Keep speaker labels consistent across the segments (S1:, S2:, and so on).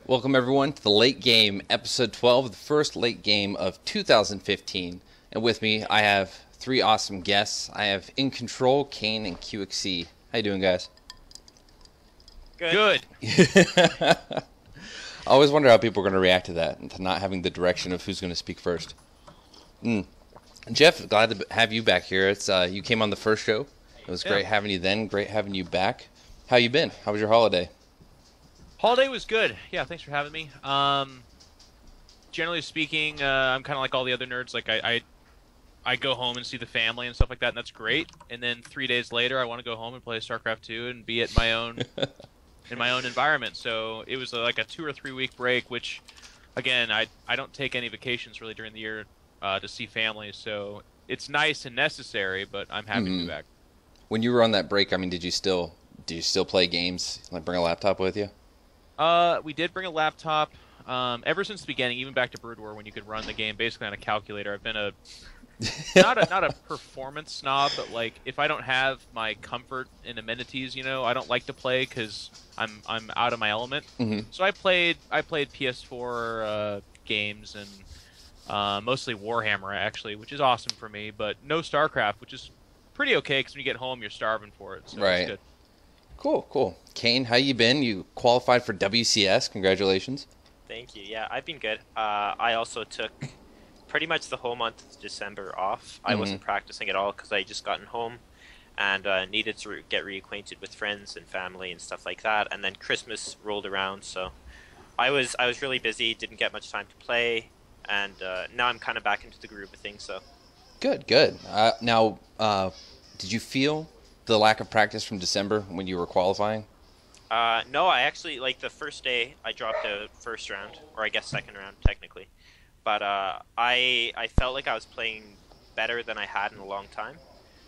S1: Welcome everyone to the late game, episode 12, the first late game of 2015. And with me, I have three awesome guests. I have iNcontrol, Kane, and QXC. How you doing, guys?
S2: Good.
S1: I always wonder how people are going to react to that and to not having the direction of who's going to speak first. Jeff, glad to have you back here. It's you came on the first show. It was great having you then. Great having you back. How you been? How was your holiday?
S2: Holiday was good. Yeah, thanks for having me. Generally speaking, I'm kind of like all the other nerds. Like I go home and see the family and stuff like that, and that's great. And then 3 days later, I want to go home and play StarCraft 2 and be at my own in my own environment. So it was like a 2 or 3 week break, which, again, I don't take any vacations really during the year to see family. So it's nice and necessary, but I'm happy to be back.
S1: When you were on that break, I mean, do you still play games? Like bring a laptop with you?
S2: We did bring a laptop. Ever since the beginning, even back to Brood War, when you could run the game basically on a calculator. I've been not a performance snob, but like if I don't have my comfort and amenities, I don't like to play because I'm out of my element. So I played PS4 games and mostly Warhammer actually, which is awesome for me. But no StarCraft, which is pretty okay because when you get home, you're starving for it. So
S1: right.
S2: It's good.
S1: Cool. Kane, how you been? You qualified for WCS. Congratulations.
S3: Thank you. Yeah, I've been good. I also took pretty much the whole month of December off. I wasn't practicing at all because I just gotten home and needed to get reacquainted with friends and family and stuff like that. And then Christmas rolled around, so I was really busy. Didn't get much time to play, and now I'm kind of back into the groove of things. So
S1: good. Now, did you feel the lack of practice from December when you were qualifying?
S3: No, I actually, like, the first day I dropped out first round, or I guess second round technically, but I felt like I was playing better than I had in a long time,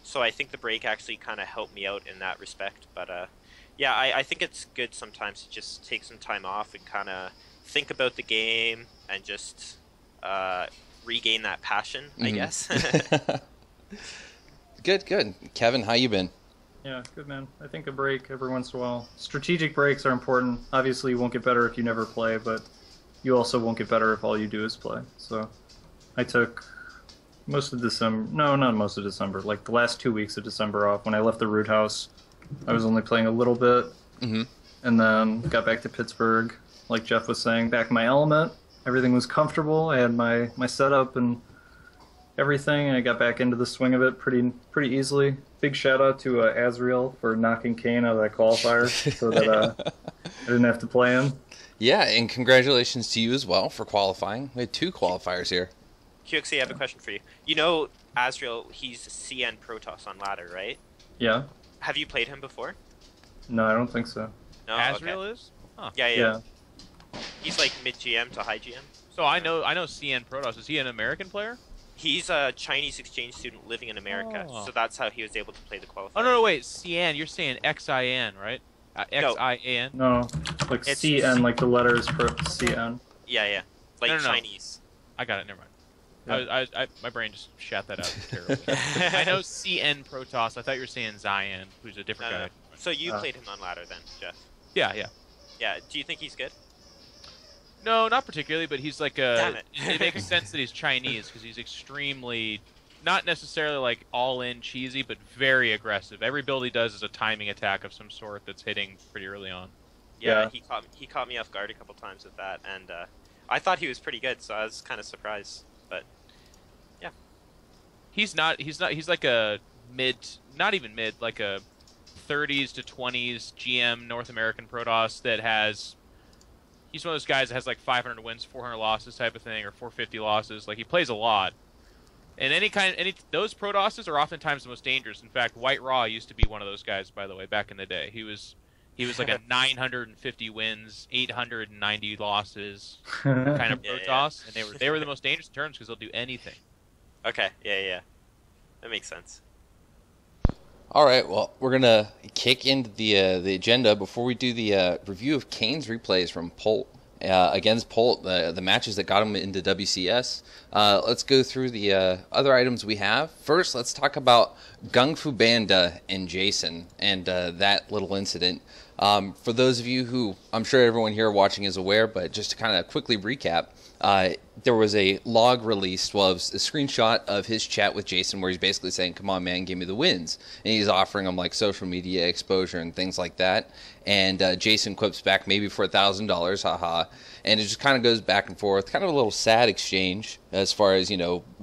S3: so I think the break actually kind of helped me out in that respect. But yeah, I think it's good sometimes to just take some time off and kind of think about the game and just regain that passion, I guess.
S1: Good. Kevin, how you been?
S4: Yeah, good, man. I think a break every once in a while. Strategic breaks are important. Obviously, you won't get better if you never play, but you also won't get better if all you do is play. So I took most of December. No, not most of December. Like the last 2 weeks of December off. When I left the root house, I was only playing a little bit. And then got back to Pittsburgh. Like Jeff was saying, back in my element. Everything was comfortable. I had my setup and everything. I got back into the swing of it pretty easily. Big shout out to Azrael for knocking Kane out of that qualifier so that I didn't have to play him.
S1: Yeah, and congratulations to you as well for qualifying. We had 2 qualifiers here.
S3: QXC, I have a question for you. You know Azrael, he's CN Protoss on ladder, right?
S4: Yeah.
S3: Have you played him before?
S4: No, I don't think so.
S3: No.
S2: Azrael
S3: Okay.
S2: is? Huh.
S3: Yeah. He's like mid GM to high GM.
S2: So I know CN Protoss. Is he an American player?
S3: He's a Chinese exchange student living in America, so that's how he was able to play the qualifier.
S2: Oh, no, wait. CN. You're saying XIN, right? XIN?
S4: No, like
S3: It's
S4: CN, like the letters for CN.
S3: Yeah. Like
S2: No.
S3: Chinese.
S2: I got it. Never mind.
S4: Yeah.
S2: My brain just shat that out terribly. I know CN Protoss. I thought you were saying Zion, who's a different guy.
S3: So you played him on ladder then, Jeff?
S2: Yeah.
S3: Yeah. Do you think he's good?
S2: No, not particularly, but he's like a...
S3: Damn it.
S2: It makes sense that he's Chinese, because he's extremely... Not necessarily like all-in cheesy, but very aggressive. Every build he does is a timing attack of some sort that's hitting pretty early on.
S3: Yeah. He caught me off guard a couple times with that, and I thought he was pretty good, so I was kind of surprised. But yeah,
S2: He's like a mid, not even mid, like a 30s to 20s GM North American Protoss that has... He's one of those guys that has like 500 wins, 400 losses type of thing, or 450 losses. Like, he plays a lot. And those Protosses are oftentimes the most dangerous. In fact, White Raw used to be one of those guys, by the way, back in the day. He was like a 950 wins, 890 losses kind of Protoss, and they were the most dangerous in turns because they'll do anything.
S3: okay, yeah, that makes sense.
S1: All right, well, we're going to kick into the agenda. Before we do the review of Kane's replays from Polt, against Polt, the matches that got him into WCS, let's go through the other items we have. First, let's talk about Gung Fu Banda and Jason and that little incident. For those of you who, I'm sure everyone here watching is aware, but just to kind of quickly recap, there was a log released, well, it was a screenshot of his chat with Jason where he's basically saying, come on, man, give me the wins. And he's offering him like social media exposure and things like that. And Jason quips back, maybe for $1,000, haha. And it just kind of goes back and forth, kind of a little sad exchange as far as,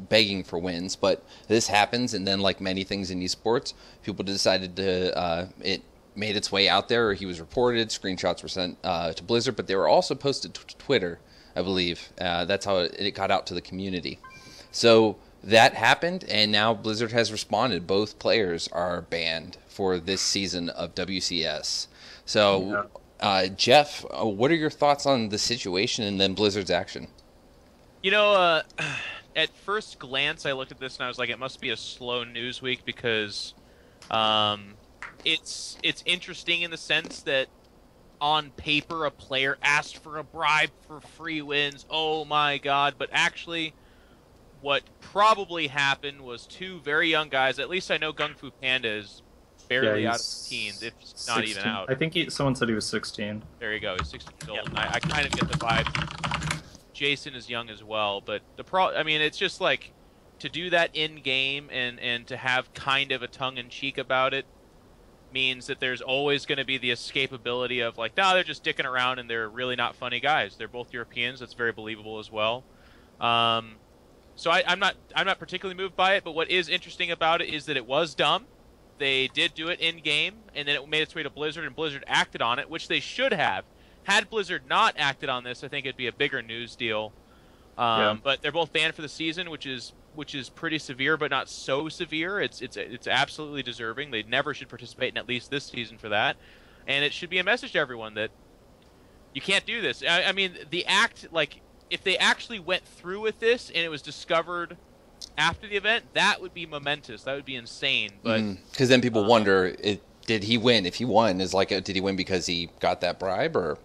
S1: begging for wins. But this happens, and then like many things in esports, people decided to, it made its way out there, or he was reported, screenshots were sent to Blizzard, but they were also posted to Twitter, I believe. That's how it got out to the community. So that happened, and now Blizzard has responded. Both players are banned for this season of WCS. So, Jeff, what are your thoughts on the situation and then Blizzard's action?
S2: At first glance, I looked at this and I was like, it must be a slow news week because it's interesting in the sense that on paper a player asked for a bribe for free wins. Oh my god. But actually what probably happened was two very young guys. At least I know Gung Fu Panda is barely out of the teens, if not
S4: 16.
S2: even out.
S4: I think someone said he was 16.
S2: There you go. He's 16 years old. And I kind of get the vibe. Jason is young as well, but it's just like to do that in game and to have kind of a tongue in cheek about it means that there's always going to be the escapability of like, no, they're just dicking around and they're really not funny guys. They're both Europeans. That's very believable as well. So I'm not particularly moved by it, but what is interesting about it is that it was dumb. They did do it in game, and then it made its way to Blizzard, and Blizzard acted on it, which they should have. Had Blizzard not acted on this, I think it'd be a bigger news deal. But they're both banned for the season, which is pretty severe, but not so severe. It's absolutely deserving. They never should participate in at least this season for that, and it should be a message to everyone that you can't do this. I mean, the act, like, if they actually went through with this and it was discovered after the event, that would be momentous. That would be insane. But
S1: because then people wonder, did he win? If he won, did he win because he got that bribe, or?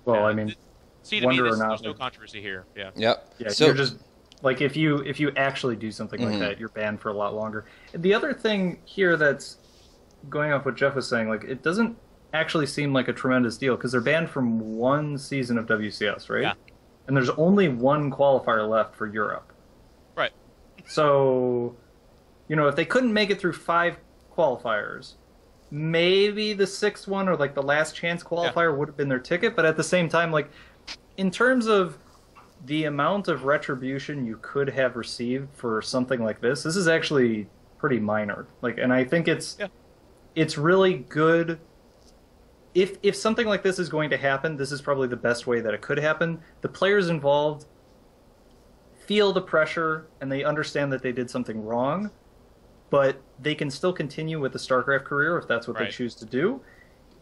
S4: Well, I mean,
S2: see, to me, there's no controversy here. Yeah.
S1: Yep.
S4: Yeah. So you're just like, if you actually do something like that, you're banned for a lot longer. The other thing here that's going off what Jeff was saying, like, it doesn't actually seem like a tremendous deal because they're banned from one season of WCS, right?
S2: Yeah.
S4: And there's only one qualifier left for Europe.
S2: Right.
S4: So, if they couldn't make it through 5 qualifiers, maybe the 6th one or like the last chance qualifier would have been their ticket. But at the same time, like, in terms of the amount of retribution you could have received for something like this is actually pretty minor. Like, and I think it's really good. If something like this is going to happen, this is probably the best way that it could happen. The players involved feel the pressure and they understand that they did something wrong, but they can still continue with the StarCraft career if that's what they choose to do.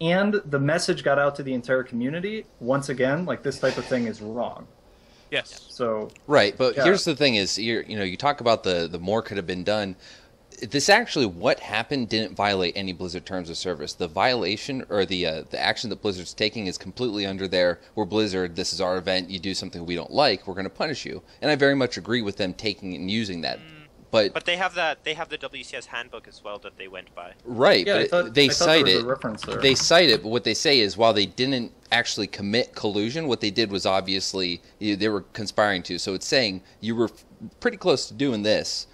S4: And the message got out to the entire community. Once again, like, this type of thing is wrong.
S2: Yes.
S4: So
S1: right, but here's the thing: is you talk about the more could have been done. This actually, what happened didn't violate any Blizzard terms of service. The violation or the action that Blizzard's taking is completely under there. We're Blizzard. This is our event. You do something we don't like, we're going to punish you. And I very much agree with them taking and using that. But
S3: they have the WCS handbook as well that they went by.
S1: Right,
S4: yeah,
S1: but they cite it.
S4: They
S1: cite it, but what they say is while they didn't actually commit collusion, what they did was obviously they were conspiring to. So it's saying you were pretty close to doing this.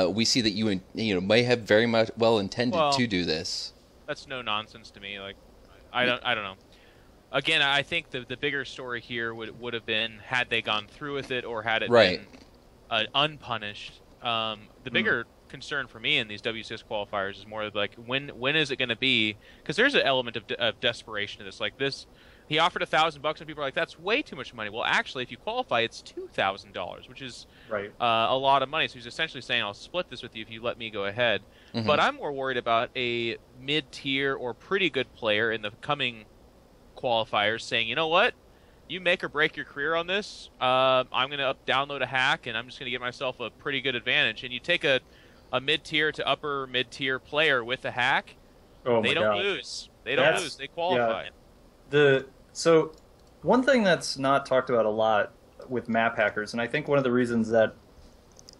S1: We see that you may have very much well intended to do this.
S2: That's no nonsense to me. Like, I don't know. Again, I think the bigger story here would have been had they gone through with it or had it been unpunished. The bigger concern for me in these WCS qualifiers is more like when is it going to be? Because there's an element of desperation to this. Like this, he offered $1,000 and people are like, that's way too much money. Well, actually, if you qualify, it's $2,000, which is a lot of money. So he's essentially saying, I'll split this with you if you let me go ahead. But I'm more worried about a mid-tier or pretty good player in the coming qualifiers saying, you know what? You make or break your career on this. I'm going to download a hack, and I'm just going to give myself a pretty good advantage. And you take a mid-tier to upper mid-tier player with a hack, they don't lose. They don't lose. They qualify.
S4: So one thing that's not talked about a lot with map hackers, and I think one of the reasons that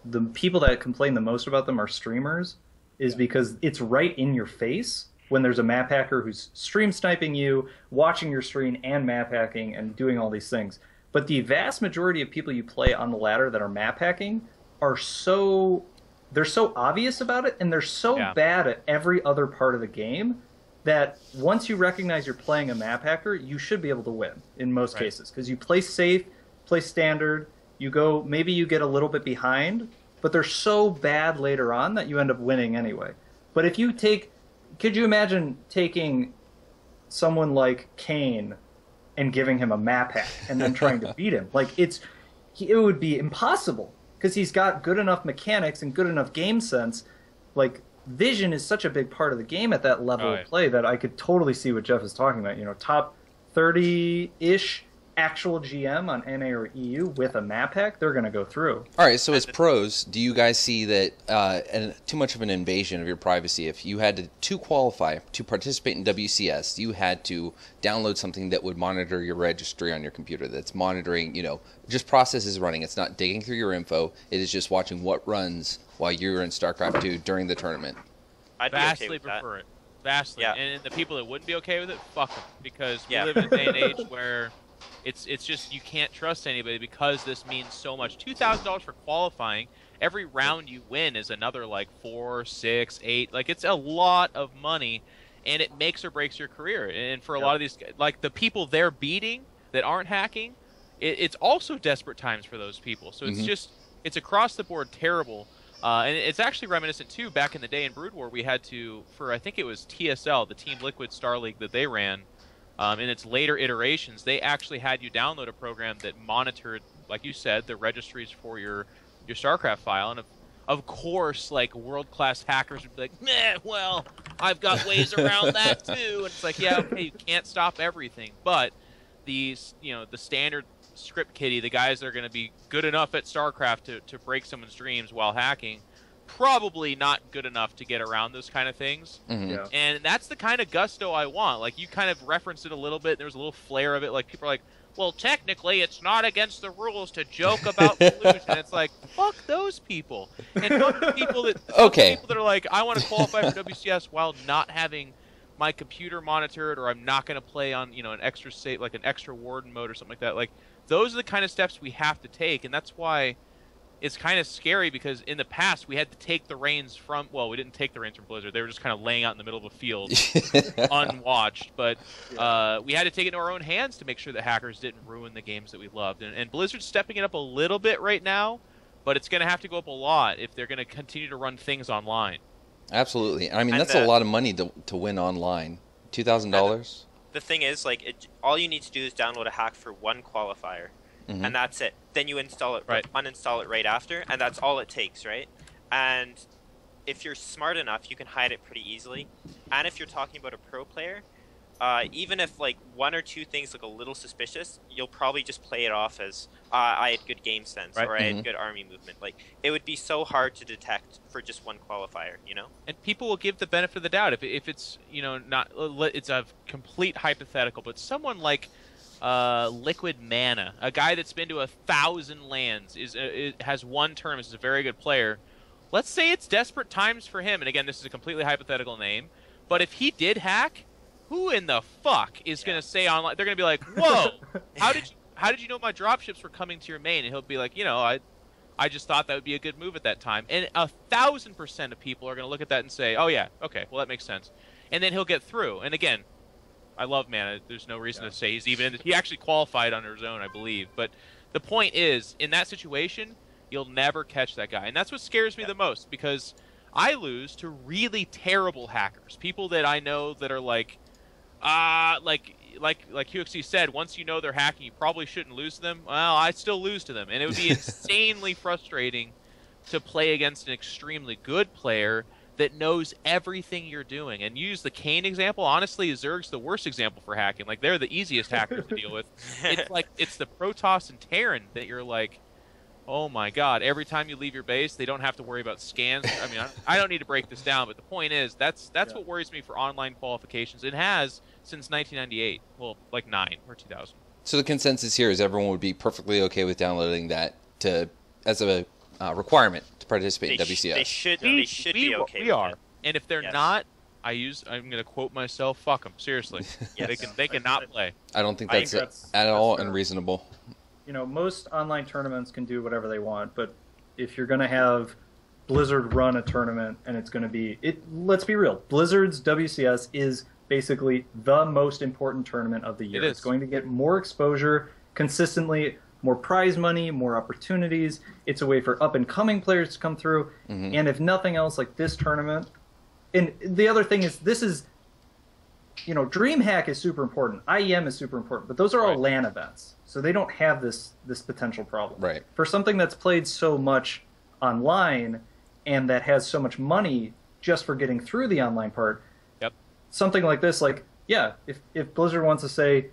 S4: the people that complain the most about them are streamers, is because it's right in your face when there's a map hacker who's stream sniping you, watching your screen, and map hacking and doing all these things. But the vast majority of people you play on the ladder that are map hacking are they're so obvious about it, and they're so bad at every other part of the game that once you recognize you're playing a map hacker, you should be able to win in most cases. Because you play safe, play standard, maybe you get a little bit behind, but they're so bad later on that you end up winning anyway. But if you could you imagine taking someone like Kane and giving him a map hack and then trying to beat him? Like, it would be impossible, because he's got good enough mechanics and good enough game sense. Like, vision is such a big part of the game at that level of play that I could totally see what Jeff is talking about. You know, top 30-ish actual GM on NA or EU with a map hack, they're going to go through.
S1: All right, so as pros, do you guys see that too much of an invasion of your privacy? If you had to qualify to participate in WCS, you had to download something that would monitor your registry on your computer, that's monitoring, just processes running. It's not digging through your info. It is just watching what runs while you're in StarCraft 2 during the tournament.
S3: I'd
S2: vastly
S3: be okay with
S2: prefer it. Vastly.
S3: Yeah.
S2: And the people that wouldn't be okay with it, fuck them. Because we live in a day and age where it's just you can't trust anybody, because this means so much. $2,000 for qualifying. Every round you win is another like 4, 6, 8. Like, it's a lot of money, and it makes or breaks your career. And for a lot of these, like the people they're beating that aren't hacking, it's also desperate times for those people. So it's across the board terrible. And it's actually reminiscent, too, back in the day in Brood War, we had to, I think it was TSL, the Team Liquid Star League that they ran, in its later iterations, they actually had you download a program that monitored, like you said, the registries for your StarCraft file. And of course, like, world-class hackers would be like, meh, well, I've got ways around that, too. And it's like, yeah, okay, you can't stop everything. But the standard script kiddie, the guys that are going to be good enough at StarCraft to break someone's dreams while hacking, probably not good enough to get around those kind of things. And that's the kind of gusto I want. Like, you kind of referenced it a little bit. There's a little flair of it. Like, people are like, well, technically it's not against the rules to joke about pollution. It's like, fuck those people. And fuck the people that people that are like, I want to qualify for WCS while not having my computer monitored, or I'm not going to play on an extra state, like an extra warden mode or something like that. Like, those are the kind of steps we have to take, and that's why it's kind of scary, because in the past we had to take the reins from, well, we didn't take the reins from Blizzard. They were just kind of laying out in the middle of a field unwatched. But we had to take it into our own hands to make sure that hackers didn't ruin the games that we loved. And Blizzard's stepping it up a little bit right now, but it's going to have to go up a lot if they're going to continue to run things online.
S1: Absolutely. I mean, that's a lot of money to win online. $2,000?
S3: The thing is, like, all you need to do is download a hack for one qualifier, and that's it. Then you install it, uninstall it right after, and that's all it takes, right? And if you're smart enough, you can hide it pretty easily. And if you're talking about a pro player, even if like one or two things look a little suspicious, you'll probably just play it off as I had good game sense, or I had good army movement. Like, it would be so hard to detect for just one qualifier, And
S2: people will give the benefit of the doubt if it's not, it's a complete hypothetical, but someone like Liquid Mana, a guy that's been to 1,000 lands, has one term, is a very good player. Let's say it's desperate times for him, and again, this is a completely hypothetical name, but if he did hack, who in the fuck is going to say online? They're going to be like, "Whoa, how did you know my dropships were coming to your main?" And he'll be like, I just thought that would be a good move at that time. And 1,000% of people are going to look at that and say, "Oh yeah, okay, well that makes sense." And then he'll get through. And again, I love Mana. There's no reason to say he's even. He actually qualified under his own, I believe. But the point is, in that situation, you'll never catch that guy, and that's what scares me the most, because I lose to really terrible hackers, people that I know that are like QXC said, once you know they're hacking, you probably shouldn't lose to them. Well, I still lose to them, and it would be insanely frustrating to play against an extremely good player that knows everything you're doing. And use the Kane example. Honestly, Zerg's the worst example for hacking. Like, they're the easiest hackers to deal with. It's like, it's the Protoss and Terran that you're like, oh my god, every time you leave your base, they don't have to worry about scans. I mean, I don't need to break this down, but the point is, that's what worries me for online qualifications. It has since 1998. Well, like 9 or 2000.
S1: So the consensus here is everyone would be perfectly okay with downloading that as a requirement to participate in WCS.
S3: They should be okay.
S2: We are. And if they're not, I'm gonna quote myself. Fuck them. Seriously,
S3: Yes.
S2: they can not play.
S1: I don't think
S4: I
S1: that's,
S4: think that's
S1: at all
S4: fair.
S1: unreasonable.
S4: Most online tournaments can do whatever they want, but if you're going to have Blizzard run a tournament and it's going to be let's be real, Blizzard's WCS is basically the most important tournament of the year.
S2: It is.
S4: It's going to get more exposure consistently, more prize money, more opportunities. It's a way for up and coming players to come through. And if nothing else, like this tournament, and the other thing is this is, DreamHack is super important, IEM is super important, but those are all LAN events, so they don't have this potential problem.
S1: Right.
S4: For something that's played so much online and that has so much money just for getting through the online part, something like this, if Blizzard wants to say,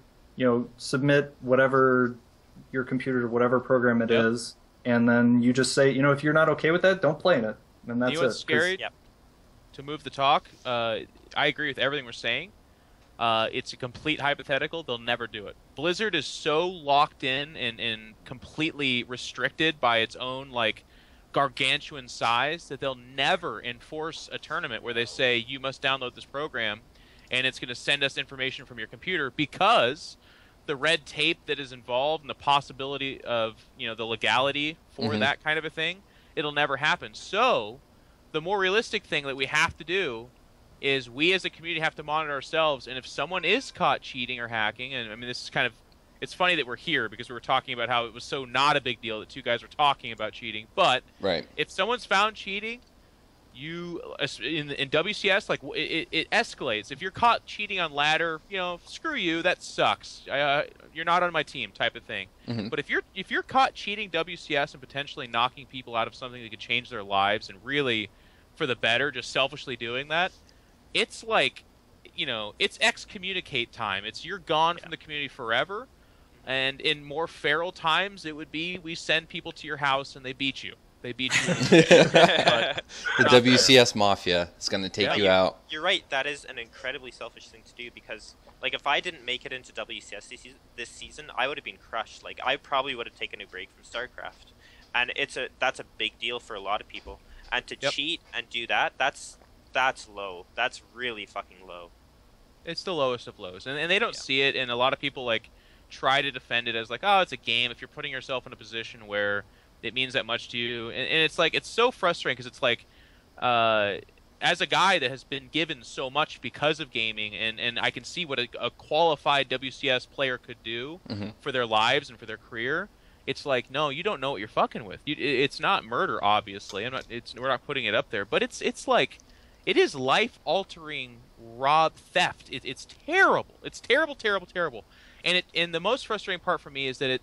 S4: submit whatever your computer, whatever program it is, and then you just say, if you're not okay with that, don't play in it, and that's
S2: You know what's
S4: it.
S2: scary? To move the talk, I agree with everything we're saying. It's a complete hypothetical. They'll never do it. Blizzard is so locked in and completely restricted by its own gargantuan size that they'll never enforce a tournament where they say you must download this program and it's going to send us information from your computer, because the red tape that is involved and the possibility of the legality for that kind of a thing, it'll never happen. So the more realistic thing that we have to do is we as a community have to monitor ourselves, and if someone is caught cheating or hacking, and I mean this is it's funny that we're here because we were talking about how it was so not a big deal that two guys were talking about cheating, but if someone's found cheating, in WCS, it escalates. If you're caught cheating on ladder, screw you, that sucks. You're not on my team, type of thing. But if you're caught cheating WCS and potentially knocking people out of something that could change their lives and really for the better, just selfishly doing that, it's it's excommunicate time. You're gone from the community forever. And in more feral times, it would be we send people to your house and they beat you. They beat you.
S1: The WCS Mafia is going to take you out.
S3: You're right. That is an incredibly selfish thing to do, because if I didn't make it into WCS this season, I would have been crushed. I probably would have taken a break from StarCraft, and that's a big deal for a lot of people. And to cheat and do that's low. That's really fucking low.
S2: It's the lowest of lows, and they don't see it. And a lot of people try to defend it as oh, it's a game. If you're putting yourself in a position where it means that much to you, and it's it's so frustrating because it's as a guy that has been given so much because of gaming, and I can see what a qualified WCS player could do for their lives and for their career. It's no, you don't know what you're fucking with. It's not murder, obviously. We're not putting it up there, but it is life-altering theft. It's terrible. It's terrible, terrible, terrible. And the most frustrating part for me is that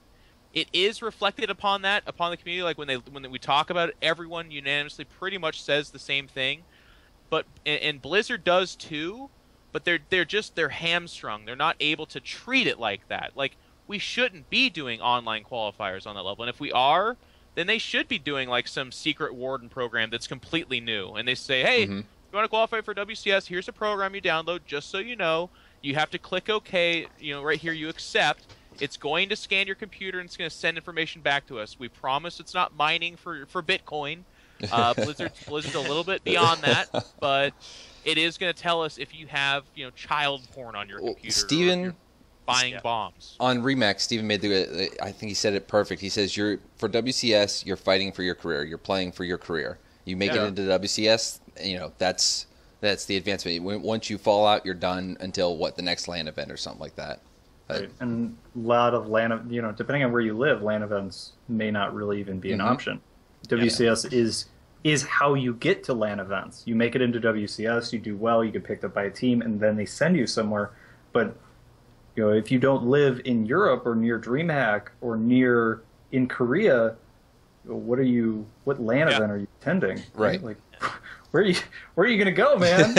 S2: it is reflected upon the community. When we talk about it, everyone unanimously pretty much says the same thing. But and Blizzard does too. But they're hamstrung. They're not able to treat it like that. We shouldn't be doing online qualifiers on that level. And if we are, then they should be doing some secret warden program that's completely new. And they say, hey, if you want to qualify for WCS, here's a program you download. Just so you know, you have to click OK. Right here you accept. It's going to scan your computer and it's going to send information back to us. We promise it's not mining for Bitcoin. Blizzard's a little bit beyond that, but it is going to tell us if you have child porn on your computer.
S1: Steven,
S2: buying bombs.
S1: On Remax, Steven made I think he said it perfect. He says for WCS, you're fighting for your career. You're playing for your career. You make it into WCS, that's the advancement. Once you fall out, you're done until the next LAN event or something like that.
S4: Right. And a lot of LAN, depending on where you live, LAN events may not really even be an option. WCS is how you get to LAN events. You make it into WCS, you do well, you get picked up by a team, and then they send you somewhere. But if you don't live in Europe or near DreamHack or near in Korea, what LAN event are you attending?
S1: Right.
S4: Where are you going to go, man?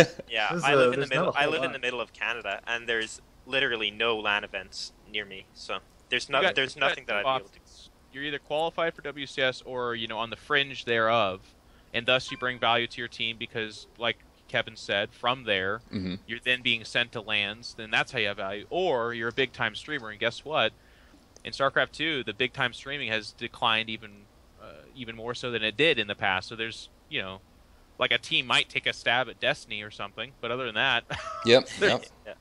S3: I live in the middle. I live in the middle of Canada, and there's literally no LAN events near me. So there's nothing that I'd be able to.
S2: You're either qualified for WCS or on the fringe thereof, and thus you bring value to your team because, like Kevin said, from there you're then being sent to LANs. Then that's how you have value. Or you're a big time streamer, and guess what? In StarCraft 2, the big time streaming has declined even more so than it did in the past. So there's like a team might take a stab at Destiny or something, but other than that,
S1: Yep. Yep.
S3: Yeah.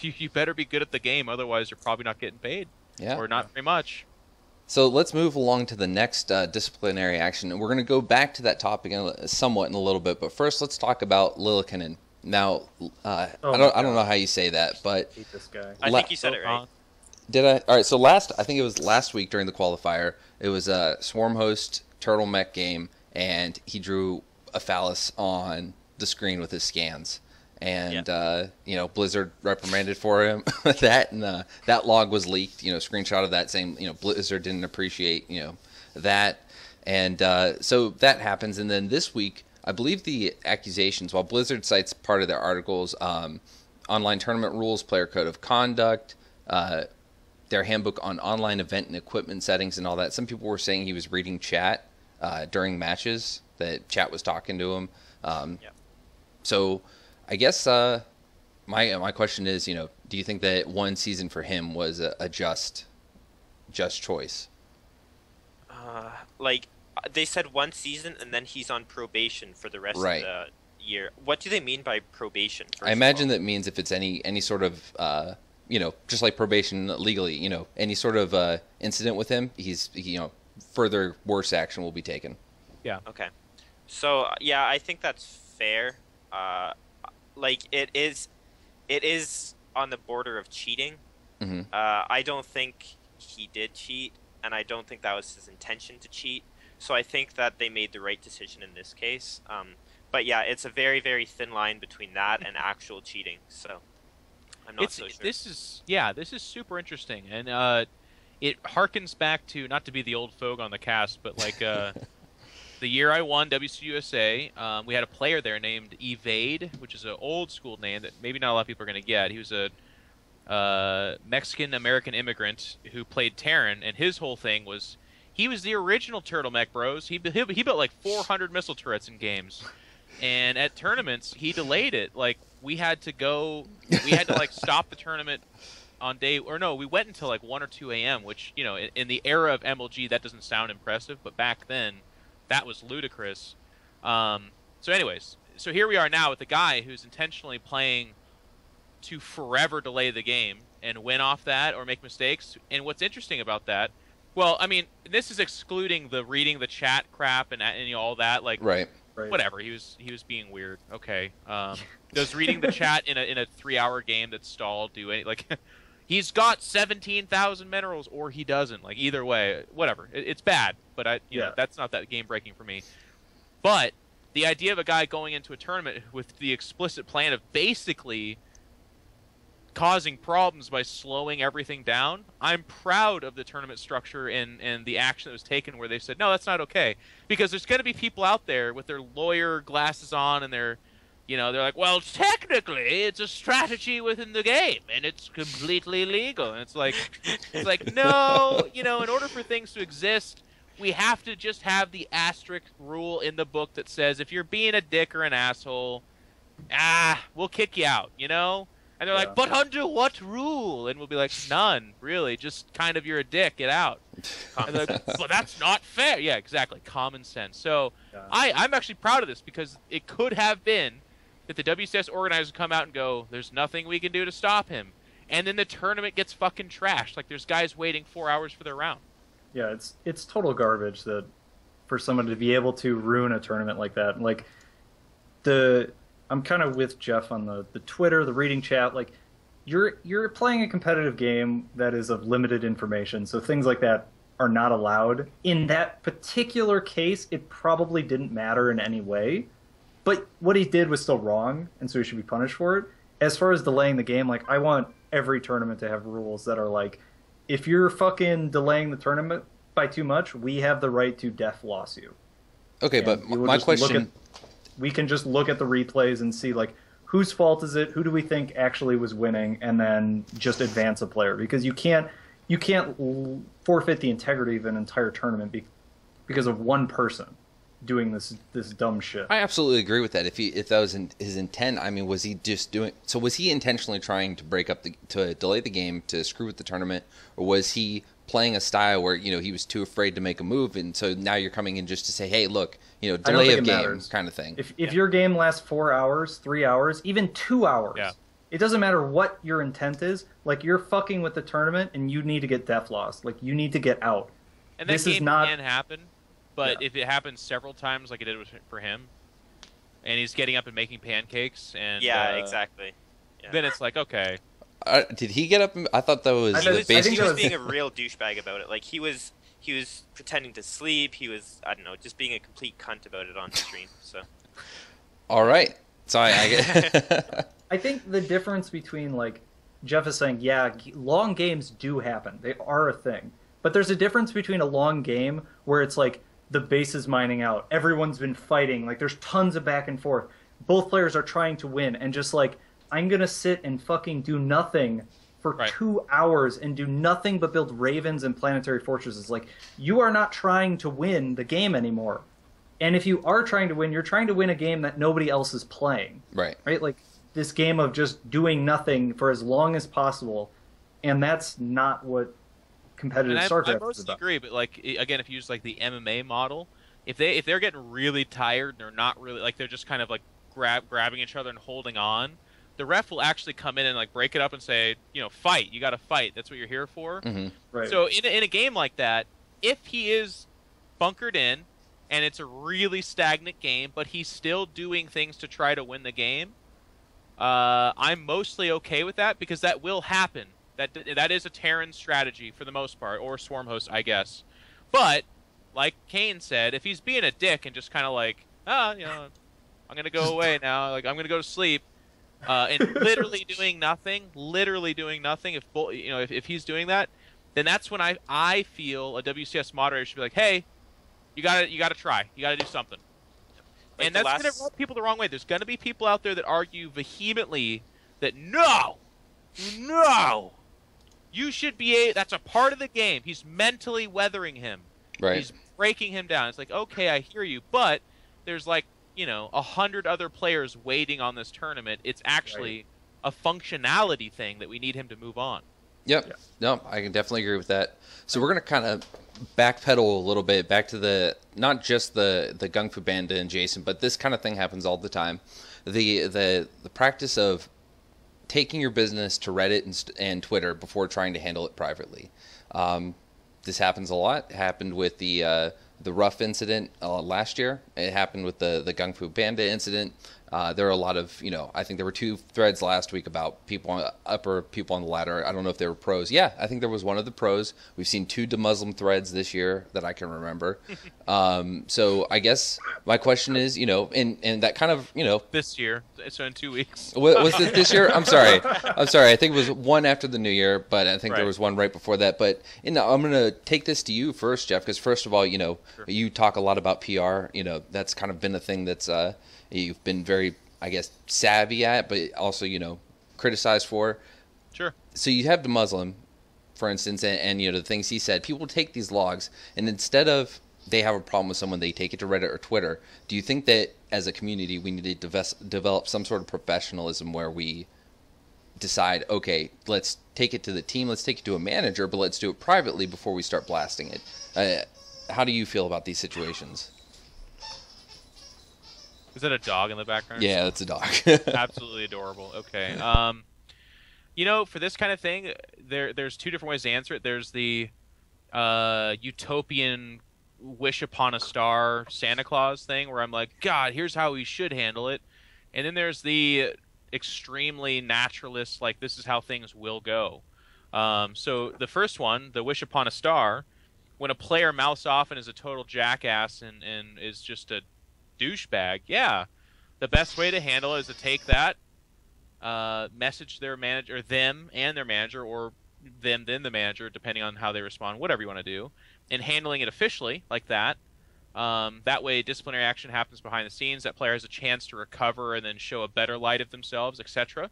S2: you better be good at the game, otherwise you're probably not getting paid,
S1: Yeah.
S2: or not very much.
S1: So let's move along to the next disciplinary action, and we're going to go back to that topic somewhat in a little bit. But first, let's talk about Lillekanin. Now, I don't know how you say that, but
S4: I hate this guy.
S3: I think you said it right.
S1: did I? All right. So I think it was last week during the qualifier. It was a Swarm host turtle mech game, and he drew a phallus on the screen with his scans. And Blizzard reprimanded for him that, and that log was leaked. Screenshot of that saying Blizzard didn't appreciate that, and so that happens. And then this week, I believe the accusations, while Blizzard cites part of their articles, online tournament rules, player code of conduct, their handbook on online event and equipment settings, and all that. Some people were saying he was reading chat during matches, that chat was talking to him. So I guess my question is, do you think that one season for him was a just choice?
S3: They said one season, and then he's on probation for the rest of the year. What do they mean by probation?
S1: I imagine that means if it's any sort of just like probation legally, any sort of incident with him, he's further worse action will be taken.
S2: Yeah.
S3: Okay. So I think that's fair. It is on the border of cheating.
S1: Mm-hmm.
S3: I don't think he did cheat, and I don't think that was his intention to cheat. So I think that they made the right decision in this case. But yeah, it's a very, very thin line between that and actual cheating. So I'm not so sure.
S2: This is super interesting, and it harkens back to, not to be the old folk on the cast, but like the year I won WCUSA, we had a player there named Evade, which is an old school name that maybe not a lot of people are going to get. He was a Mexican-American immigrant who played Terran, and his whole thing was he was the original Turtlemech Bros. He built like 400 missile turrets in games. And at tournaments, he delayed it. Like, we had to like stop the tournament on we went until like 1 or 2 a.m., which, in the era of MLG, that doesn't sound impressive, but back then, that was ludicrous. So anyways, so here we are now with a guy who's intentionally playing to forever delay the game and win off that or make mistakes. And what's interesting about that, well, I mean, this is excluding the reading the chat crap and all that, like,
S1: right.
S2: Whatever. He was being weird. Okay. Does reading the chat in a 3-hour game that's stalled do any, like? He's got 17,000 minerals, or he doesn't. Like, either way, whatever. It's bad, but that's not that game breaking for me. But the idea of a guy going into a tournament with the explicit plan of basically causing problems by slowing everything down, I'm proud of the tournament structure and the action that was taken where they said, no, that's not okay. Because there's going to be people out there with their lawyer glasses on and they're like, well, technically it's a strategy within the game and it's completely legal. And it's like no, in order for things to exist, we have to just have the asterisk rule in the book that says if you're being a dick or an asshole, we'll kick you out, And they're like, but under what rule? And we'll be like, none, really. Just kind of, you're a dick, get out. And they're like, but that's not fair. Yeah, exactly. Common sense. So I'm actually proud of this because it could have been that the WCS organizers come out and go, there's nothing we can do to stop him. And then the tournament gets fucking trashed. Like, there's guys waiting 4 hours for their round.
S4: Yeah, it's total garbage that for someone to be able to ruin a tournament like that. Like, I'm kind of with Jeff on the Twitter, the reading chat. Like, you're playing a competitive game that is of limited information, so things like that are not allowed. In that particular case, it probably didn't matter in any way, but what he did was still wrong, and so he should be punished for it. As far as delaying the game, like, I want every tournament to have rules that are like, if you're fucking delaying the tournament by too much, we have the right to death loss you.
S1: Okay,
S4: And
S1: but my question...
S4: We can just look at the replays and see, like, whose fault is it? Who do we think actually was winning? And then just advance a player. Because you can't forfeit the integrity of an entire tournament because of one person doing this dumb shit.
S1: I absolutely agree with that. If that was his intent, I mean, was he just doing... So was he intentionally trying to to delay the game, to screw with the tournament? Or was he playing a style where he was too afraid to make a move, and so now you're coming in just to say, hey, look,
S4: I don't
S1: delay
S4: think
S1: of
S4: it
S1: game
S4: matters.
S1: kind of thing.
S4: If your game lasts 4 hours, 3 hours, even 2 hours, it doesn't matter what your intent is. Like, you're fucking with the tournament, and you need to get def lost. Like, you need to get out.
S2: And that
S4: this
S2: game
S4: is not
S2: can happen, but if it happens several times, like it did for him, and he's getting up and making pancakes, and
S3: exactly. Yeah.
S2: Then it's like, okay.
S1: Did he get up? I thought that was
S3: he was
S1: basically
S3: being a real douchebag about it. Like he was pretending to sleep. He was, I don't know, just being a complete cunt about it on stream. So.
S1: All right. So
S4: I think the difference between, like, Jeff is saying, yeah, long games do happen. They are a thing. But there's a difference between a long game where it's like the base is mining out, everyone's been fighting, like there's tons of back and forth, both players are trying to win, and just like, I'm gonna sit and fucking do nothing for 2 hours and do nothing but build ravens and planetary fortresses. Like, you are not trying to win the game anymore. And if you are trying to win, you're trying to win a game that nobody else is playing.
S1: Right.
S4: Like, this game of just doing nothing for as long as possible, and that's not what competitive StarCraft is about.
S2: I mostly agree, but like, again, if you use like the MMA model, if they're getting really tired, they're not really, like, they're just kind of like grabbing each other and holding on, the ref will actually come in and like break it up and say, fight. You got to fight. That's what you're here for.
S1: Mm-hmm.
S4: Right.
S2: So in a game like that, if he is bunkered in and it's a really stagnant game, but he's still doing things to try to win the game, I'm mostly okay with that, because that will happen. That is a Terran strategy for the most part, or Swarm host, I guess. But like Kane said, if he's being a dick and just kind of like, I'm gonna go away now, like I'm gonna go to sleep, and literally doing nothing, if he's doing that, then that's when I feel a WCS moderator should be like, hey, you gotta try, you gotta do something.
S3: Like,
S2: and that's gonna rub people the wrong way. There's gonna be people out there that argue vehemently that no, you should be that's a part of the game. He's mentally weathering him.
S1: Right.
S2: He's breaking him down. It's like, okay, I hear you, but there's like, 100 other players waiting on this tournament. It's actually a functionality thing that we need him to move on.
S1: Yep. Yeah. No, I can definitely agree with that. So we're going to kind of backpedal a little bit back to not just the Gung Fu Bandit and Jason, but this kind of thing happens all the time. The practice of taking your business to Reddit and Twitter before trying to handle it privately. This happens a lot. It happened with the Rough incident last year. It happened with the Gung Fu Bandit incident. There are a lot of, I think there were 2 threads last week about people on the ladder. I don't know if they were pros. Yeah, I think there was one of the pros. We've seen 2 de-Muslim threads this year that I can remember. So I guess my question is, and that kind of,
S2: This year, so in 2 weeks.
S1: Was it this year? I'm sorry. I think it was one after the new year, but I think there was one right before that. But I'm going to take this to you first, Jeff, because first of all, you talk a lot about PR. That's kind of been a thing that's you've been very, I guess, savvy at, but also, criticized for.
S2: Sure.
S1: So you have the Muslim, for instance, and the things he said. People take these logs, and instead of they have a problem with someone, they take it to Reddit or Twitter. Do you think that as a community we need to develop some sort of professionalism where we decide, okay, let's take it to the team, let's take it to a manager, but let's do it privately before we start blasting it? How do you feel about these situations?
S2: Is that a dog in the background?
S1: Yeah, that's a dog.
S2: Absolutely adorable. Okay. For this kind of thing, there's 2 different ways to answer it. There's the utopian wish upon a star Santa Claus thing where I'm like, God, here's how we should handle it. And then there's the extremely naturalist, like, this is how things will go. So the first one, the wish upon a star, when a player mouths off and is a total jackass and is just a douchebag, the best way to handle it is to take that, message their manager, them and their manager, or them then the manager, depending on how they respond, whatever you want to do, and handling it officially like that. That way disciplinary action happens behind the scenes, that player has a chance to recover and then show a better light of themselves, etc.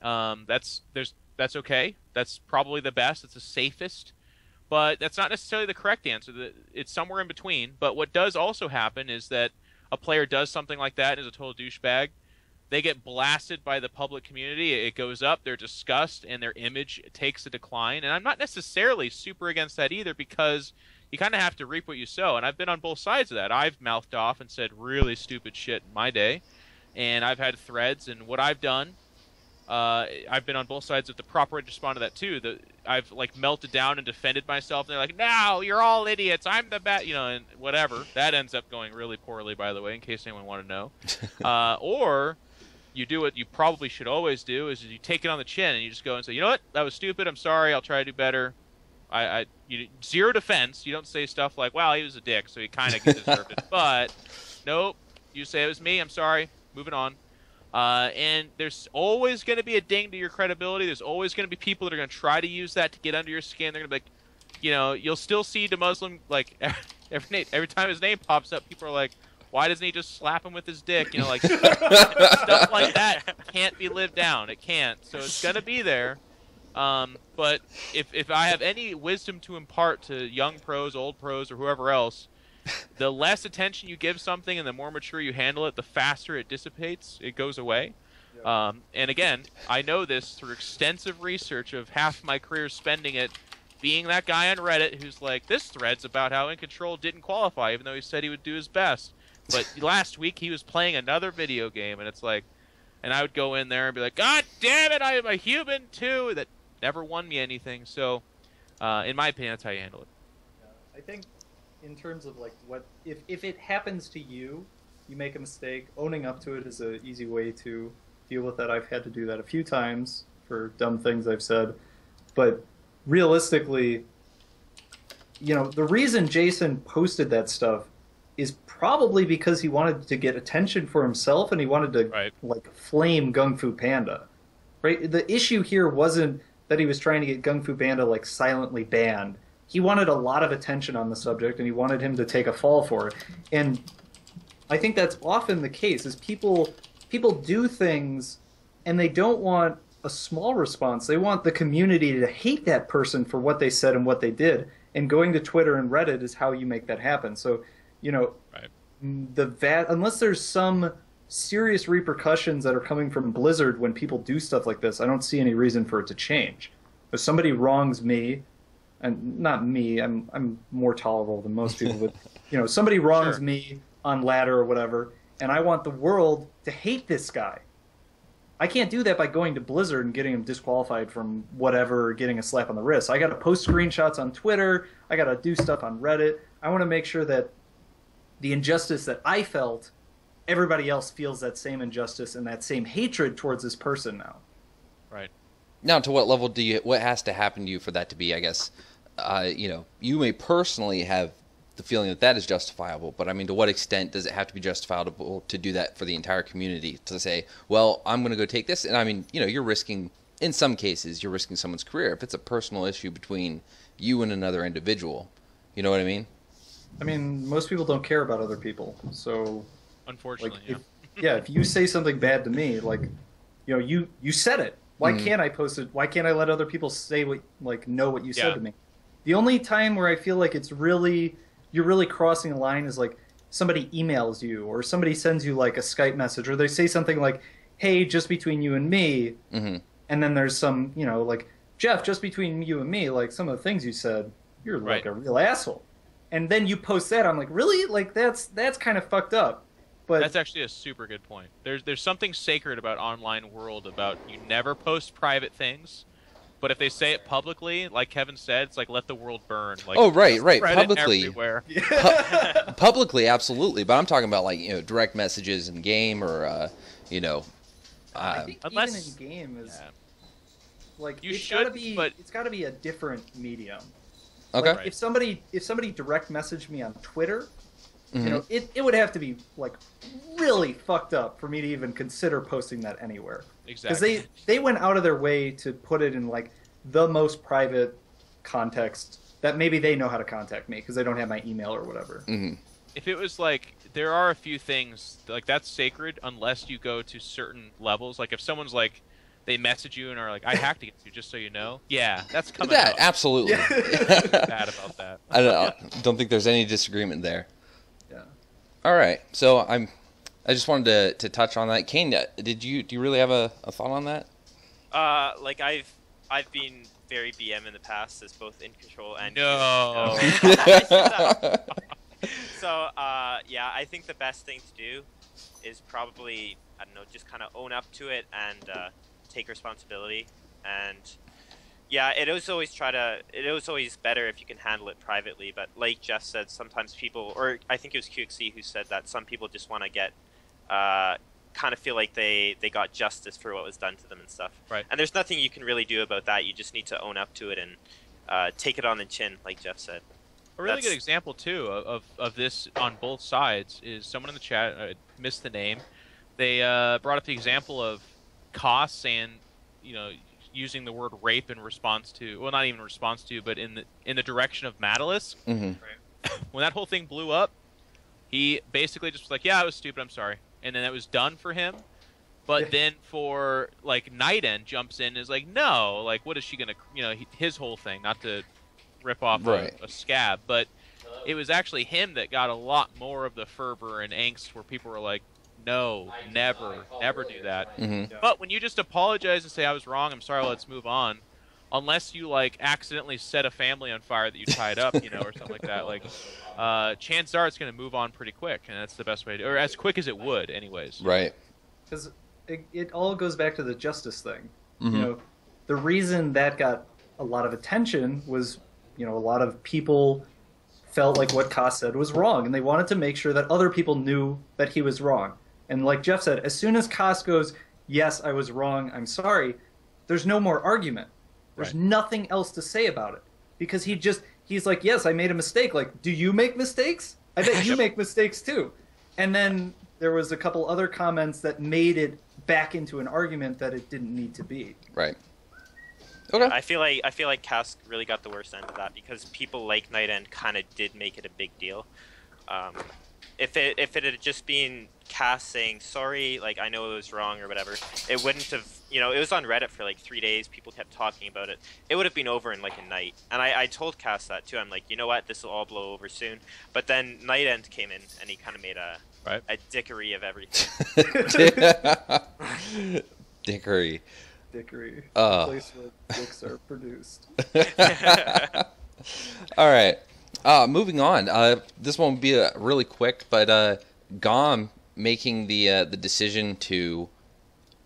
S2: That's okay. That's probably the best. It's the safest. But that's not necessarily the correct answer. It's somewhere in between. But what does also happen is that a player does something like that and is a total douchebag. they get blasted by the public community. It goes up, they're discussed, and their image takes a decline. And I'm not necessarily super against that either, because you kind of have to reap what you sow. And I've been on both sides of that. I've mouthed off and said really stupid shit in my day, and I've had threads. And what I've done, I've been on both sides of the proper way to respond to that too. I've like melted down and defended myself. And they're like, "No, you're all idiots. I'm the best," and whatever. That ends up going really poorly, by the way, in case anyone wanted to know. Or you do what you probably should always do, is you take it on the chin and you just go and say, "You know what? That was stupid. I'm sorry. I'll try to do better." Zero defense. You don't say stuff like, "Well, he was a dick, so he kind of deserved it." But nope, you say it was me. I'm sorry. Moving on. And there's always going to be a ding to your credibility. There's always going to be people that are going to try to use that to get under your skin. They're going to be like, you'll still see the Muslim, like, every time his name pops up, people are like, "Why doesn't he just slap him with his dick?" Like, stuff like that can't be lived down. It can't. So it's going to be there. But if I have any wisdom to impart to young pros, old pros, or whoever else, the less attention you give something and the more mature you handle it, the faster it dissipates, it goes away. Yeah. And again, I know this through extensive research of half my career spending it being that guy on Reddit who's like, "This thread's about how iNcontrol didn't qualify, even though he said he would do his best." But last week he was playing another video game, and it's like, and I would go in there and be like, "God damn it, I am a human too." That never won me anything. So, in my opinion, that's how you handle it.
S4: I think in terms of like what if it happens to you, you make a mistake, owning up to it is an easy way to deal with that. I've had to do that a few times for dumb things I've said. But realistically, the reason Jason posted that stuff is probably because he wanted to get attention for himself, and he wanted to like flame Gung Fu Panda. Right? The issue here wasn't that he was trying to get Gung Fu Panda like silently banned. He wanted a lot of attention on the subject, and he wanted him to take a fall for it. And I think that's often the case, is people do things, and they don't want a small response. They want the community to hate that person for what they said and what they did. And going to Twitter and Reddit is how you make that happen. So, unless there's some serious repercussions that are coming from Blizzard when people do stuff like this, I don't see any reason for it to change. If somebody wrongs me, and not me, I'm more tolerable than most people, but somebody wrongs me on ladder or whatever, and I want the world to hate this guy. I can't do that by going to Blizzard and getting him disqualified from whatever, or getting a slap on the wrist. I got to post screenshots on Twitter. I got to do stuff on Reddit. I want to make sure that the injustice that I felt, everybody else feels that same injustice and that same hatred towards this person now.
S2: Right.
S1: Now, to what level what has to happen to you for that to be, I guess, you may personally have the feeling that is justifiable, but I mean, to what extent does it have to be justifiable to do that for the entire community, to say, well, I'm going to go take this? And I mean, you're risking, in some cases, you're risking someone's career. If it's a personal issue between you and another individual, you know what I mean?
S4: I mean, most people don't care about other people, so...
S2: Unfortunately,
S4: if you say something bad to me, like, you said it. Why can't I post it? Why can't I let other people say know what you said to me? The only time where I feel like you're really crossing a line is like somebody emails you, or somebody sends you like a Skype message, or they say something like, "Hey, just between you and me," and then there's some, like, "Jeff, just between you and me, like some of the things you said, you're like a real asshole," and then you post that. I'm like, really? Like that's kind of fucked up. But
S2: that's actually a super good point. There's something sacred about online world, about you never post private things, but if they say it publicly, like Kevin said, it's like let the world burn. Like,
S1: right,
S2: publicly. Everywhere.
S1: Publicly, absolutely. But I'm talking about like direct messages in game, or
S4: I think
S2: unless,
S4: even in game is like
S2: you
S4: it's
S2: should,
S4: it's got to be a different medium.
S1: Okay.
S4: Like, if somebody direct messaged me on Twitter, it would have to be like really fucked up for me to even consider posting that anywhere.
S2: Exactly.
S4: Because they went out of their way to put it in like the most private context that maybe they know how to contact me because they don't have my email or whatever.
S2: If it was like, there are a few things like that's sacred unless you go to certain levels. Like if someone's like, they message you and are like, "I hacked against you, just so you know." Yeah, that's coming out.
S1: Absolutely.
S2: Bad about that.
S1: I don't think there's any disagreement there.
S4: Yeah.
S1: All right. So I just wanted to touch on that. Kane, do you really have a thought on that?
S3: Like I've been very BM in the past as both in control and
S2: No.
S3: So yeah, I think the best thing to do is probably, I don't know, just kind of own up to it and take responsibility. And yeah, it was always better if you can handle it privately. But like Jeff said, sometimes people, or I think it was QXC who said that some people just want to get kind of feel like they got justice for what was done to them and stuff.
S2: Right.
S3: And there's nothing you can really do about that. You just need to own up to it and take it on the chin, like Jeff said.
S2: A really good example too of this on both sides is someone in the chat, I missed the name. They brought up the example of Koss saying, using the word rape in response to, well, not even response to, but in the direction of Matalis.
S1: Mm-hmm.
S2: When that whole thing blew up, he basically just was like, "Yeah, I was stupid. I'm sorry," and then that was done for him. But then for like Night End jumps in and is like, "No, like what is she gonna?" His whole thing, not to rip off a scab, but it was actually him that got a lot more of the fervor and angst where people were like, no, never do that.
S1: Mm-hmm.
S2: But when you just apologize and say, I was wrong, I'm sorry, let's move on, unless you like accidentally set a family on fire that you tied up, or something like that, like chances are it's going to move on pretty quick, and that's the best way to, or as quick as it would anyways.
S1: Right.
S4: Because it all goes back to the justice thing.
S1: Mm-hmm.
S4: The reason that got a lot of attention was, a lot of people felt like what Koss said was wrong, and they wanted to make sure that other people knew that he was wrong. And like Jeff said, as soon as Koss goes, yes, I was wrong, I'm sorry, there's no more argument. There's nothing else to say about it. Because he's like, yes, I made a mistake. Like, do you make mistakes? I bet you make mistakes too. And then there was a couple other comments that made it back into an argument that it didn't need to be.
S1: Right. Okay.
S3: I feel like Cass really got the worst end of that because people like Night End kind of did make it a big deal. If it had just been Cass saying sorry, like I know it was wrong or whatever, it wouldn't have. It was on Reddit for like 3 days. People kept talking about it. It would have been over in like a night. And I told Cass that too. I'm like, you know what, this will all blow over soon. But then Night End came in and he kind of made a dickery of everything.
S1: Dickery.
S4: Dickery.
S1: Oh.
S4: The place where dicks are produced.
S1: All right. Moving on. This won't be really quick, but GOM making the decision to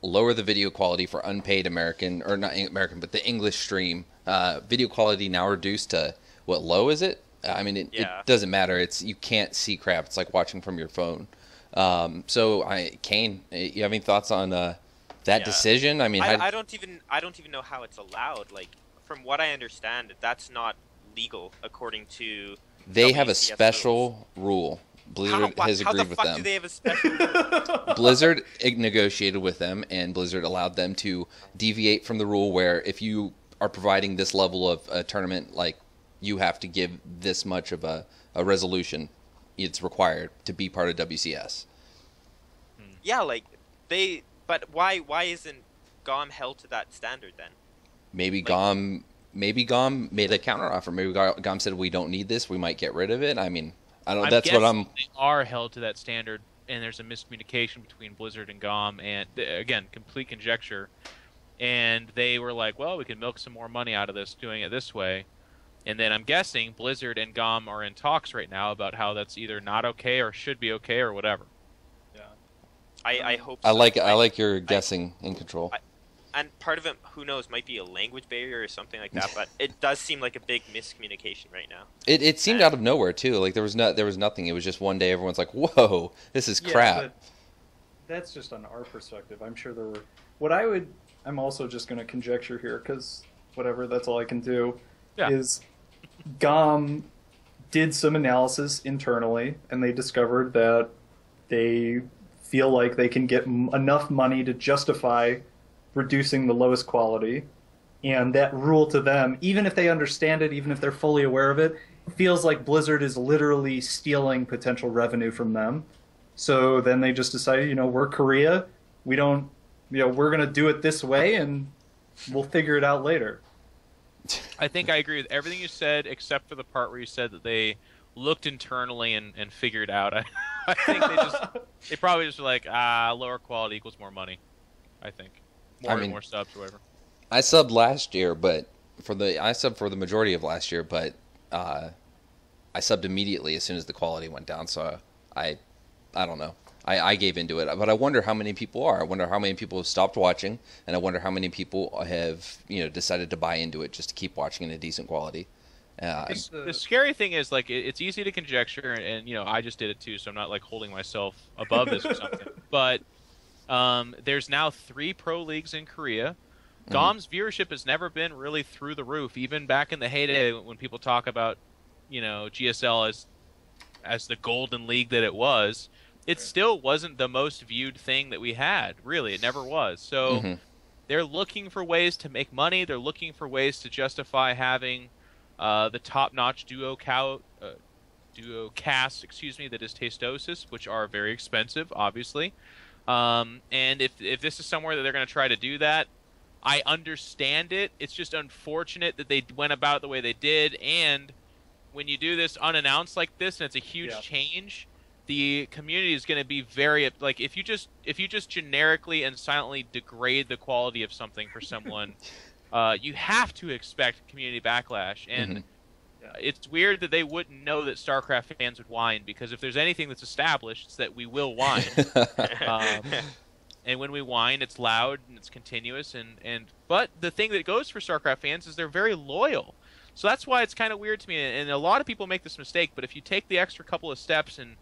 S1: lower the video quality for unpaid American, or not American, but the English stream. Video quality now reduced to, what, low is it? I mean, it doesn't matter. You can't see crap. It's like watching from your phone. Kane, you have any thoughts on that decision? I mean,
S3: I don't even know how it's allowed. Like, from what I understand, that's not legal according to.
S1: They have a special rule. Blizzard has agreed with them.
S3: How the fuck do they have a special rule?
S1: Blizzard negotiated with them, and Blizzard allowed them to deviate from the rule where if you are providing this level of a tournament, like, you have to give this much of a resolution. It's required to be part of WCS.
S3: Yeah, like but why isn't GOM held to that standard then?
S1: Maybe GOM made a counteroffer. Maybe GOM said, we don't need this, we might get rid of it. I mean, I don't know. That's what I'm.
S2: They are held to that standard, and there's a miscommunication between Blizzard and GOM, and again, complete conjecture. And they were like, well, we can milk some more money out of this doing it this way. And then I'm guessing Blizzard and GOM are in talks right now about how that's either not okay or should be okay or whatever.
S3: Yeah, I hope so.
S1: I like your guessing in control.
S3: And part of it, who knows, might be a language barrier or something like that. But it does seem like a big miscommunication right now.
S1: It seemed out of nowhere too. Like there was nothing. It was just one day everyone's like, "Whoa, this is crap."
S4: But that's just on our perspective. I'm sure there were. I'm also just going to conjecture here because whatever. That's all I can do.
S2: Yeah.
S4: Is GOM did some analysis internally, and they discovered that they feel like they can get enough money to justify reducing the lowest quality, and that rule to them, even if they understand it, even if they're fully aware of it, feels like Blizzard is literally stealing potential revenue from them. So then they just decided, we're Korea, we don't, we're going to do it this way, and we'll figure it out later.
S2: I think I agree with everything you said, except for the part where you said that they looked internally and figured out. I think they probably just were like, lower quality equals more money. I think more subs or whatever.
S1: I subbed last year, but I subbed for the majority of last year, but I subbed immediately as soon as the quality went down. So I don't know. I gave into it, but I wonder how many people are. I wonder how many people have stopped watching, and I wonder how many people have decided to buy into it just to keep watching in a decent quality.
S2: The scary thing is, like, it's easy to conjecture, and I just did it too, so I'm not like holding myself above this or something. But there's now 3 pro leagues in Korea. Dom's viewership has never been really through the roof, even back in the heyday when people talk about GSL as the golden league that it was. It still wasn't the most viewed thing that we had. Really, it never was. So they're looking for ways to make money. They're looking for ways to justify having the top-notch duo cast, that is Tastosis, which are very expensive, obviously. And if this is somewhere that they're going to try to do that, I understand it. It's just unfortunate that they went about it the way they did. And when you do this unannounced like this, and it's a huge change, the community is going to be very like if you just generically and silently degrade the quality of something for someone, you have to expect community backlash. And it's weird that they wouldn't know that StarCraft fans would whine, because if there's anything that's established, it's that we will whine. And when we whine, it's loud and it's continuous. But the thing that goes for StarCraft fans is they're very loyal. So that's why it's kind of weird to me. And a lot of people make this mistake. But if you take the extra couple of steps and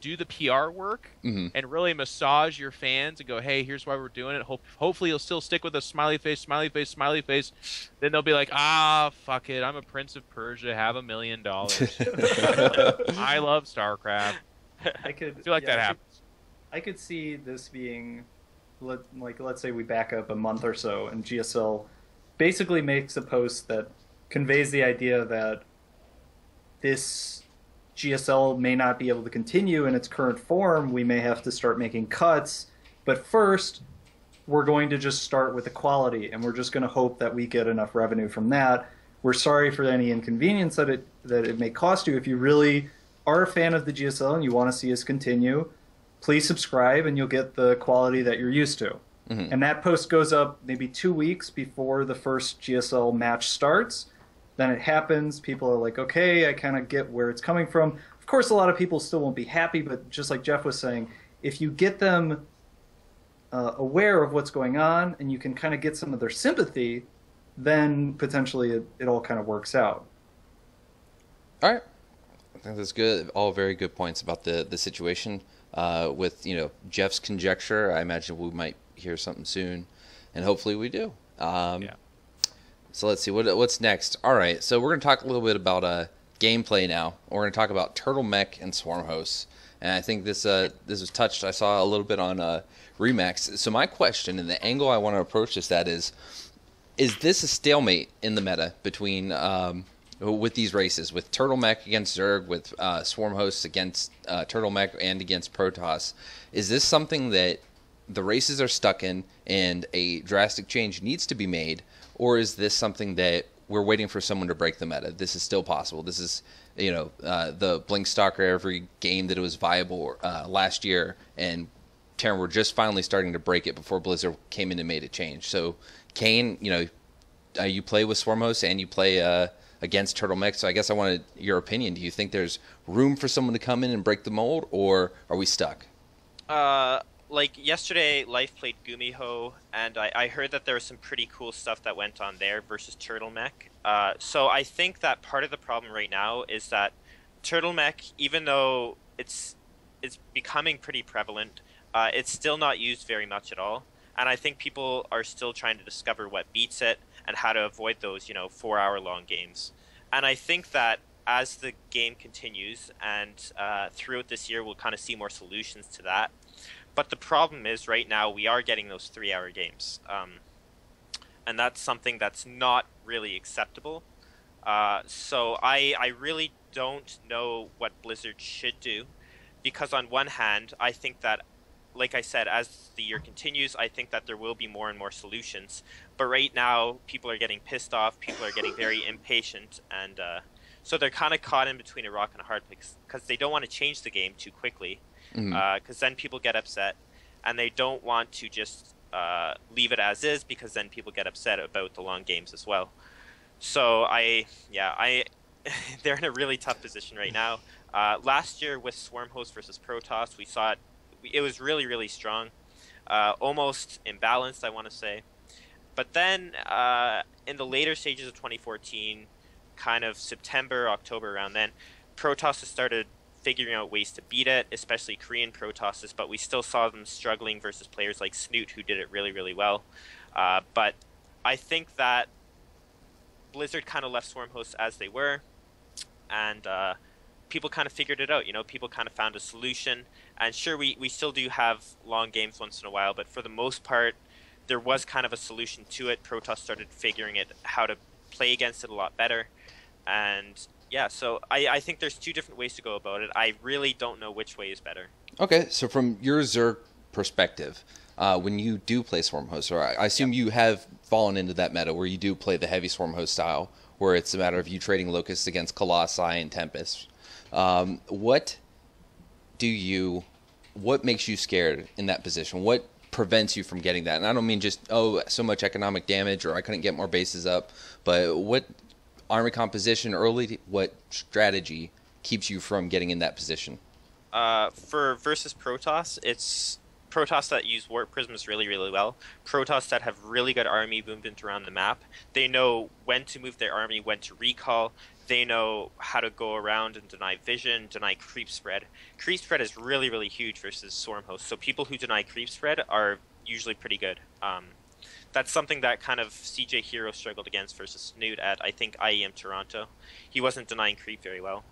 S2: do the PR work and really massage your fans and go, hey, here's why we're doing it. Hopefully you'll still stick with a smiley face, smiley face, smiley face. Then they'll be like, fuck it. I'm a Prince of Persia. Have $1 million. I love StarCraft. I feel like that happens.
S4: I could see this being, let's say we back up a month or so, and GSL basically makes a post that conveys the idea that this GSL may not be able to continue in its current form. We may have to start making cuts, but first we're going to just start with the quality, and we're just going to hope that we get enough revenue from that. We're sorry for any inconvenience that it may cost you. If you really are a fan of the GSL and you want to see us continue, please subscribe and you'll get the quality that you're used to. And that post goes up maybe 2 weeks before the first GSL match starts. Then it happens. People are like, okay, I kind of get where it's coming from. Of course, a lot of people still won't be happy, but just like Jeff was saying, if you get them aware of what's going on and you can kind of get some of their sympathy, then potentially it all kind of works out.
S1: All right. I think that's good. All very good points about the situation. With Jeff's conjecture, I imagine we might hear something soon, and hopefully we do. So let's see what's next. All right, so we're going to talk a little bit about gameplay now. We're going to talk about Turtle Mech and Swarm Hosts, and I think this was touched. I saw a little bit on Remax. So my question and the angle I want to approach this at is this a stalemate in the meta between with these races, with Turtle Mech against Zerg, with Swarm Hosts against Turtle Mech and against Protoss? Is this something that the races are stuck in and a drastic change needs to be made, or is this something that we're waiting for someone to break the meta? This is still possible. This is, the Blink Stalker every game that it was viable last year, and Terran were just finally starting to break it before Blizzard came in and made a change. So, Kane, you play with Swarm Hosts and you play against Turtle Mech, so I guess I wanted your opinion. Do you think there's room for someone to come in and break the mold, or are we stuck?
S3: Like yesterday, Life played Gumiho, and I heard that there was some pretty cool stuff that went on there versus Turtle Mech. So I think that part of the problem right now is that Turtle Mech, even though it's becoming pretty prevalent, it's still not used very much at all. And I think people are still trying to discover what beats it and how to avoid those, 4-hour-long games. And I think that as the game continues and throughout this year, we'll kind of see more solutions to that. But the problem is right now we are getting those 3-hour games. And that's something that's not really acceptable. So I really don't know what Blizzard should do. Because on one hand, I think that, like I said, as the year continues, I think that there will be more and more solutions. But right now, people are getting pissed off, people are getting very impatient, and So they're kind of caught in between a rock and a hard place because they don't want to change the game too quickly, because then people get upset, and they don't want to just leave it as is because then people get upset about the long games as well. So they're in a really tough position right now. Last year with Swarmhost versus Protoss, we saw it was really, really strong, almost imbalanced, I want to say. But then in the later stages of 2014, kind of September, October, around then, Protoss started figuring out ways to beat it, especially Korean Protosses, but we still saw them struggling versus players like Snoot, who did it really, really well. But I think that Blizzard kind of left Swarmhosts as they were, and people kind of figured it out. People kind of found a solution. And sure, we still do have long games once in a while, but for the most part, there was kind of a solution to it. Protoss started figuring how to play against it a lot better. And yeah, so I think there's two different ways to go about it. I really don't know which way is better.
S1: Okay, so from your Zerg perspective, when you do play Swarmhost, or I assume you have fallen into that meta where you do play the heavy Swarmhost style, where it's a matter of you trading Locusts against Colossi and Tempest. What makes you scared in that position? What prevents you from getting that? And I don't mean just, so much economic damage or I couldn't get more bases up, but what army composition early, what strategy keeps you from getting in that position?
S3: For versus Protoss, it's Protoss that use Warp Prisms really, really well. Protoss that have really good army movement around the map. They know when to move their army, when to recall. They know how to go around and deny vision, deny creep spread. Creep spread is really, really huge versus Swarmhost. So people who deny creep spread are usually pretty good. That's something that kind of CJ Hero struggled against versus Snoot at, I think, IEM Toronto. He wasn't denying creep very well.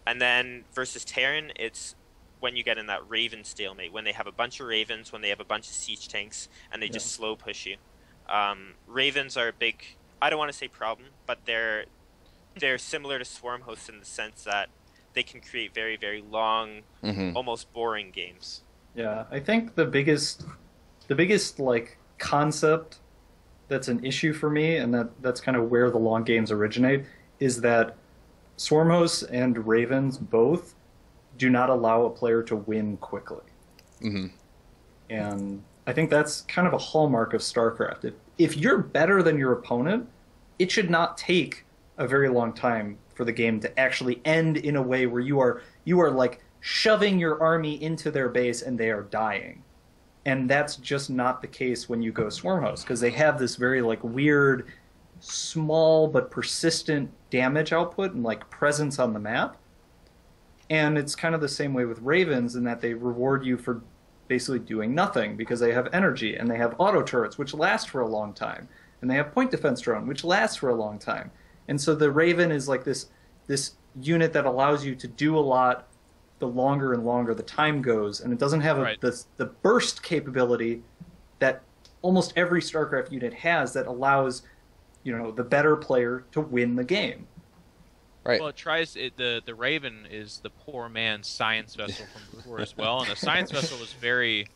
S3: And then versus Terran, it's when you get in that Raven stalemate, when they have a bunch of Ravens, when they have a bunch of siege tanks, and they just slow push you. Ravens are a big, I don't want to say problem, but they're similar to Swarmhosts in the sense that they can create very, very long, almost boring games.
S4: Yeah, I think the biggest like concept that's an issue for me, and that's kind of where the long games originate, is that Swarmhosts and Ravens both do not allow a player to win quickly. And I think that's kind of a hallmark of StarCraft. If you're better than your opponent, it should not take a very long time for the game to actually end in a way where you are like shoving your army into their base and they are dying. And that's just not the case when you go Swarmhost, because they have this very like weird, small but persistent damage output and like presence on the map. And it's kind of the same way with Ravens in that they reward you for basically doing nothing because they have energy and they have auto turrets which last for a long time, and they have point defense drone which lasts for a long time. And so the Raven is like this unit that allows you to do a lot the longer and longer the time goes, and it doesn't have the burst capability that almost every StarCraft unit has that allows the better player to win the game.
S1: Right.
S2: Well, the Raven is the poor man's science vessel from before as well, and the science vessel was very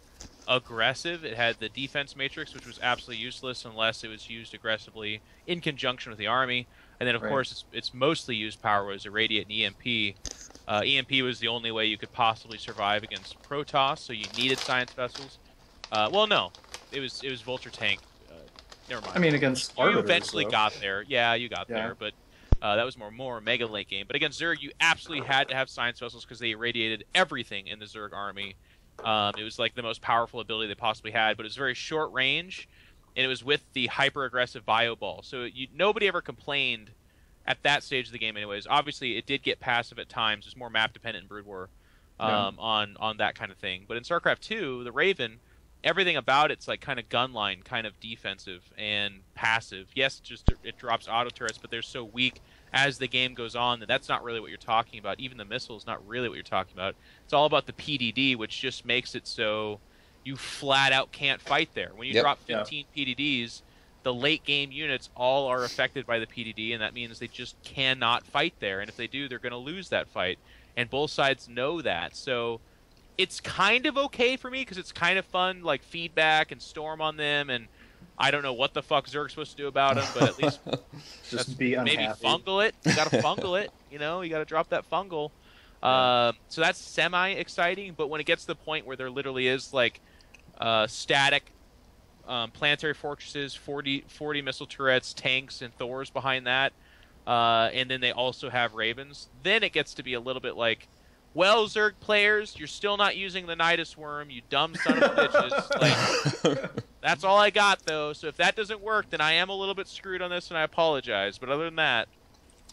S2: aggressive. It had the defense matrix, which was absolutely useless unless it was used aggressively in conjunction with the army. And then, of course, its mostly used power was Irradiate and EMP. EMP was the only way you could possibly survive against Protoss, so you needed science vessels. Well, no, it was Vulture Tank. Never mind.
S4: I mean, against
S2: you
S4: Arbiters,
S2: eventually
S4: though.
S2: got there. Yeah, you got there, but that was more mega late game. But against Zerg, you absolutely had to have science vessels because they irradiated everything in the Zerg army. It was like the most powerful ability they possibly had, but it was very short range, and it was with the hyper aggressive bio ball. So nobody ever complained at that stage of the game, anyways. Obviously, it did get passive at times. It was more map dependent in Brood War on that kind of thing. But in StarCraft 2, the Raven, everything about it's like kind of gunline, kind of defensive and passive. Yes, it drops auto turrets, but they're so weak as the game goes on that that's not really what you're talking about. Even the missile is not really what you're talking about. It's all about the PDD, which just makes it so you flat out can't fight there. When you drop 15 PDDs, the late game units all are affected by the PDD, and that means they just cannot fight there. And if they do, they're going to lose that fight. And both sides know that. So it's kind of okay for me because it's kind of fun, like feedback and storm on them. And I don't know what the fuck Zerg's supposed to do about him, but at least
S4: Just be unhappy.
S2: maybe fungal it. You got to fungal it. You know, you got to drop that fungal. So that's semi-exciting, but when it gets to the point where there literally is like static planetary fortresses, 40 missile turrets, tanks, and Thors behind that, and then they also have Ravens, then it gets to be a little bit like, well, Zerg players, you're still not using the Nidus Worm, you dumb son of bitches. Like, that's all I got, though, so if that doesn't work, then I am a little bit screwed on this, and I apologize, but other than that,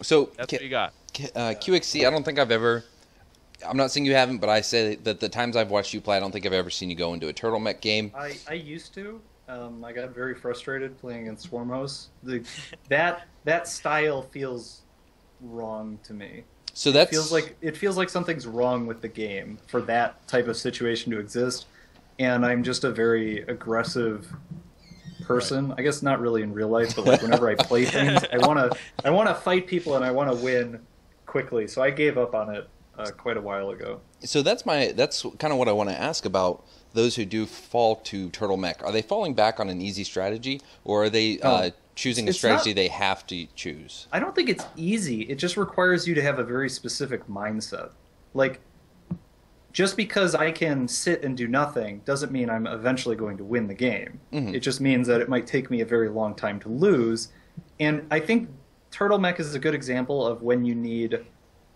S1: So
S2: that's what you got.
S1: QXC, I don't think I've ever. I'm not saying you haven't, but I say that the times I've watched you play, I don't think I've ever seen you go into a turtle mech game.
S4: I used to. I got very frustrated playing against Swarm hosts. That style feels wrong to me.
S1: So that
S4: It feels like something's wrong with the game for that type of situation to exist. And I'm just a very aggressive person. Right. I guess not really in real life, but like whenever I play things, I wanna fight people and I wanna win quickly. So I gave up on it quite a while ago.
S1: So that's kind of what I want to ask about those who do fall to turtle mech. Are they falling back on an easy strategy, or are they choosing a strategy they have to choose?
S4: I don't think it's easy. It just requires you to have a very specific mindset. Like, just because I can sit and do nothing doesn't mean I'm eventually going to win the game. Mm-hmm. It just means that it might take me a very long time to lose. And I think turtle mech is a good example of when you need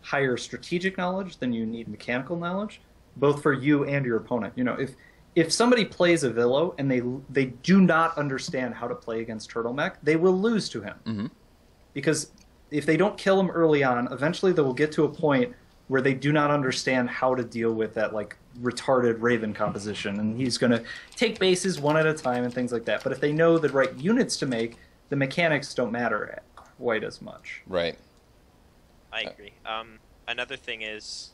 S4: higher strategic knowledge than you need mechanical knowledge, both for you and your opponent. You know, if somebody plays a Villo and they do not understand how to play against turtle mech, they will lose to him. Mm-hmm. Because if they don't kill him early on, eventually they will get to a point where they do not understand how to deal with that like retarded Raven composition, and he's going to take bases one at a time and things like that. But if they know the right units to make, the mechanics don't matter quite as much.
S1: Right.
S3: I agree. Another thing is,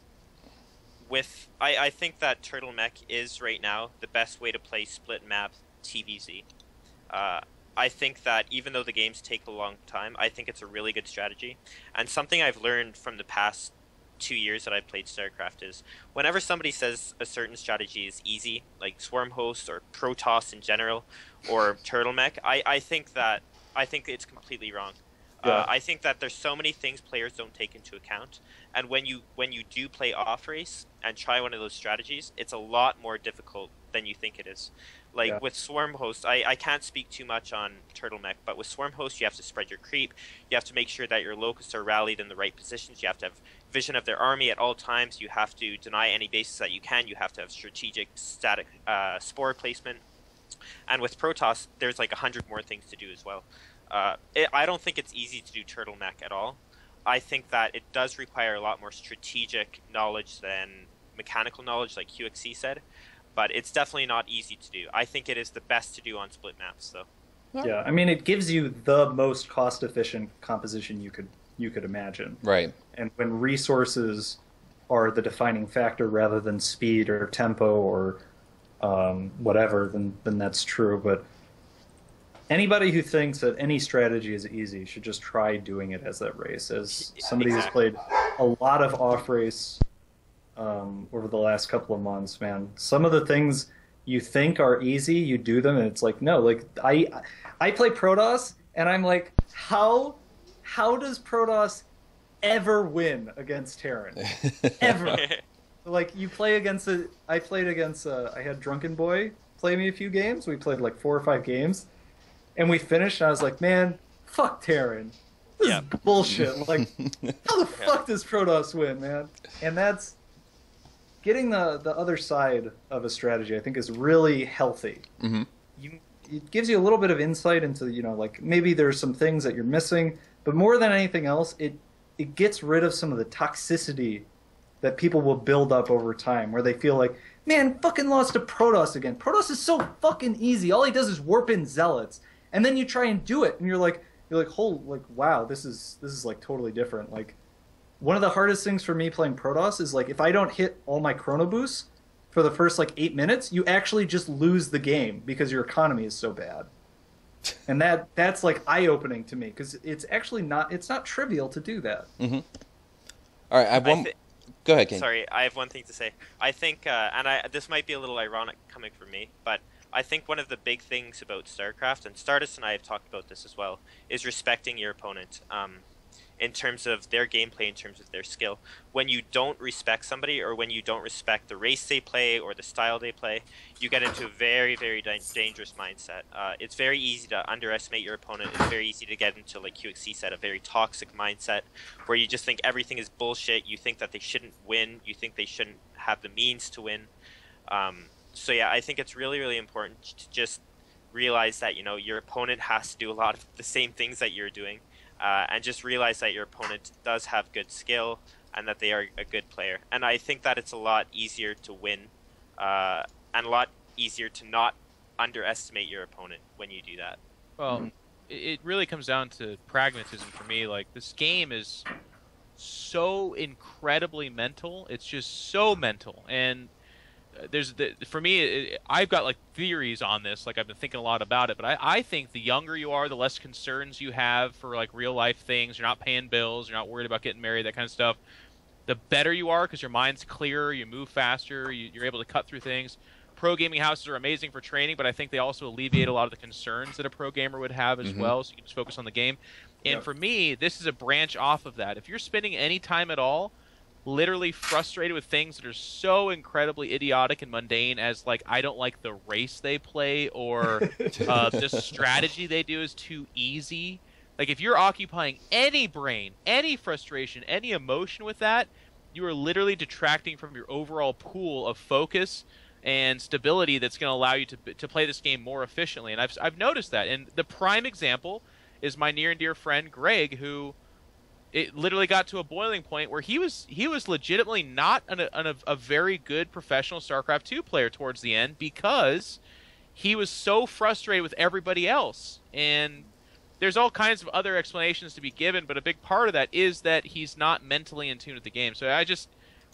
S3: I think that Turtle Mech is right now the best way to play split map TVZ. I think that even though the games take a long time, I think it's a really good strategy. And something I've learned from the past 2 years that I've played StarCraft is whenever somebody says a certain strategy is easy, like Swarm Host or Protoss in general, or Turtle Mech, I think it's completely wrong. Yeah. I think that there's so many things players don't take into account, and when you do play off race and try one of those strategies, it's a lot more difficult than you think it is. Like with Swarm Host, I can't speak too much on Turtle Mech, but with Swarm Host, you have to spread your creep. You have to make sure that your locusts are rallied in the right positions. You have to have vision of their army at all times. You have to deny any bases that you can. You have to have strategic static spore placement. And with Protoss, there's like 100 more things to do as well. I don't think it's easy to do Turtle Mech at all. I think that it does require a lot more strategic knowledge than mechanical knowledge, like QXC said. But it's definitely not easy to do. I think it is the best to do on split maps, though.
S4: Yeah, I mean, it gives you the most cost-efficient composition you could imagine.
S1: Right.
S4: And when resources are the defining factor rather than speed or tempo or whatever, then that's true. But anybody who thinks that any strategy is easy should just try doing it as that race. As somebody who's played a lot of off-race over the last couple of months, man, some of the things you think are easy, you do them, and it's like, no. Like, I play Protoss, and I'm like, how does Protoss ever win against Terran? Ever. Like, you play against I had Drunken Boy play me a few games. We played like 4 or 5 games. And we finished, and I was like, man, fuck Terran. This is bullshit. Like, how the fuck does Protoss win, man? And that's... Getting the other side of a strategy, I think, is really healthy. Mm-hmm. It gives you a little bit of insight into, you know, like, maybe there's some things that you're missing, but more than anything else, it gets rid of some of the toxicity that people will build up over time, where they feel like, man, fucking lost to Protoss again. Protoss is so fucking easy. All he does is warp in zealots. And then you try and do it, and you're like, wow, this is like totally different. Like, one of the hardest things for me playing Protoss is like, if I don't hit all my chrono boosts for the first like 8 minutes, you actually just lose the game because your economy is so bad. And that's like eye-opening to me, because it's actually not trivial to do that.
S1: Mm-hmm. All right, I have one. Go ahead, Kane.
S3: Sorry, I have one thing to say. I think, this might be a little ironic coming from me, but I think one of the big things about StarCraft, and Stardust and I have talked about this as well, is respecting your opponent. In terms of their gameplay, in terms of their skill. When you don't respect somebody, or when you don't respect the race they play or the style they play, you get into a very, very dangerous mindset. It's very easy to underestimate your opponent. It's very easy to get into, like QXC said, a very toxic mindset where you just think everything is bullshit. You think that they shouldn't win. You think they shouldn't have the means to win. So yeah, I think it's really, really important to just realize that, you know, your opponent has to do a lot of the same things that you're doing. And just realize that your opponent does have good skill and that they are a good player. And I think that it's a lot easier to win and a lot easier to not underestimate your opponent when you do that.
S2: Well, it really comes down to pragmatism for me. Like, this game is so incredibly mental. It's just so mental. And for me, I've got like theories on this. Like, I've been thinking a lot about it, but I think the younger you are, the less concerns you have for like real life things. You're not paying bills. You're not worried about getting married, that kind of stuff. The better you are, because your mind's clearer, you move faster, you're able to cut through things. Pro gaming houses are amazing for training, but I think they also alleviate a lot of the concerns that a pro gamer would have as well, so you can just focus on the game. And for me, this is a branch off of that. If you're spending any time at all literally frustrated with things that are so incredibly idiotic and mundane as, like, I don't like the race they play, or the strategy they do is too easy. Like, if you're occupying any brain, any frustration, any emotion with that, you are literally detracting from your overall pool of focus and stability that's going to allow you to play this game more efficiently. And I've noticed that. And the prime example is my near and dear friend Greg, who it literally got to a boiling point where he was legitimately not a very good professional StarCraft 2 player towards the end, because he was so frustrated with everybody else. And there's all kinds of other explanations to be given, but a big part of that is that he's not mentally in tune with the game. So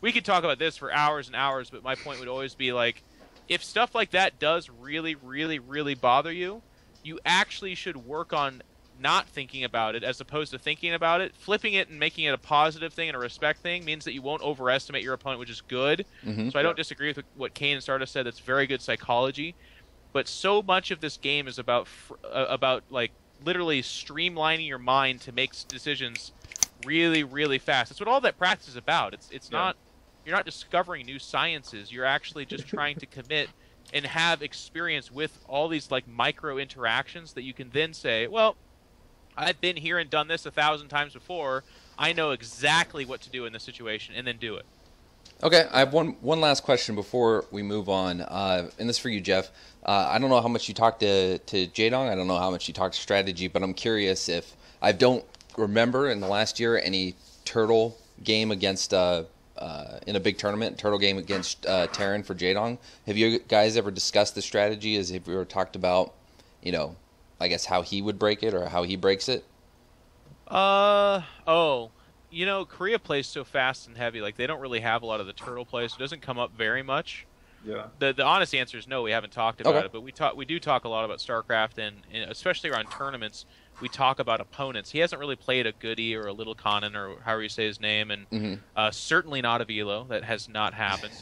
S2: we could talk about this for hours and hours, but my point would always be, like, if stuff like that does really, really, really bother you, you actually should work on not thinking about it as opposed to thinking about it. Flipping it and making it a positive thing and a respect thing means that you won't overestimate your opponent, which is good. So I don't disagree with what Kane and Stardust said. That's very good psychology. But so much of this game is about like literally streamlining your mind to make decisions really, really fast. That's what all that practice is about. It's not, you're not discovering new sciences. You're actually just trying to commit and have experience with all these like micro interactions that you can then say, well, I've been here and done this 1,000 times before. I know exactly what to do in this situation, and then do it.
S1: Okay, I have one last question before we move on, and this is for you, Jeff. I don't know how much you talked to Jaedong. I don't know how much you talked to strategy, but I'm curious if I don't remember in the last year any turtle game against in a big tournament, turtle game against Terran for Jaedong. Have you guys ever discussed the strategy? Have you ever talked about, you know, I guess how he would break it or how he breaks it?
S2: You know, Korea plays so fast and heavy. Like, they don't really have a lot of the turtle play, so it doesn't come up very much. Yeah. The honest answer is no, we haven't talked about it, but we do talk a lot about StarCraft, and especially around tournaments, we talk about opponents. He hasn't really played a Goody or a Lillekanin or however you say his name, and certainly not a Velo. That has not happened.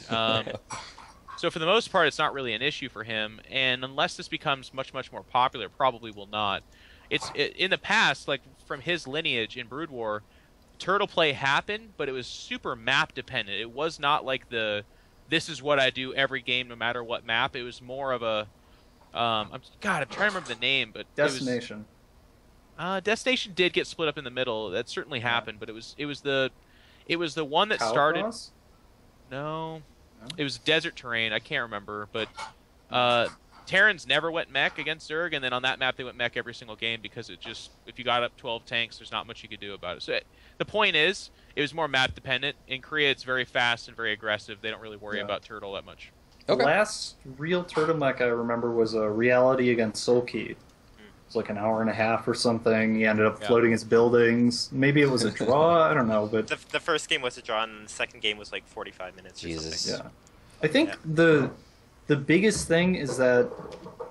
S2: So for the most part, it's not really an issue for him, and unless this becomes much, much more popular, probably will not. In the past, like from his lineage in Brood War, turtle play happened, but it was super map dependent. It was not like this is what I do every game, no matter what map. It was more of a I'm trying to remember the name, but
S4: Destination.
S2: Destination did get split up in the middle. That certainly happened, but it was the one that started.
S4: Cross?
S2: No. It was desert terrain. I can't remember, but Terrans never went mech against Zerg, and then on that map they went mech every single game because if you got up 12 tanks, there's not much you could do about it. So the point is, it was more map dependent. In Korea, it's very fast and very aggressive. They don't really worry about turtle that much.
S4: The last real turtle mech I remember was a reality against Sulky. It was like an hour and a half or something. He ended up floating his buildings. Maybe it was a draw. I don't know, but
S3: the first game was a draw, and the second game was like 45 minutes. Or something.
S4: Yeah, I think the biggest thing is that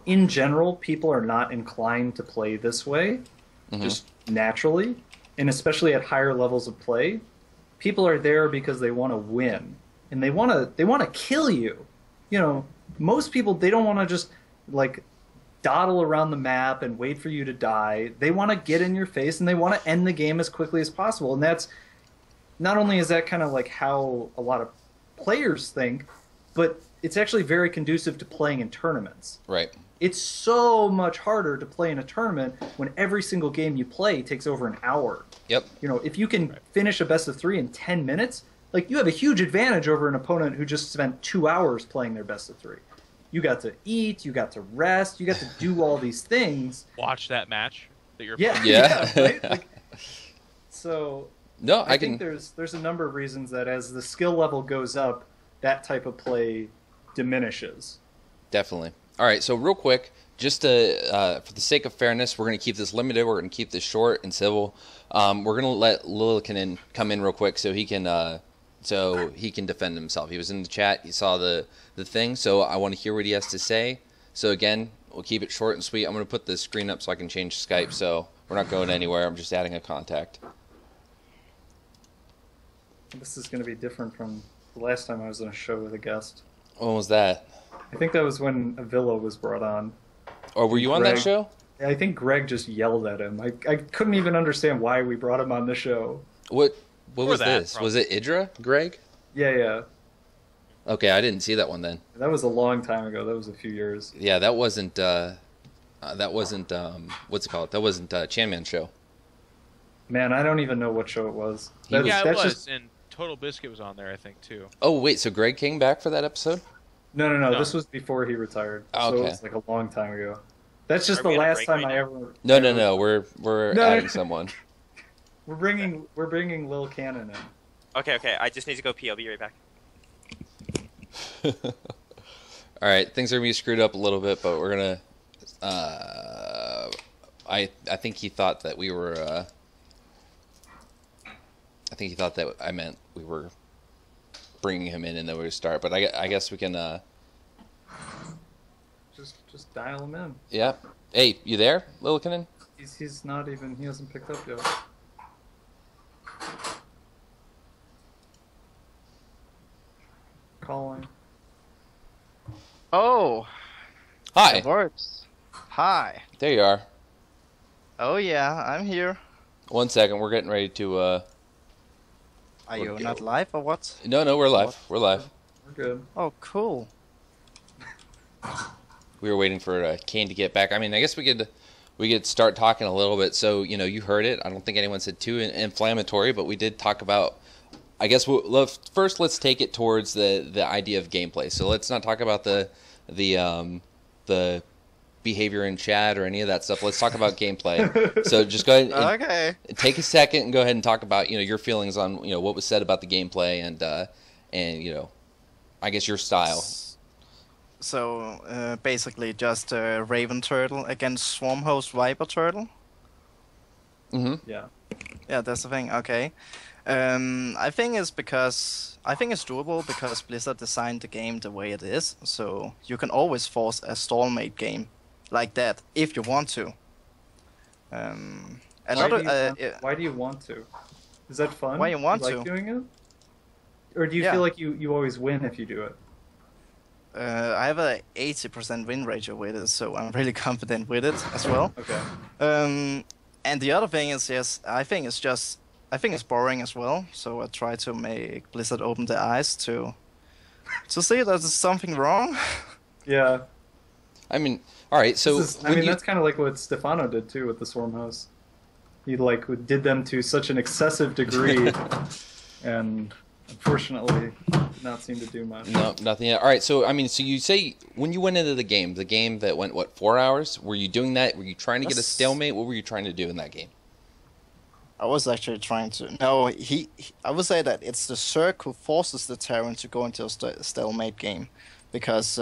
S4: in general, people are not inclined to play this way, just naturally, and especially at higher levels of play, people are there because they want to win, and they want to kill you. You know, most people, they don't want to just like dawdle around the map and wait for you to die. They want to get in your face and they want to end the game as quickly as possible. And that's not only is that kind of like how a lot of players think, but it's actually very conducive to playing in tournaments.
S1: Right.
S4: It's so much harder to play in a tournament when every single game you play takes over an hour.
S1: Yep.
S4: You know, if you can finish a best of 3 in 10 minutes, like you have a huge advantage over an opponent who just spent 2 hours playing their best of 3. You got to eat, you got to rest, you got to do all these things.
S2: Watch that match that you're
S4: Yeah,
S2: playing.
S4: yeah, right? Like, so
S1: No,
S4: I think there's a number of reasons that as the skill level goes up, that type of play diminishes.
S1: Definitely. All right, so real quick, just for the sake of fairness, we're going to keep this limited. We're going to keep this short and civil. We're going to let Lillekanin come in real quick so he can defend himself. He was in the chat. He saw the thing, so I want to hear what he has to say. So again, we'll keep it short and sweet. I'm going to put the screen up so I can change Skype, so we're not going anywhere. I'm just adding a contact.
S4: This is going to be different from the last time I was on a show with a guest.
S1: When was that?
S4: I think that was when Avila was brought on.
S1: Or were you on that show?
S4: I think Greg just yelled at him. I couldn't even understand why we brought him on the show.
S1: What was
S2: that,
S1: this?
S2: probably.
S1: Was it Idra, Greg?
S4: Yeah.
S1: Okay, I didn't see that one then.
S4: That was a long time ago. That was a few years.
S1: Yeah, that wasn't what's it called? That wasn't Chanman's show.
S4: Man, I don't even know what show it was.
S2: Yeah, it
S4: That's
S2: was.
S4: just-
S2: And Total Biscuit was on there, I think, too.
S1: Oh wait, so Greg came back for that episode?
S4: No.
S2: No.
S4: This was before he retired.
S1: Oh,
S4: So
S1: okay.
S4: it was like a long time ago. That's just
S3: Are
S4: the
S3: we on a
S4: last
S3: break
S4: time
S3: right
S4: I
S3: now?
S4: ever.
S1: No. We're
S4: No.
S1: adding someone.
S4: We're bringing LilCanine in.
S3: Okay. I just need to go pee. I'll be right back.
S1: All right, things are gonna be screwed up a little bit, but we're gonna. I think he thought that we were. I think he thought that I meant we were bringing him in and then we would start. But I guess we can.
S4: Just dial him in.
S1: Yeah. Hey, you there, Lillekanin?
S4: He's not even. He hasn't picked up yet. Calling.
S5: Oh,
S1: Hi.
S5: it works. Hi.
S1: There you are.
S5: Oh yeah, I'm here.
S1: 1 second, we're getting ready to.
S5: Are you
S1: Okay.
S5: not live or what?
S1: No, we're live. We're live.
S4: We're good.
S5: Oh, cool.
S1: We were waiting for Kane to get back. I mean, I guess we could start talking a little bit. So you heard it. I don't think anyone said too inflammatory, but we did talk about. I guess first let's take it towards the idea of gameplay. So let's not talk about the behavior in chat or any of that stuff. Let's talk about gameplay. So just go ahead and
S5: Okay.
S1: take a second and go ahead and talk about your feelings on what was said about the gameplay and I guess your style.
S5: So basically, just Raven Turtle against Swarm Host Viper Turtle.
S1: Mm-hmm.
S4: Yeah.
S5: Yeah, that's the thing. Okay. I think it's doable because Blizzard designed the game the way it is, so you can always force a stalemate game like that if you want to.
S4: Why do you want to? Is that fun?
S5: Why you want
S4: like
S5: to?
S4: doing it? Or do you
S5: Yeah.
S4: feel like you always win if you do it?
S5: I have a 80% win ratio with it, so I'm really confident with it as well.
S4: Okay.
S5: And the other thing is, yes, I think it's boring as well. So I try to make Blizzard open their eyes to see that there's something wrong.
S4: Yeah.
S1: I mean, all right. So
S4: that's kind of like what Stefano did too with the Swarm House. He did them to such an excessive degree, and unfortunately, did not seem to do much.
S1: No, nothing yet. All right. So I mean, so you say when you went into the game that went 4 hours? Were you doing that? Were you trying to get a stalemate? What were you trying to do in that game?
S5: I was actually trying to. No, I would say that it's the Zerg who forces the Terran to go into a stalemate game, because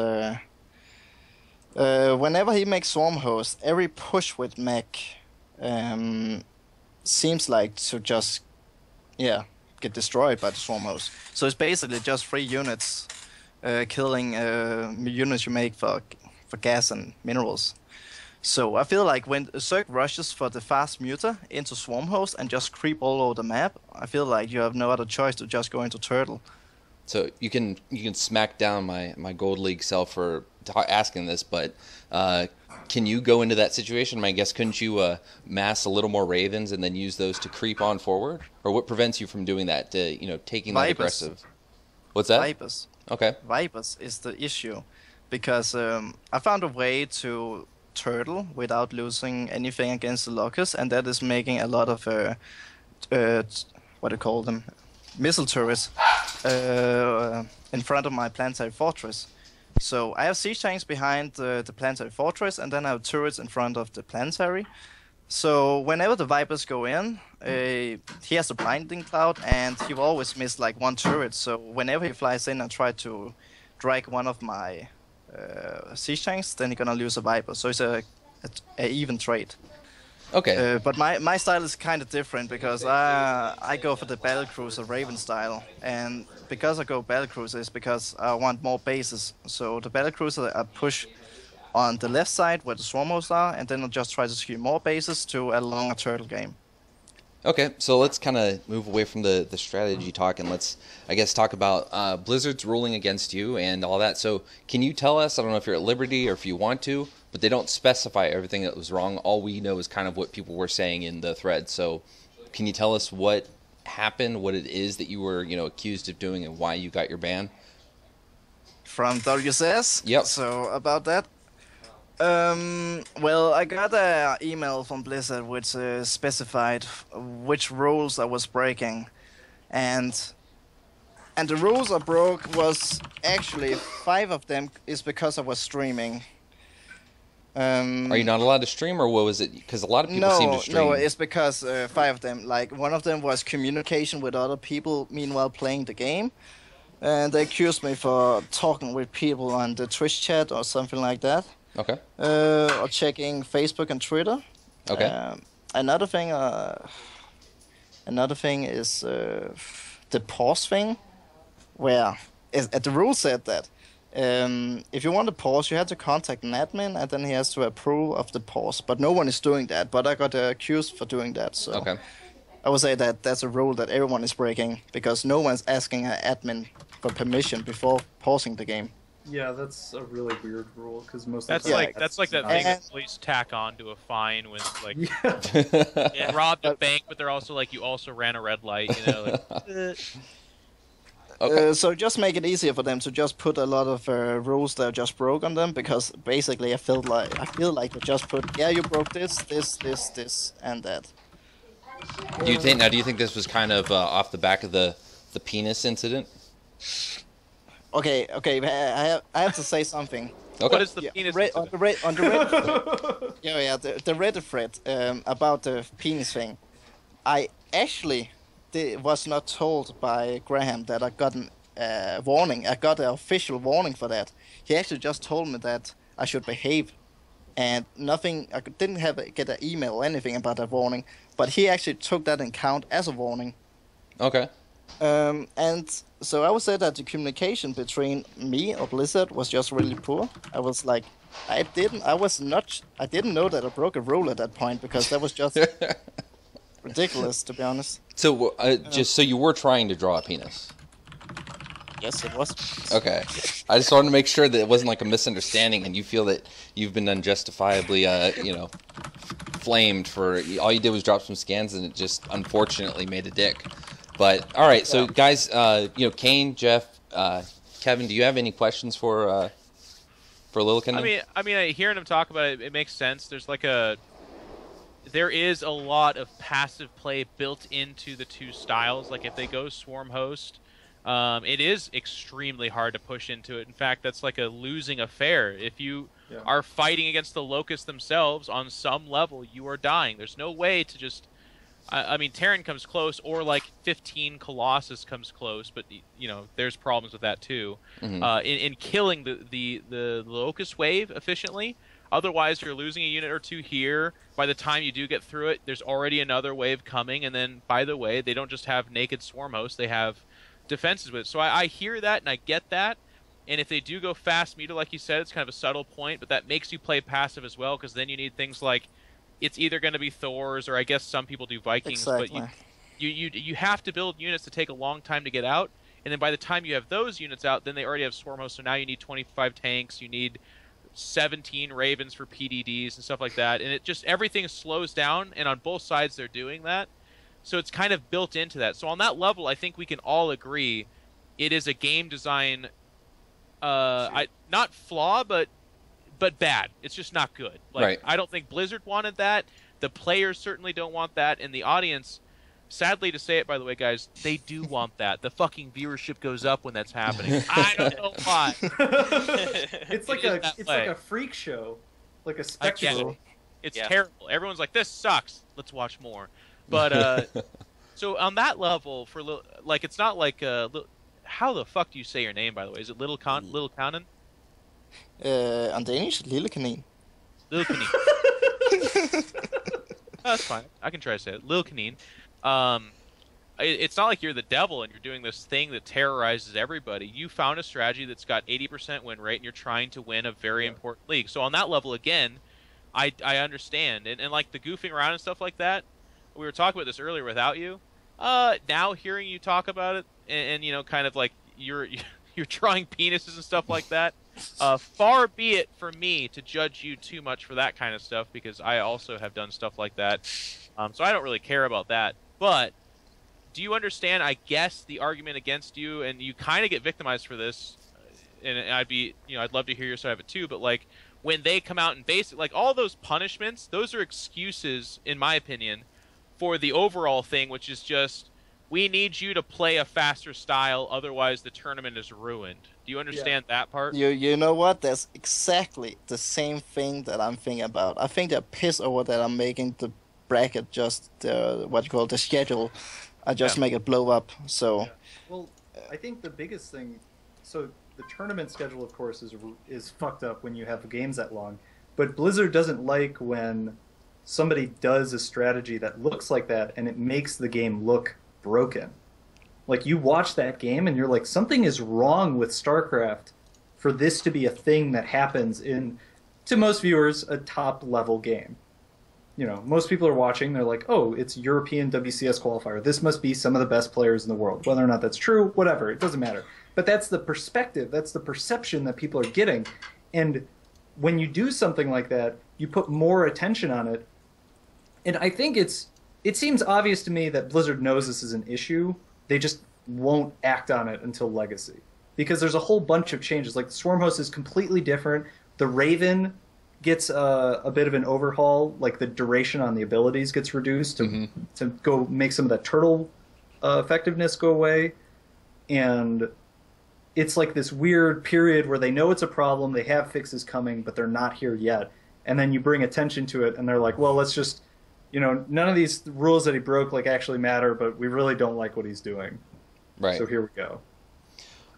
S5: whenever he makes Swarm Host, every push with mech seems like to just get destroyed by the Swarm Host. So it's basically just 3 units killing units you make for gas and minerals. So I feel like when Zerg rushes for the fast muta into Swarm Host and just creep all over the map, I feel like you have no other choice to just go into Turtle.
S1: So you can smack down my Gold League self for asking this, but can you go into that situation? I guess couldn't you mass a little more ravens and then use those to creep on forward, or what prevents you from doing that? Taking that aggressive. What's that?
S5: Vipers.
S1: Okay.
S5: Vipers is the issue, because I found a way to turtle without losing anything against the lockers, and that is making a lot of what do you call them, missile turrets in front of my planetary fortress. So I have siege tanks behind the planetary fortress, and then I have turrets in front of the planetary. So whenever the Vipers go in, he has a blinding cloud, and he will always miss like one turret. So whenever he flies in and try to drag one of my siege tanks, then he's gonna lose a Viper. So it's a even trade.
S1: Okay.
S5: But my style is kind of different, because I go for the battlecruiser Raven style, and because I go battlecruiser is because I want more bases. So the battlecruiser I push on the left side where the swarm hosts are, and then I'll just try to secure more bases to a longer turtle game.
S1: Okay, so let's kind of move away from the strategy talk, and let's, I guess, talk about Blizzard's ruling against you and all that. So can you tell us, I don't know if you're at liberty or if you want to, but they don't specify everything that was wrong. All we know is kind of what people were saying in the thread. So can you tell us what happened, what it is that you were, accused of doing, and why you got your ban?
S5: From WSS?
S1: Yep.
S5: So about that, well, I got an email from Blizzard which specified which rules I was breaking, and the rules I broke was actually 5 of them is because I was streaming.
S1: Are you not allowed to stream, or what was it? Because a lot of people seem to stream.
S5: No, it's because 5 of them. Like, one of them was communication with other people meanwhile playing the game, and they accused me for talking with people on the Twitch chat or something like that.
S1: Okay.
S5: Or checking Facebook and Twitter.
S1: Okay.
S5: Another thing is the pause thing, where the rule said that if you want to pause, you have to contact an admin, and then he has to approve of the pause. But no one is doing that. But I got accused for doing that. So
S1: Okay.
S5: I would say that that's a rule that everyone is breaking, because no one's asking an admin for permission before pausing the game.
S4: Yeah, that's a really weird rule, because most
S2: That's
S4: of the time...
S2: like that's like that
S4: not-
S2: thing that police tack on to a fine when like
S4: Yeah.
S2: you robbed a bank, but they're also like you also ran a red light.
S1: Okay.
S5: So just make it easier for them to just put a lot of rules that just broke on them, because basically I feel like they just put, yeah, you broke this, and that.
S1: Do you think this was kind of off the back of the penis incident?
S5: Okay, I have to say something.
S1: Okay.
S2: What is the
S5: Yeah,
S2: penis?
S5: on the Reddit, the Reddit thread about the penis thing. I actually was not told by Graham that I got a warning. I got an official warning for that. He actually just told me that I should behave, and nothing. I didn't get an email or anything about that warning. But he actually took that in count as a warning.
S1: Okay.
S5: And so I would say that the communication between me or Blizzard was just really poor. I was like, I didn't know that I broke a rule at that point, because that was just ridiculous, to be honest.
S1: So just so you were trying to draw a penis.
S5: Yes, it was.
S1: Okay. I just wanted to make sure that it wasn't like a misunderstanding, and you feel that you've been unjustifiably, flamed for all you did was drop some scans, and it just unfortunately made a dick. But all right, so guys, Kane, Jeff, Kevin, do you have any questions for Lillekanin?
S2: I mean, hearing him talk about it, it makes sense. There is a lot of passive play built into the two styles. Like if they go swarm host, it is extremely hard to push into it. In fact, that's like a losing affair. If you are fighting against the locusts themselves on some level, you are dying. There's no way to just. I mean, Terran comes close, or like 15 Colossus comes close, but there's problems with that too.
S1: Mm-hmm.
S2: In killing the locust wave efficiently. Otherwise, you're losing a unit or two here. By the time you do get through it, there's already another wave coming. And then, by the way, they don't just have naked swarm hosts; they have defenses with it. So I hear that and I get that. And if they do go fast meter, like you said, it's kind of a subtle point, but that makes you play passive as well, because then you need things like it's either going to be Thors, or I guess some people do Vikings,
S5: Exactly.
S2: but you have to build units to take a long time to get out. And then by the time you have those units out, then they already have Swarm Host, so now you need 25 tanks, you need 17 Ravens for PDDs and stuff like that. And it just, everything slows down, and on both sides they're doing that. So it's kind of built into that. So on that level, I think we can all agree it is a game design, not flaw, but bad. It's just not good. Like,
S1: right.
S2: I don't think Blizzard wanted that. The players certainly don't want that, and the audience, sadly to say it, by the way, guys, they do want that. The fucking viewership goes up when that's happening. I don't know why.
S4: It's like a freak show, like a spectacle.
S2: It's terrible. Everyone's like, "This sucks. Let's watch more." But so on that level, like, it's not like how the fuck do you say your name, by the way? Is it Lillekanin?
S5: On Danish, Lillekanin.
S2: LilCanine. That's fine. I can try to say it. LilCanine. It's not like you're the devil and you're doing this thing that terrorizes everybody. You found a strategy that's got 80% win rate, and you're trying to win a very important league. So on that level, again, I understand. And like the goofing around and stuff like that, we were talking about this earlier without you. Now hearing you talk about it, and you know, kind of like you're drawing penises and stuff like that. Far be it for me to judge you too much for that kind of stuff, because I also have done stuff like that. So I don't really care about that. But do you understand, I guess, the argument against you, and you kind of get victimized for this, and I'd love to hear your side of it too, but like, when they come out and basically, like, all those punishments, those are excuses, in my opinion, for the overall thing, which is just, we need you to play a faster style, otherwise the tournament is ruined. Do you understand that part?
S5: You know what? That's exactly the same thing that I'm thinking about. I think they're pissed over that I'm making the bracket just the schedule. I just make it blow up. So.
S4: Well, I think the biggest thing. So the tournament schedule, of course, is fucked up when you have games that long. But Blizzard doesn't like when somebody does a strategy that looks like that and it makes the game look broken. Like, you watch that game and you're like, something is wrong with StarCraft for this to be a thing that happens in, to most viewers, a top-level game. You know, most people are watching, they're like, oh, it's European WCS qualifier. This must be some of the best players in the world. Whether or not that's true, whatever, it doesn't matter. But that's the perspective, that's the perception that people are getting. And when you do something like that, you put more attention on it. And I think it seems obvious to me that Blizzard knows this is an issue. They just won't act on it until Legacy. Because there's a whole bunch of changes. Like, the Swarm Host is completely different. The Raven gets a bit of an overhaul. Like, the duration on the abilities gets reduced to go make some of that turtle effectiveness go away. And it's like this weird period where they know it's a problem, they have fixes coming, but they're not here yet. And then you bring attention to it, and they're like, well, let's just... You know, none of these rules that he broke like actually matter, but we really don't like what he's doing. Right. So here we go.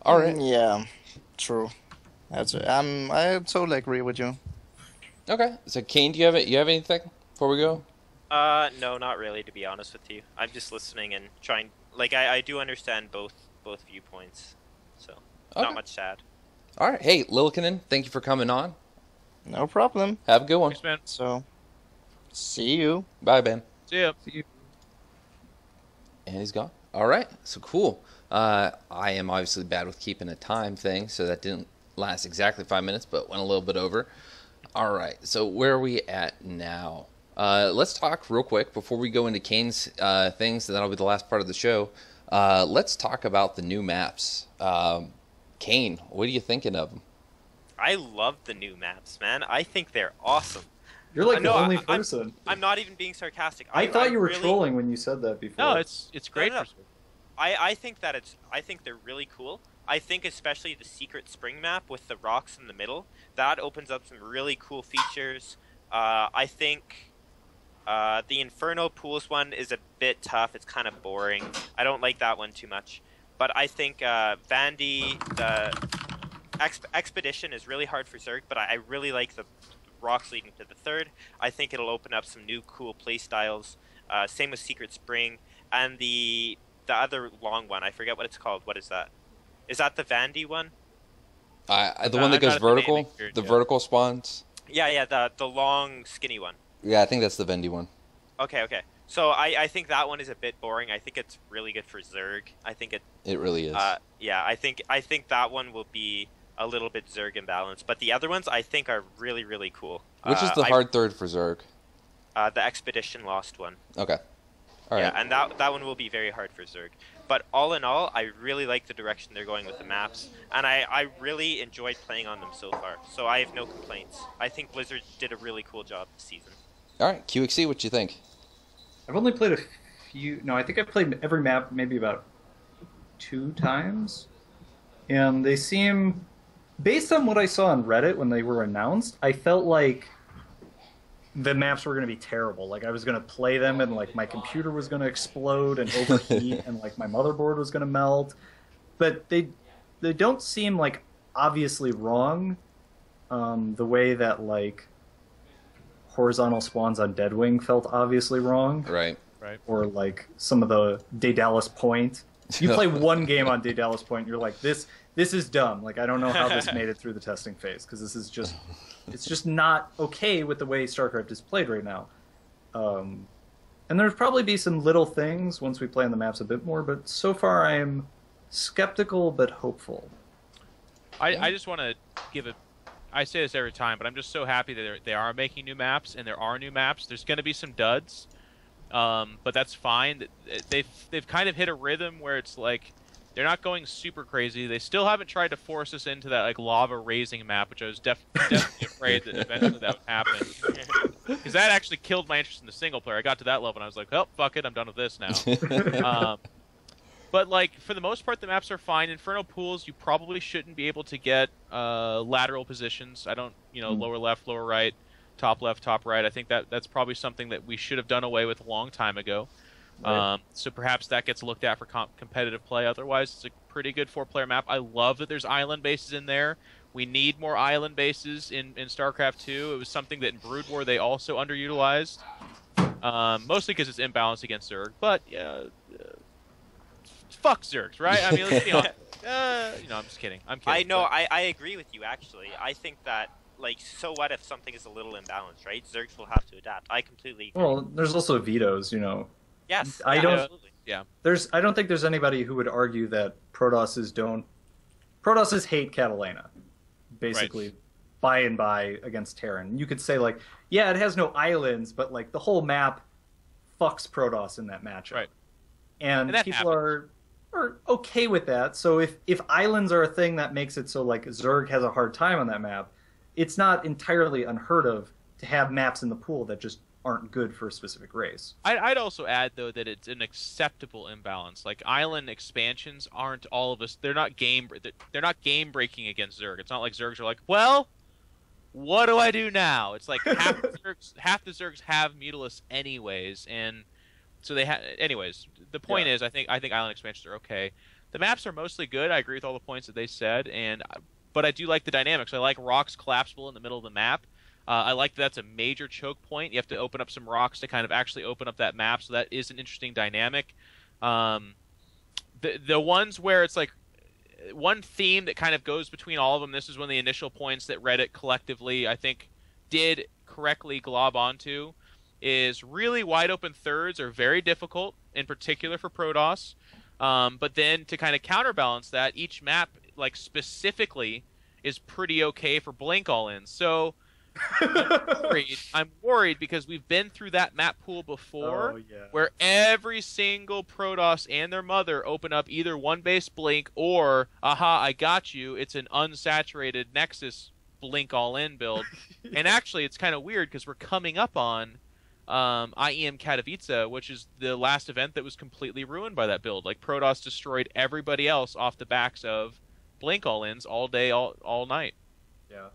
S1: All right.
S5: Yeah, true. That's it. I totally agree with you.
S1: Okay. So, Kane, do you have anything before we go?
S3: No, not really, to be honest with you. I'm just listening and trying. Like, I do understand both viewpoints, so not much to add.
S1: All right. Hey, Lillekanin, thank you for coming on.
S5: No problem.
S1: Have a good one.
S2: Thanks, man.
S5: So. See you.
S1: Bye, Ben.
S2: See ya.
S4: See you.
S1: And he's gone. All right. So cool. I am obviously bad with keeping a time thing, so that didn't last exactly 5 minutes, but went a little bit over. All right. So where are we at now? Let's talk real quick before we go into Kane's things, and that'll be the last part of the show. Let's talk about the new maps. Kane, what are you thinking of them?
S3: I love the new maps, man. I think they're awesome.
S4: You're like the only person.
S3: I'm not even being sarcastic.
S4: I thought you were trolling when you said that before.
S2: No, it's great.
S3: No. I think they're really cool. I think especially the secret spring map with the rocks in the middle, that opens up some really cool features. I think the Inferno Pools one is a bit tough. It's kind of boring. I don't like that one too much. But I think Vandy, the Expedition is really hard for Zerg, but I really like the rocks leading to the third. I think it'll open up some new cool play styles. Same with Secret Spring. And the other long one, I forget what it's called. What is that? Is that the Vandy one?
S1: The one that goes vertical? The vertical spawns?
S3: Yeah, the long, skinny one.
S1: Yeah, I think that's the Vandy one.
S3: Okay. So I think that one is a bit boring. I think it's really good for Zerg. I think
S1: It really is.
S3: yeah, I think that one will be a little bit Zerg imbalanced, but the other ones I think are really, really cool.
S1: Which is the hard third for Zerg?
S3: The Expedition Lost one.
S1: Okay. All right.
S3: Yeah, and that one will be very hard for Zerg. But all in all, I really like the direction they're going with the maps, and I really enjoyed playing on them so far. So I have no complaints. I think Blizzard did a really cool job this season.
S1: All right, QXC, what you think?
S4: I've only played a few. No, I think I've played every map maybe about 2 times, and they seem, based on what I saw on Reddit when they were announced, I felt like the maps were going to be terrible. Like I was going to play them and like my computer was going to explode and overheat and like my motherboard was going to melt. But they don't seem like obviously wrong, the way that like horizontal spawns on Deadwing felt obviously wrong.
S1: Right.
S4: Or like some of the Daedalus Point. You play one game on Daedalus Point, you're like, this is dumb. Like I don't know how this made it through the testing phase, because this is just, it's just not okay with the way StarCraft is played right now. And there's probably be some little things once we play on the maps a bit more, but so far I am skeptical but hopeful.
S2: I just want to give a. I say this every time, but I'm just so happy that they are making new maps, and there are new maps. There's going to be some duds, but that's fine. They've kind of hit a rhythm where it's like they're not going super crazy. They still haven't tried to force us into that like lava raising map, which I was definitely afraid that eventually that would happen. Because that actually killed my interest in the single player. I got to that level and I was like, oh, fuck it, I'm done with this now. But like for the most part, the maps are fine. Inferno pools, you probably shouldn't be able to get lateral positions. I don't, lower left, lower right, top left, top right. I think that's probably something that we should have done away with a long time ago. Right. So perhaps that gets looked at for competitive play. Otherwise, it's a pretty good 4-player map. I love that there's island bases in there. We need more island bases in StarCraft 2. It was something that in Brood War they also underutilized, mostly because it's imbalanced against Zerg. But fuck Zergs, right? I mean, let's be honest. I'm just kidding. I'm kidding.
S3: I know. I agree with you, actually. I think that, like, so what if something is a little imbalanced, right? Zergs will have to adapt. I completely agree.
S4: Well, there's also vetoes,
S3: Yes.
S4: I don't.
S3: Absolutely.
S2: Yeah.
S4: I don't think there's anybody who would argue that Protosses hate Catalina, basically,
S2: Right.
S4: by and by against Terran. You could say like, yeah, it has no islands, but like the whole map fucks Protoss in that matchup.
S2: Right.
S4: And
S2: that
S4: people
S2: happens.
S4: are okay with that. So if islands are a thing that makes it so like Zerg has a hard time on that map, it's not entirely unheard of to have maps in the pool that just aren't good for a specific race.
S2: I'd also add though that it's an acceptable imbalance. Like island expansions aren't all of us. They're not game breaking against Zerg. It's not like Zergs are like, well, what do I do now? It's like half the Zergs have Mutalisk anyways, and so they have. Anyways, the point is, I think island expansions are okay. The maps are mostly good. I agree with all the points that they said, but I do like the dynamics. I like rocks collapsible in the middle of the map. I like that that's a major choke point. You have to open up some rocks to kind of actually open up that map, so that is an interesting dynamic. The ones where it's like one theme that kind of goes between all of them, this is one of the initial points that Reddit collectively, I think, did correctly glob onto, is really wide open thirds are very difficult, in particular for Protoss. But then to kind of counterbalance that, each map, like specifically, is pretty okay for blink all-ins. So I'm worried because we've been through that map pool before, where every single Protoss and their mother open up either one base blink or, aha, I got you, it's an unsaturated Nexus blink all-in build. And actually, it's kind of weird because we're coming up on IEM Katowice, which is the last event that was completely ruined by that build. Like, Protoss destroyed everybody else off the backs of blink all-ins all day, all night.
S4: Yeah.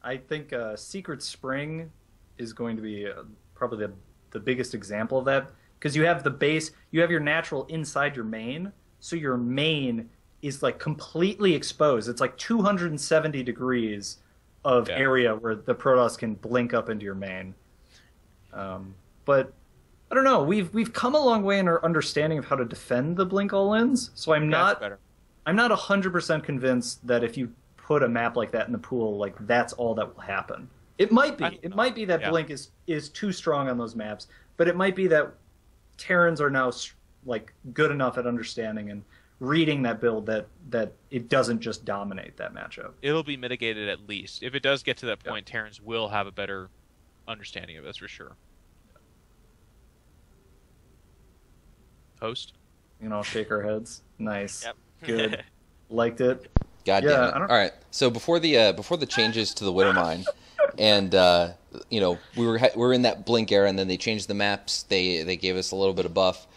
S4: I think Secret Spring is going to be probably the biggest example of that, because you have the base, you have your natural inside your main, so your main is like completely exposed. It's like 270 degrees of area where the Protoss can blink up into your main. But I don't know. We've come a long way in our understanding of how to defend the blink all-ins. So I'm not 100% convinced that if you put a map like that in the pool, like that's all that will happen. It might be. It might be that blink is too strong on those maps, but it might be that Terrans are now like good enough at understanding and reading that build that it doesn't just dominate that matchup.
S2: It'll be mitigated at least. If it does get to that point, Terrans will have a better understanding of it, that's for sure. Host?
S4: You know, shake our heads. Nice.
S3: Yep.
S4: Good. Liked it.
S1: God damn it. All right. So before the changes to the Widowmine, and you know, we were in that blink era, and then they changed the maps. They gave us a little bit of buff.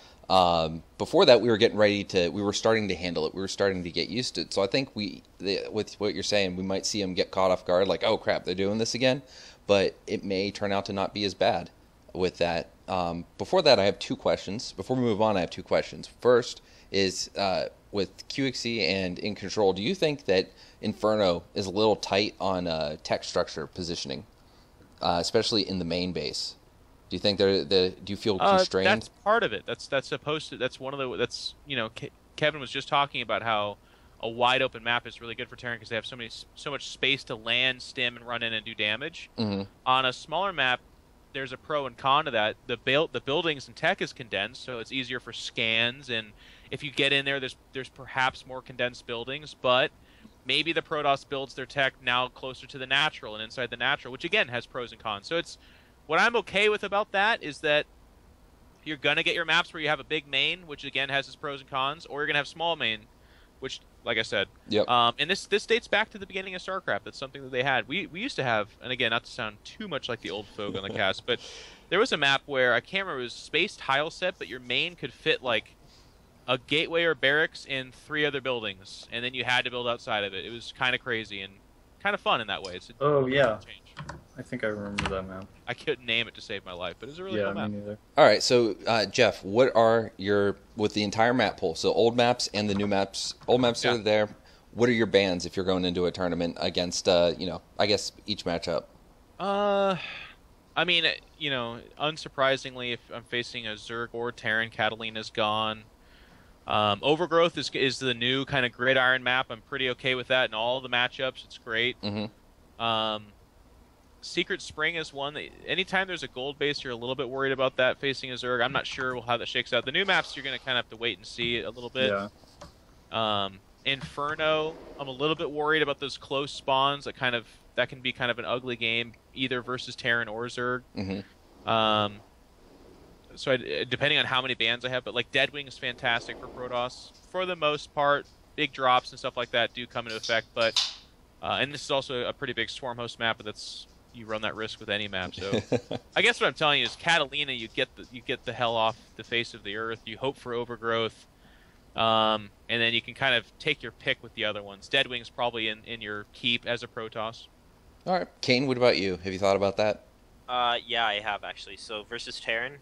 S1: Before that, we were starting to handle it. We were starting to get used to it. So I think with what you're saying, we might see them get caught off guard, like, oh crap, they're doing this again. But it may turn out to not be as bad with that. Before that, I have two questions. Before we move on, I have two questions. First is with QXC and iNcontrol, do you think that Inferno is a little tight on tech structure positioning, especially in the main base? Do you think do you feel constrained?
S2: That's part of it. That's one of the you know, Kevin was just talking about how a wide open map is really good for Terran because they have so much space to land, stim, and run in and do damage.
S1: Mm-hmm.
S2: On a smaller map, there's a pro and con to that. The buildings and tech is condensed, so it's easier for scans, and if you get in there, there's perhaps more condensed buildings, but maybe the Protoss builds their tech now closer to the natural and inside the natural, which again has pros and cons. So it's what I'm okay with about that is that you're gonna get your maps where you have a big main, which again has its pros and cons, or you're gonna have small main, which, like I said,
S1: yep.
S2: And this dates back to the beginning of StarCraft. That's something that they had. We used to have, and again, not to sound too much like the old folk on the cast, but there was a map where I can't remember, it was space tile set, but your main could fit like a gateway or barracks in 3 other buildings, and then you had to build outside of it. It was kind of crazy and kind of fun in that way. Change.
S4: I think I remember that map.
S2: I couldn't name it to save my life, but it was a really cool map.
S4: Me neither.
S1: All right, so Jeff, what are with the entire map pool? So old maps and the new maps. Old maps are there. What are your bans if you're going into a tournament against, you know, I guess each matchup?
S2: I mean, you know, unsurprisingly, if I'm facing a Zerg or Terran, Catalina's gone. Overgrowth is the new kind of gridiron map. I'm pretty okay with that in all the matchups. It's great.
S1: Mm-hmm.
S2: Secret Spring is one that anytime there's a gold base, you're a little bit worried about that facing a Zerg. I'm not sure how that shakes out. The new maps, you're going to kind of have to wait and see a little bit.
S4: Yeah.
S2: Inferno, I'm a little bit worried about those close spawns. That can be kind of an ugly game, either versus Terran or Zerg.
S1: Mm-hmm.
S2: So depending on how many bans I have, but like Deadwing is fantastic for Protoss. For the most part, big drops and stuff like that do come into effect, but and this is also a pretty big swarm host map, but you run that risk with any map. So I guess what I'm telling you is Catalina, you get the hell off the face of the earth. You hope for overgrowth, and then you can kind of take your pick with the other ones. Deadwing's probably in your keep as a Protoss.
S1: All right, Kane, what about you? Have you thought about that?
S3: Yeah, I have actually. So versus Terran,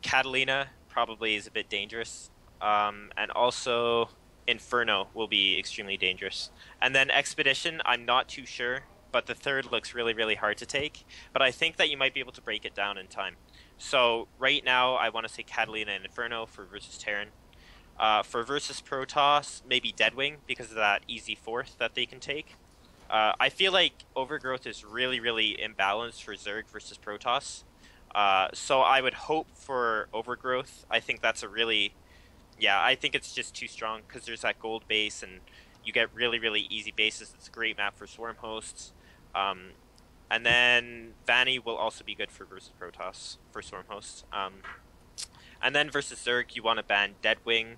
S3: Catalina probably is a bit dangerous, and also Inferno will be extremely dangerous. And then Expedition, I'm not too sure, but the third looks really, really hard to take. But I think that you might be able to break it down in time. So right now, I want to say Catalina and Inferno for versus Terran. For versus Protoss, maybe Deadwing because of that easy fourth that they can take. I feel like Overgrowth is really, really imbalanced for Zerg versus Protoss. So I would hope for Overgrowth. I think that's I think it's just too strong because there's that gold base and you get really, really easy bases. It's a great map for swarm hosts. And then Vanny will also be good for versus Protoss for swarm hosts. And then versus Zerg, you want to ban Deadwing,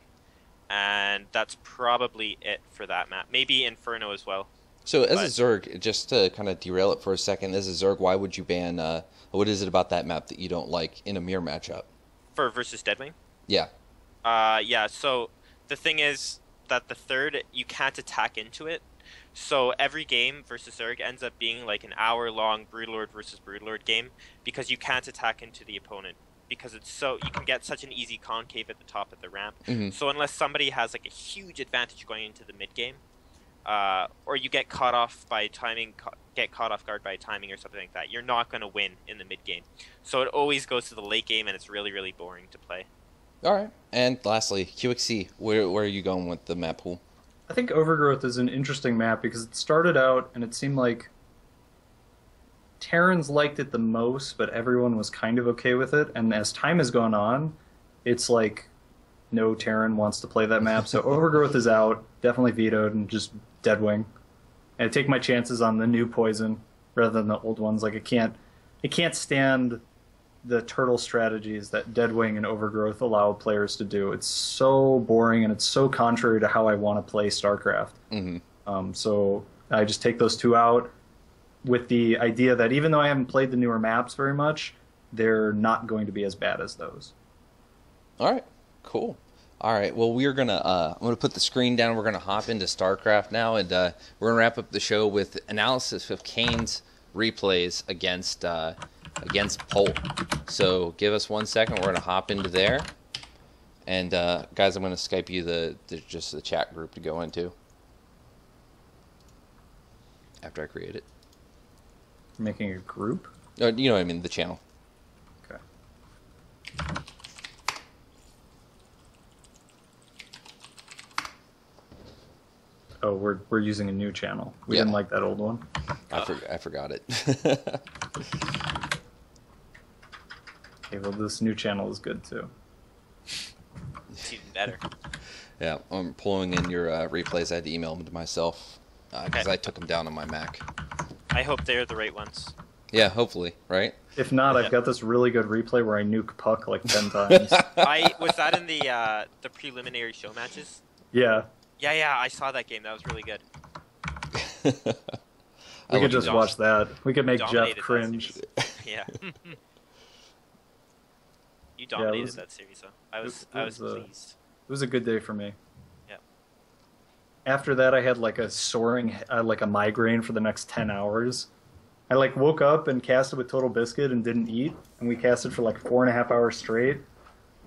S3: and that's probably it for that map. Maybe Inferno as well.
S1: So as a Zerg, just to kind of derail it for a second, as a Zerg, why would you ban, what is it about that map that you don't like in a mirror matchup?
S3: For versus Deadwing?
S1: Yeah.
S3: So the thing is that the third, you can't attack into it. So every game versus Zerg ends up being like an hour-long Broodlord versus Broodlord game because you can't attack into the opponent. Because you can get such an easy concave at the top of the ramp.
S1: Mm-hmm.
S3: So unless somebody has like a huge advantage going into the mid game, or you get caught off by timing, get caught off guard by timing or something like that, you're not going to win in the mid game. So it always goes to the late game, and it's really, really boring to play.
S1: All right. And lastly, QXC, where are you going with the map pool?
S4: I think Overgrowth is an interesting map because it started out and it seemed like Terrans liked it the most, but everyone was kind of okay with it. And as time has gone on, it's like no Terran wants to play that map. So Overgrowth is out, definitely vetoed, and just Deadwing. And I take my chances on the new poison rather than the old ones. Like, it can't stand the turtle strategies that Deadwing and Overgrowth allow players to do. It's so boring, and it's so contrary to how I want to play StarCraft. So I just take those two out with the idea that even though I haven't played the newer maps very much, they're not going to be as bad as those.
S1: All right, cool. All right, well, we're gonna I'm gonna put the screen down. We're gonna hop into StarCraft now, and we're gonna wrap up the show with analysis of Kane's replays against Polt. So give us 1 second. We're gonna hop into there, and guys, I'm gonna Skype you just the chat group to go into after I create it.
S4: Making a group?
S1: You know what I mean, the channel.
S4: Okay. Oh, we're using a new channel. We didn't like that old one.
S1: I forgot it.
S4: Okay, well, this new channel is good too.
S3: It's even better.
S1: Yeah, I'm pulling in your replays. I had to email them to myself because I took them down on my Mac.
S3: I hope they're the right ones.
S1: Yeah, hopefully, right?
S4: If not, I've got this really good replay where I nuke Puck like 10 times.
S3: Was that in the preliminary show matches?
S4: Yeah.
S3: Yeah, I saw that game. That was really good.
S4: We could just watch that. We could make Jeff
S3: Dominated that
S4: cringe.
S3: series. Yeah. You dominated that series, though. I was pleased.
S4: It was a good day for me.
S3: Yeah.
S4: After that, I had like a migraine for the next 10 hours. I like woke up and casted with Total Biscuit and didn't eat, and we casted for like 4.5 hours straight,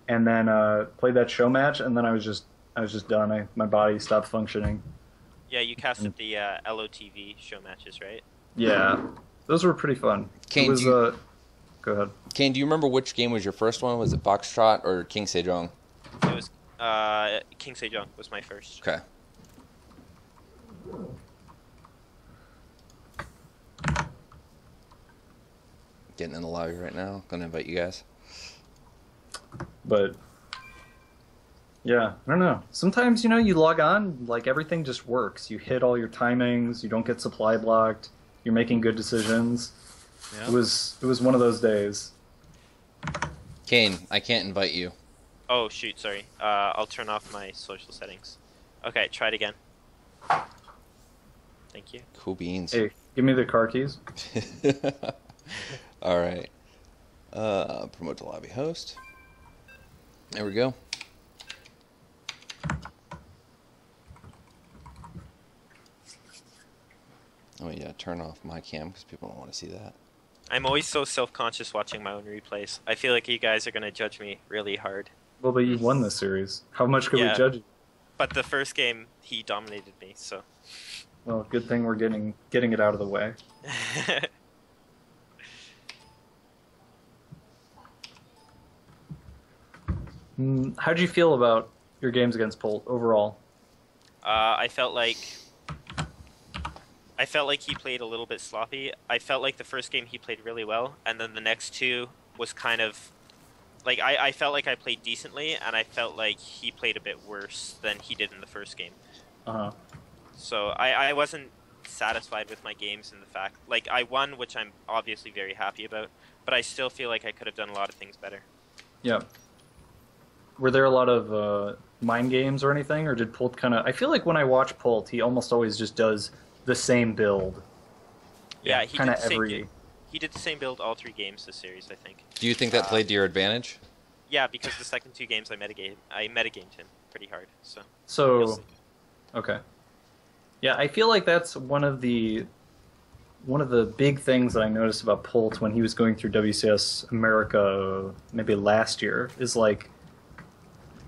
S4: and then played that show match, and then I was just done. My body stopped functioning.
S3: Yeah, you casted the LOTV show matches, right?
S4: Yeah, those were pretty fun.
S1: Kane,
S4: go ahead.
S1: Kane, do you remember which game was your first one? Was it Foxtrot or King Sejong?
S3: It was King Sejong was my first.
S1: Okay. Getting in the lobby right now. Gonna invite you guys.
S4: But yeah, I don't know. Sometimes, you log on, like everything just works. You hit all your timings, you don't get supply blocked, you're making good decisions. Yeah. It was one of those days.
S1: Kane, I can't invite you.
S3: Oh shoot, sorry. I'll turn off my social settings. Okay, try it again. Thank you.
S1: Cool beans.
S4: Hey, give me the car keys.
S1: All right. Promote to lobby host. There we go. Oh yeah, turn off my cam because people don't want to see that.
S3: I'm always so self-conscious watching my own replays. I feel like you guys are going to judge me really hard.
S4: Well, but you won this series. How much could we judge you?
S3: But the first game, he dominated me, so...
S4: Well, good thing we're getting it out of the way. How'd you feel about your games against Polt overall?
S3: I felt like he played a little bit sloppy. I felt like the first game he played really well, and then the next two was kind of... Like, I felt like I played decently, and I felt like he played a bit worse than he did in the first game.
S4: Uh-huh.
S3: So I wasn't satisfied with my games and the fact... Like, I won, which I'm obviously very happy about, but I still feel like I could have done a lot of things better.
S4: Yeah. Were there a lot of mind games or anything, or did Polt kind of... I feel like when I watch Polt, he almost always just does the same build.
S3: Yeah, he did the same
S4: every...
S3: He did the same build all 3 games this series, I think.
S1: Do you think that played to your advantage?
S3: Yeah, because the second 2 games I metagamed him pretty hard.
S4: So okay. Yeah, I feel like that's one of the big things that I noticed about Polt when he was going through WCS America maybe last year is like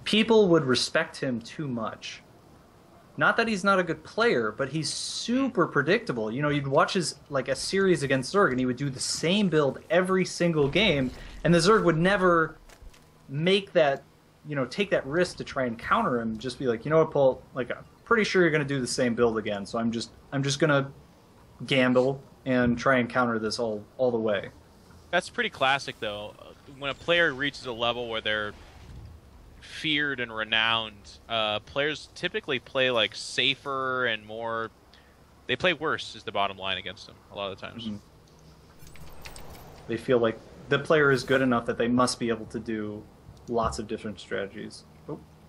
S4: people would respect him too much. Not that he's not a good player, but he's super predictable. You'd watch a series against Zerg, and he would do the same build every single game, and the Zerg would never make that, take that risk to try and counter him. Just be like, you know what, Paul? Like, I'm pretty sure you're going to do the same build again, so I'm just going to gamble and try and counter this all the way.
S2: That's pretty classic, though. When a player reaches a level where they're feared and renowned, players typically play like safer and more. They play worse, is the bottom line against them a lot of the times.
S4: Mm-hmm. They feel like the player is good enough that they must be able to do lots of different strategies.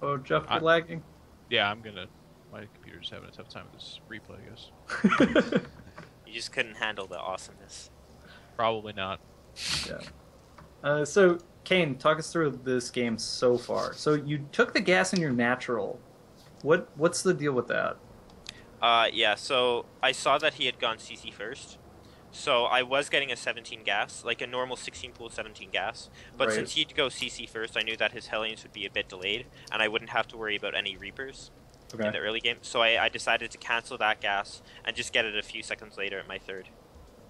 S4: Oh, Jeff, you're lagging.
S2: Yeah, my computer's having a tough time with this replay, I guess.
S3: You just couldn't handle the awesomeness.
S2: Probably not.
S4: Yeah. So, Kane, talk us through this game so far. So you took the gas in your natural. What's the deal with that?
S3: Yeah, so I saw that he had gone CC first. So I was getting a 17 gas, like a normal 16 pool 17 gas. But since he'd go CC first, I knew that his Hellions would be a bit delayed, and I wouldn't have to worry about any Reapers in the early game. So I decided to cancel that gas and just get it a few seconds later at my third.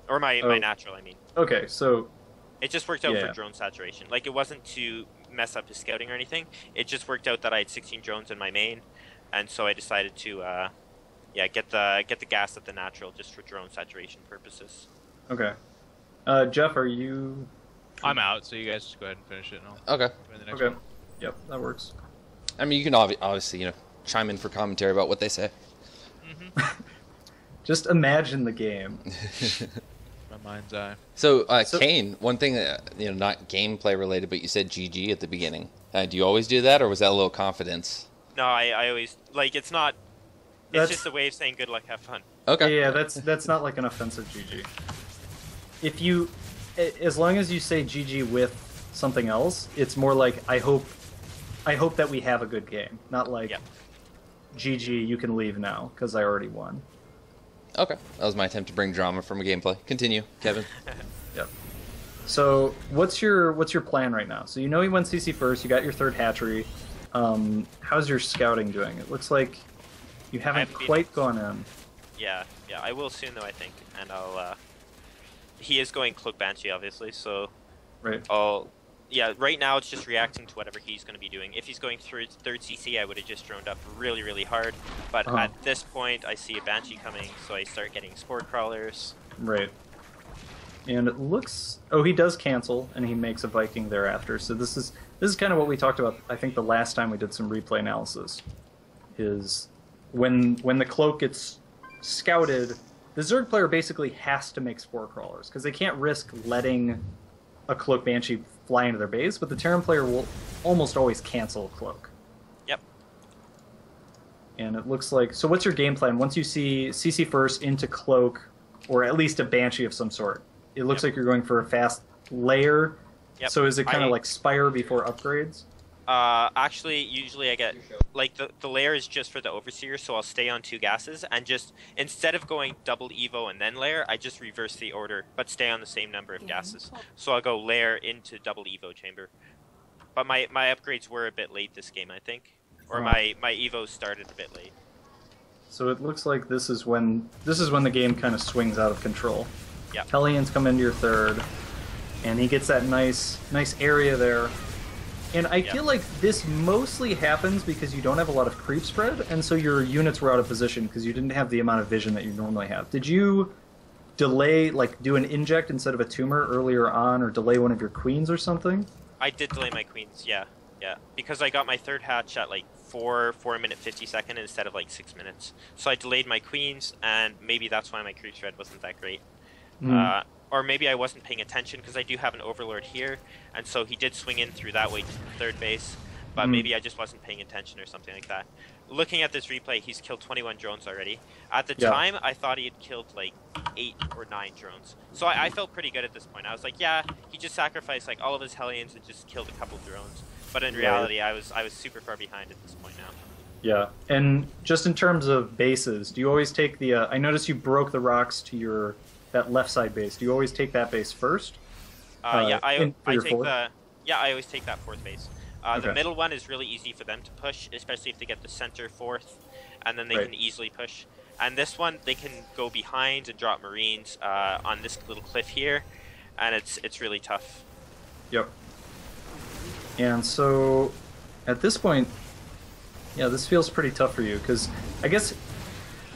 S3: Or my natural, I mean.
S4: Okay, so...
S3: It just worked out for drone saturation. Like, it wasn't to mess up his scouting or anything. It just worked out that I had 16 drones in my main, and so I decided to... get the gas at the natural just for drone saturation purposes.
S4: Okay. Jeff, are you...
S2: I'm out, so you guys just go ahead and finish it.
S1: Okay.
S4: Okay.
S2: One.
S4: Yep, that works.
S1: I mean, you can obviously, chime in for commentary about what they say.
S2: Mm-hmm.
S4: Just imagine the game.
S2: My mind's eye.
S1: So, Kane, one thing that, not gameplay related, but you said GG at the beginning. Do you always do that, or was that a little confidence?
S3: No, I always... Like, it's not... It's just a way of saying good luck, have fun.
S1: Okay.
S4: Yeah, that's not like an offensive GG. If you... As long as you say GG with something else, it's more like, I hope that we have a good game. Not like, GG, you can leave now, because I already won.
S1: Okay. That was my attempt to bring drama from a gameplay. Continue, Kevin.
S4: Yep. So, what's your plan right now? So you know you went CC first, you got your third hatchery. How's your scouting doing? It looks like you haven't quite gone in.
S3: Yeah, I will soon though, I think, and I'll, he is going Cloak Banshee, obviously, so...
S4: Right.
S3: Right now it's just reacting to whatever he's going to be doing. If he's going through third CC, I would have just droned up really, really hard, but at this point, I see a Banshee coming, so I start getting Spore Crawlers.
S4: Right. And it looks... Oh, he does cancel, and he makes a Viking thereafter, so this is kind of what we talked about, I think, the last time we did some replay analysis, is when the Cloak gets scouted, the Zerg player basically has to make Spore Crawlers, because they can't risk letting a Cloak Banshee fly into their base, but the Terran player will almost always cancel a Cloak.
S3: Yep.
S4: And it looks like... So what's your game plan? Once you see CC first into Cloak, or at least a Banshee of some sort, it looks like you're going for a fast layer.
S3: Yep.
S4: So is it kind of like Spire before upgrades?
S3: Actually, usually I get, like, the layer is just for the Overseer, so I'll stay on 2 gases, and just, instead of going double Evo and then layer, I just reverse the order, but stay on the same number of gases. So I'll go layer into double Evo chamber. But my upgrades were a bit late this game, I think. Or my Evos started a bit late.
S4: So it looks like this is when the game kind of swings out of control.
S3: Yeah.
S4: Hellions come into your third, and he gets that nice area there. And I feel like this mostly happens because you don't have a lot of creep spread, and so your units were out of position because you didn't have the amount of vision that you normally have. Did you delay, like, do an inject instead of a tumor earlier on, or delay one of your queens or something?
S3: I did delay my queens, yeah. Because I got my third hatch at, like, 4 minute 50 second instead of, like, 6 minutes. So I delayed my queens, and maybe that's why my creep spread wasn't that great. Or maybe I wasn't paying attention because I do have an Overlord here, and so he did swing in through that way to the third base, but maybe I just wasn't paying attention or something like that. Looking at this replay, he's killed 21 drones already. At the time, I thought he had killed like 8 or 9 drones. So I felt pretty good at this point. I was like, yeah, he just sacrificed like all of his Hellions and just killed a couple drones. But in reality, I was super far behind at this point now.
S4: Yeah, and just in terms of bases, do you always take the... I noticed you broke the rocks to that left side base. Do you always take that base first?
S3: I always take that fourth base. The middle one is really easy for them to push, especially if they get the center fourth, and then they can easily push. And this one, they can go behind and drop Marines on this little cliff here, and it's really tough.
S4: Yep. And so, at this point, yeah, this feels pretty tough for you, because I guess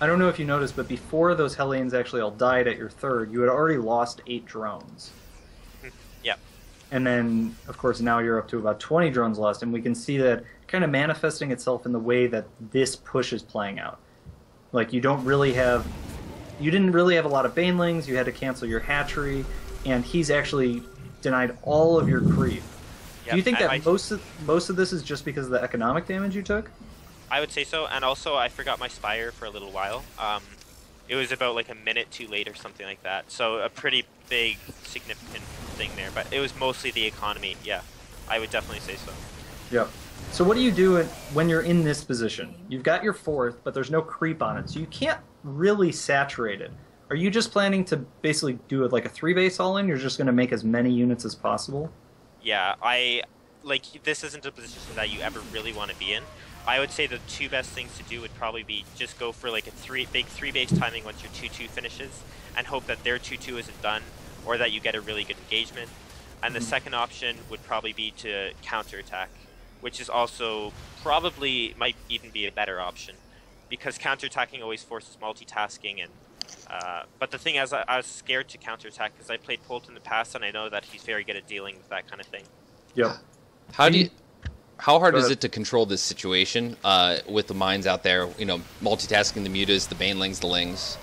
S4: I don't know if you noticed, but before those Hellions actually all died at your third, you had already lost 8 drones.
S3: Yep.
S4: And then, of course, now you're up to about 20 drones lost, and we can see that kind of manifesting itself in the way that this push is playing out. Like, you didn't really have a lot of banelings, you had to cancel your hatchery, and he's actually denied all of your creep.
S3: Yep.
S4: Do you think that most of this is just because of the economic damage you took?
S3: I would say so, and also I forgot my Spire for a little while. It was about like a minute too late or something like that, so a pretty big, significant thing there, but it was mostly the economy, yeah. I would definitely say so.
S4: Yep. So what do you do when you're in this position? You've got your fourth, but there's no creep on it, so you can't really saturate it. Are you just planning to basically do it like a 3-base all-in? You're just going to make as many units as possible?
S3: Yeah, this isn't a position that you ever really want to be in. I would say the 2 best things to do would probably be just go for like a big 3-base timing once your 2-2 finishes, and hope that their 2-2 isn't done, or that you get a really good engagement. And the second option would probably be to counterattack, which is also probably might even be a better option, because counterattacking always forces multitasking. And but the thing is, I was scared to counterattack because I played Polt in the past, and I know that he's very good at dealing with that kind of thing.
S4: Yep.
S1: How hard is it to control this situation with the mines out there? You know, multitasking the mutas, the banelings, the lings.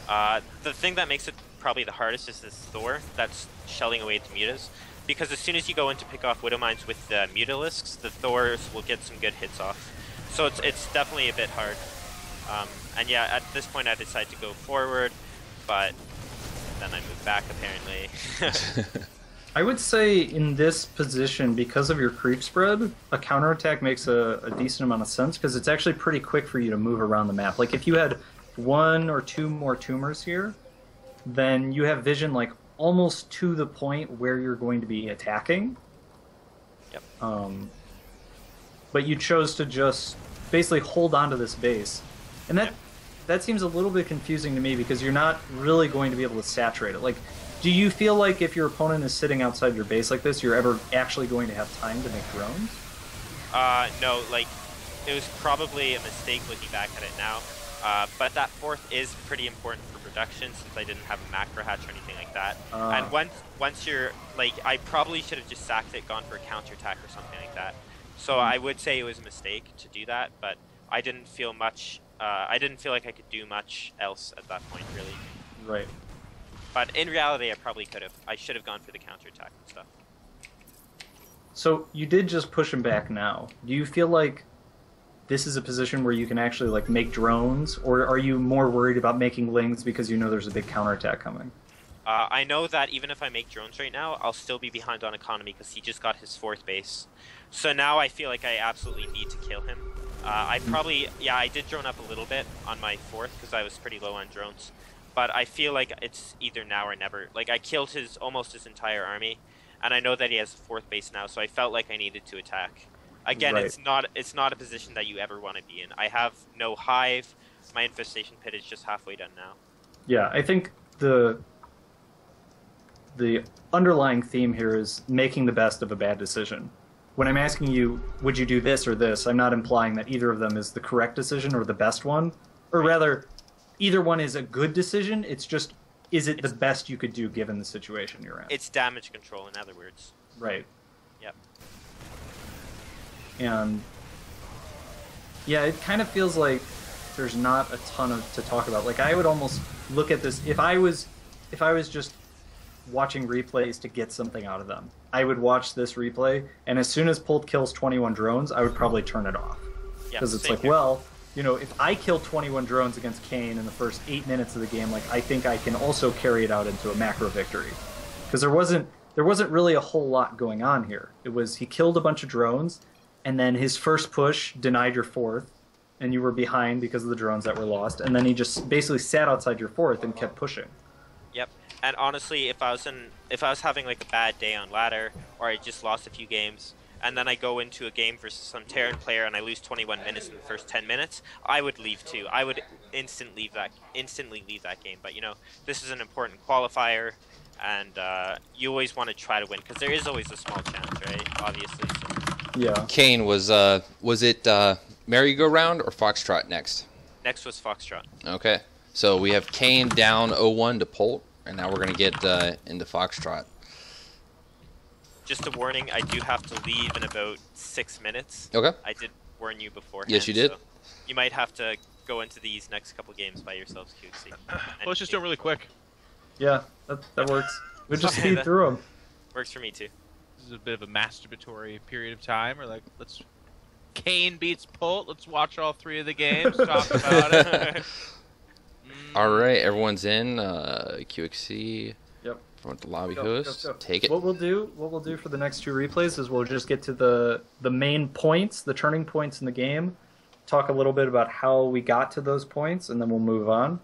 S3: The thing that makes it probably the hardest is this Thor that's shelling away at the mutas, because as soon as you go in to pick off Widow Mines with the Mutalisks, the Thors will get some good hits off. So it's definitely a bit hard. And yeah, at this point I decided to go forward, but then I moved back apparently.
S4: I would say in this position, because of your creep spread, a counterattack makes a decent amount of sense, because it's actually pretty quick for you to move around the map. Like, if you had 1 or 2 more tumors here, then you have vision like almost to the point where you're going to be attacking.
S3: Yep.
S4: But you chose to just basically hold on to this base. And that seems a little bit confusing to me, because you're not really going to be able to saturate it. Like, do you feel like if your opponent is sitting outside your base like this, you're ever actually going to have time to make drones?
S3: No, like, it was probably a mistake looking back at it now. But that fourth is pretty important for production, since I didn't have a macro hatch or anything like that. And once you're, like, I probably should have just sacked it, gone for a counterattack or something like that. So I would say it was a mistake to do that, but I didn't feel much, I didn't feel like I could do much else at that point, really.
S4: Right.
S3: But in reality, I probably could have. I should have gone for the counterattack and stuff.
S4: So you did just push him back now. Do you feel like this is a position where you can actually like make drones, or are you more worried about making lings because you know there's a big counterattack coming?
S3: I know that even if I make drones right now, I'll still be behind on economy because he just got his 4th base. So now I feel like I absolutely need to kill him. I did drone up a little bit on my 4th because I was pretty low on drones. But I feel like it's either now or never. Like, I killed almost his entire army, and I know that he has a 4th base now, so I felt like I needed to attack. Again,
S4: right.
S3: It's not a position that you ever want to be in. I have no hive. My infestation pit is just halfway done now.
S4: Yeah, I think the underlying theme here is making the best of a bad decision. When I'm asking you, would you do this or this, I'm not implying that either of them is the correct decision or the best one. Or rather, either one is a good decision. It's just, is it the best you could do given the situation you're in?
S3: It's damage control, in other words.
S4: Right.
S3: Yep.
S4: And yeah, it kind of feels like there's not a ton to talk about. Like, I would almost look at this, if I was just watching replays to get something out of them, I would watch this replay, and as soon as Polt kills 21 drones, I would probably turn it off. Because it's like, well, you know, if I kill 21 drones against Kane in the first 8 minutes of the game, like, I think I can also carry it out into a macro victory. Because there wasn't really a whole lot going on here. It was, he killed a bunch of drones, and then his first push denied your 4th, and you were behind because of the drones that were lost, and then he just basically sat outside your 4th and kept pushing.
S3: Yep. And honestly, if I was having like a bad day on ladder, or I just lost a few games, and then I go into a game versus some Terran player and I lose 21 minutes in the first 10 minutes, I would leave too. I would instantly leave that game. But you know, this is an important qualifier, and you always want to try to win, because there is always a small chance, right? Obviously. So.
S4: Yeah.
S1: Kane, was it merry-go-round or foxtrot next?
S3: Next was Foxtrot.
S1: Okay. So we have Kane down 0-1 to Polt, and now we're going to get into Foxtrot.
S3: Just a warning, I do have to leave in about 6 minutes.
S1: Okay.
S3: I did warn you beforehand.
S1: Yes, you did.
S3: So you might have to go into these next couple games by yourselves, QXC.
S2: Well, let's just do it really quick.
S4: Yeah, that works. We just
S3: Okay,
S4: speed
S3: that-
S4: through them.
S3: Works for me too.
S2: This is a bit of a masturbatory period of time. Or like, let's Kane beats Polt. Let's watch all 3 of the games. Talk about it.
S1: All right, everyone's in. QXC.
S4: Yep.
S1: From the lobby
S4: Go,
S1: host.
S4: go, go.
S1: Take it.
S4: What we'll do for the next 2 replays is we'll just get to the main points, the turning points in the game, talk a little bit about how we got to those points, and then we'll move on.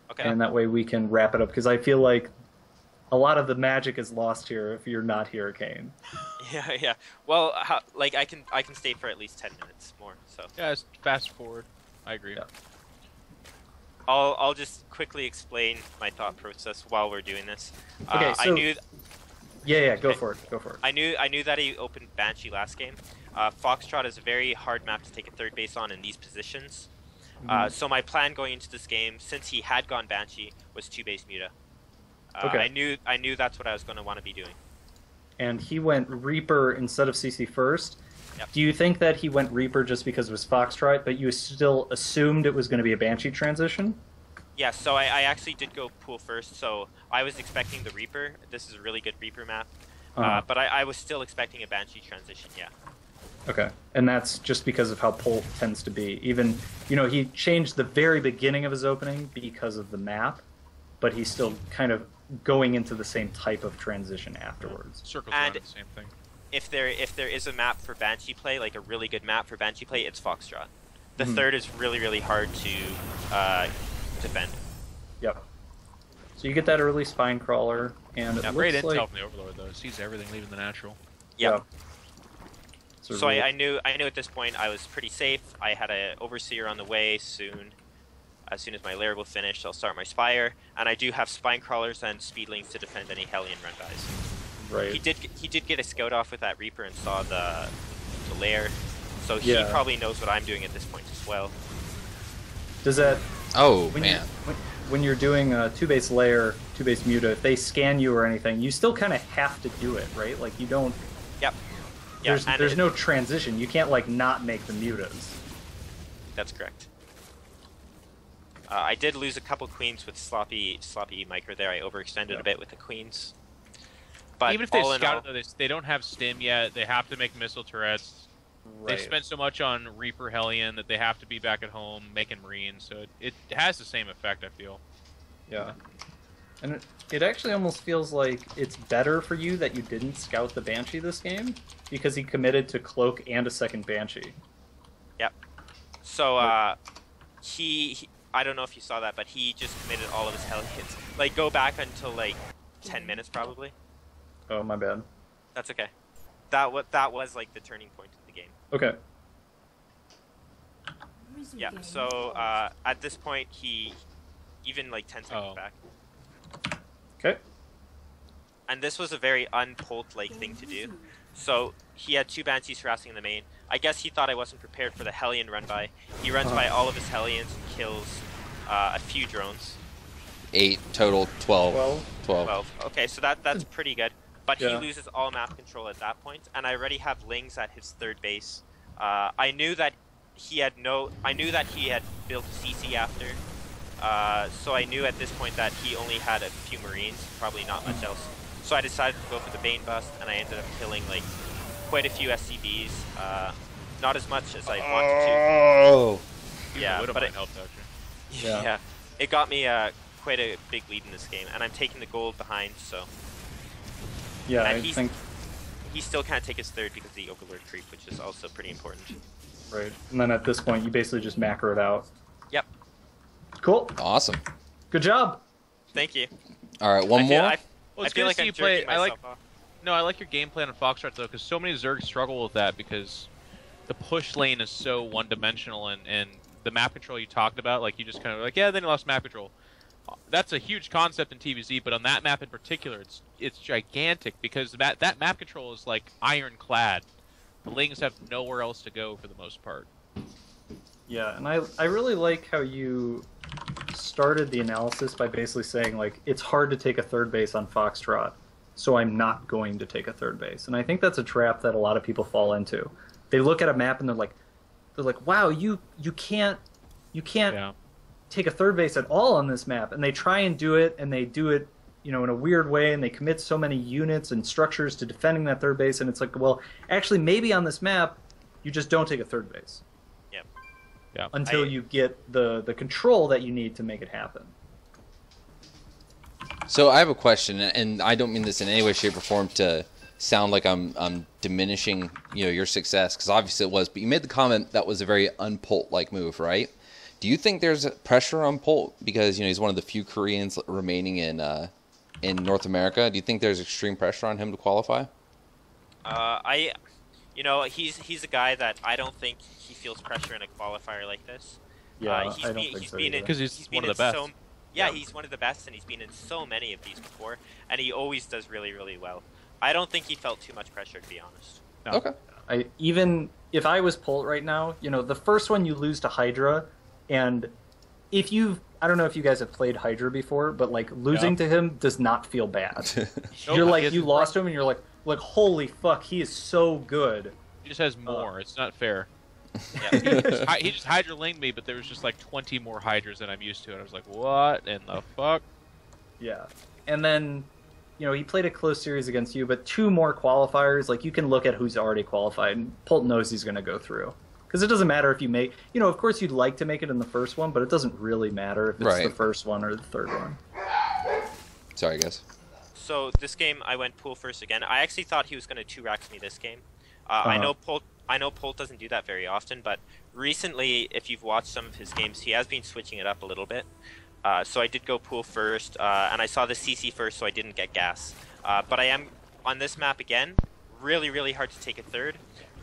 S3: Okay.
S4: And that way we can wrap it up, because I feel like a lot of the magic is lost here if you're not here, Kane.
S3: Yeah. Well, like I can stay for at least 10 minutes more. So
S2: Yeah, just fast forward. I agree.
S4: Yeah.
S3: I'll just quickly explain my thought process while we're doing this.
S4: Okay, so
S3: I knew
S4: Yeah, go
S3: Okay.
S4: for it. Go for it.
S3: I knew that he opened Banshee last game. Foxtrot is a very hard map to take a third base on in these positions. So my plan going into this game, since he had gone Banshee, was 2-base Muta.
S4: Okay.
S3: I knew that's what I was going to want to be doing.
S4: And he went Reaper instead of CC first.
S3: Yep.
S4: Do you think that he went Reaper just because it was Foxtrot, but you still assumed it was going to be a Banshee transition?
S3: Yeah, so I actually did go pool first, so I was expecting the Reaper. This is a really good Reaper map.
S4: Uh-huh.
S3: But I was still expecting a Banshee transition, yeah.
S4: Okay, and that's just because of how Polt tends to be. Even, he changed the very beginning of his opening because of the map, but he's still kind of going into the same type of transition afterwards.
S2: Circles
S3: And-
S2: around the same thing.
S3: If there is a map for Banshee play, like a really good map for Banshee play, it's Foxtrot. The
S4: Mhm.
S3: third is really, really hard to defend.
S4: Yep. So you get that early Spine Crawler, and it
S3: Yeah,
S2: Great
S4: looks
S2: intel
S4: like...
S2: from the Overlord though. Sees everything leaving the natural.
S3: Yep.
S4: So
S3: So
S4: really-
S3: I knew at this point I was pretty safe. I had a Overseer on the way soon. As soon as my lair will finish, I'll start my Spire, and I do have Spine Crawlers and Speedlings to defend any Hellion run dies.
S4: Right.
S3: He did get a scout off with that Reaper and saw the lair, so he
S4: Yeah.
S3: probably knows what I'm doing at this point as well.
S4: Does that...
S1: Oh,
S4: When
S1: man.
S4: when you're doing a 2-base layer, 2-base Muta, if they scan you or anything, you still kind of have to do it, right? Like, you don't...
S3: Yep. Yeah, and
S4: There's
S3: it-
S4: no transition. You can't, like, not make the Mutas.
S3: That's correct. I did lose a couple queens with sloppy micro there. I overextended a bit with the queens. But
S2: Even if they
S3: all in all,
S2: scouted, though, they don't have stim yet. They have to make missile turrets.
S4: Right.
S2: They've spent so much on Reaper Hellion that they have to be back at home making Marines. So it has the same effect, I feel.
S4: Yeah. And it actually almost feels like it's better for you that you didn't scout the Banshee this game, because he committed to Cloak and a second Banshee.
S3: Yep. So he I don't know if you saw that, but he just committed all of his Hellions. Like, go back until like 10 minutes probably.
S4: Oh, my bad.
S3: That's okay. That was like the turning point of the game.
S4: Okay.
S3: Yeah. So at this point, he even like 10 seconds
S2: Oh.
S3: back,
S4: Okay.
S3: and this was a very un-Polt like thing to do. So he had 2 Banshees harassing in the main. I guess he thought I wasn't prepared for the Hellion run by. He runs by all of his Hellions and kills a few drones.
S1: 8 total, 12.
S4: 12.
S3: 12. Okay, so that's pretty good. But
S4: Yeah.
S3: he loses all map control at that point, and I already have Lings at his third base. I knew that he had built a CC after, so I knew at this point that he only had a few Marines, probably not much else. So I decided to go for the Bane bust, and I ended up killing like quite a few SCBs. Not as much as I wanted
S1: Oh.
S3: to. Yeah,
S2: Would have
S3: but it,
S2: helped actually.
S4: Yeah.
S3: yeah, it got me quite a big lead in this game, and I'm taking the gold behind, so
S4: Yeah,
S3: And
S4: I
S3: he's-
S4: think...
S3: he still can't take his third because of the Overlord creep, which is also pretty important.
S4: Right. And then at this point, you basically just macro it out.
S3: Yep.
S4: Cool.
S1: Awesome.
S4: Good job.
S3: Thank you.
S1: All right, one
S3: I feel,
S1: more.
S3: I,
S2: Well,
S3: I
S2: it's
S3: feel
S2: good
S3: like
S2: to see
S3: I'm
S2: you play.
S3: jerking
S2: I like.
S3: myself off.
S2: No, I like your game plan on Foxtrot though, because so many Zergs struggle with that because the push lane is so one-dimensional, and the map control you talked about, like you just kind of like, yeah, then you lost map control. That's a huge concept in TVZ, but on that map in particular, it's gigantic because that map control is like ironclad. The Lings have nowhere else to go for the most part.
S4: Yeah, and I really like how you started the analysis by basically saying, like, it's hard to take a third base on Foxtrot, so I'm not going to take a third base. And I think that's a trap that a lot of people fall into. They look at a map and they're like, wow, you can't take a third base at all on this map. And they try and do it, and they do it, in a weird way, and they commit so many units and structures to defending that third base, and it's like, well, actually, maybe on this map, you just don't take a third base.
S2: Yeah.
S4: Until you get the control that you need to make it happen.
S1: So I have a question, and I don't mean this in any way, shape, or form to sound like I'm diminishing your success, because obviously it was. But you made the comment that was a very un-Polt-like move, right? Do you think there's pressure on Polt because he's one of the few Koreans remaining in North America? Do you think there's extreme pressure on him to qualify?
S3: He's a guy that I don't think he feels pressure in a qualifier like this.
S4: Yeah, I don't think so either.
S2: Because he's one of the best.
S3: He's one of the best, and he's been in so many of these before, and he always does really, really well. I don't think he felt too much pressure, to be honest.
S2: No.
S1: Okay.
S4: Even if I was Polt right now, the first one you lose to Hydra, and I don't know if you guys have played Hydra before, but like losing to him does not feel bad. You're like, you lost him, and you're like, holy fuck, he is so good.
S2: He just has more. It's not fair. Yeah. He just Hydra linged me, but there was just like 20 more Hydras than I'm used to, and I was like, what in the fuck?
S4: Yeah. And then, he played a close series against you, but 2 more qualifiers, like, you can look at who's already qualified, and Polt knows he's going to go through. Because it doesn't matter if you make, of course you'd like to make it in the first one, but it doesn't really matter if it's the first one or the third one.
S1: Sorry, guys.
S3: So this game, I went pool first again. I actually thought he was going to 2-rax me this game. I know Polt doesn't do that very often, but recently, if you've watched some of his games, he has been switching it up a little bit. So I did go pool first, and I saw the CC first, so I didn't get gas. But I am, on this map again, really, really hard to take a third.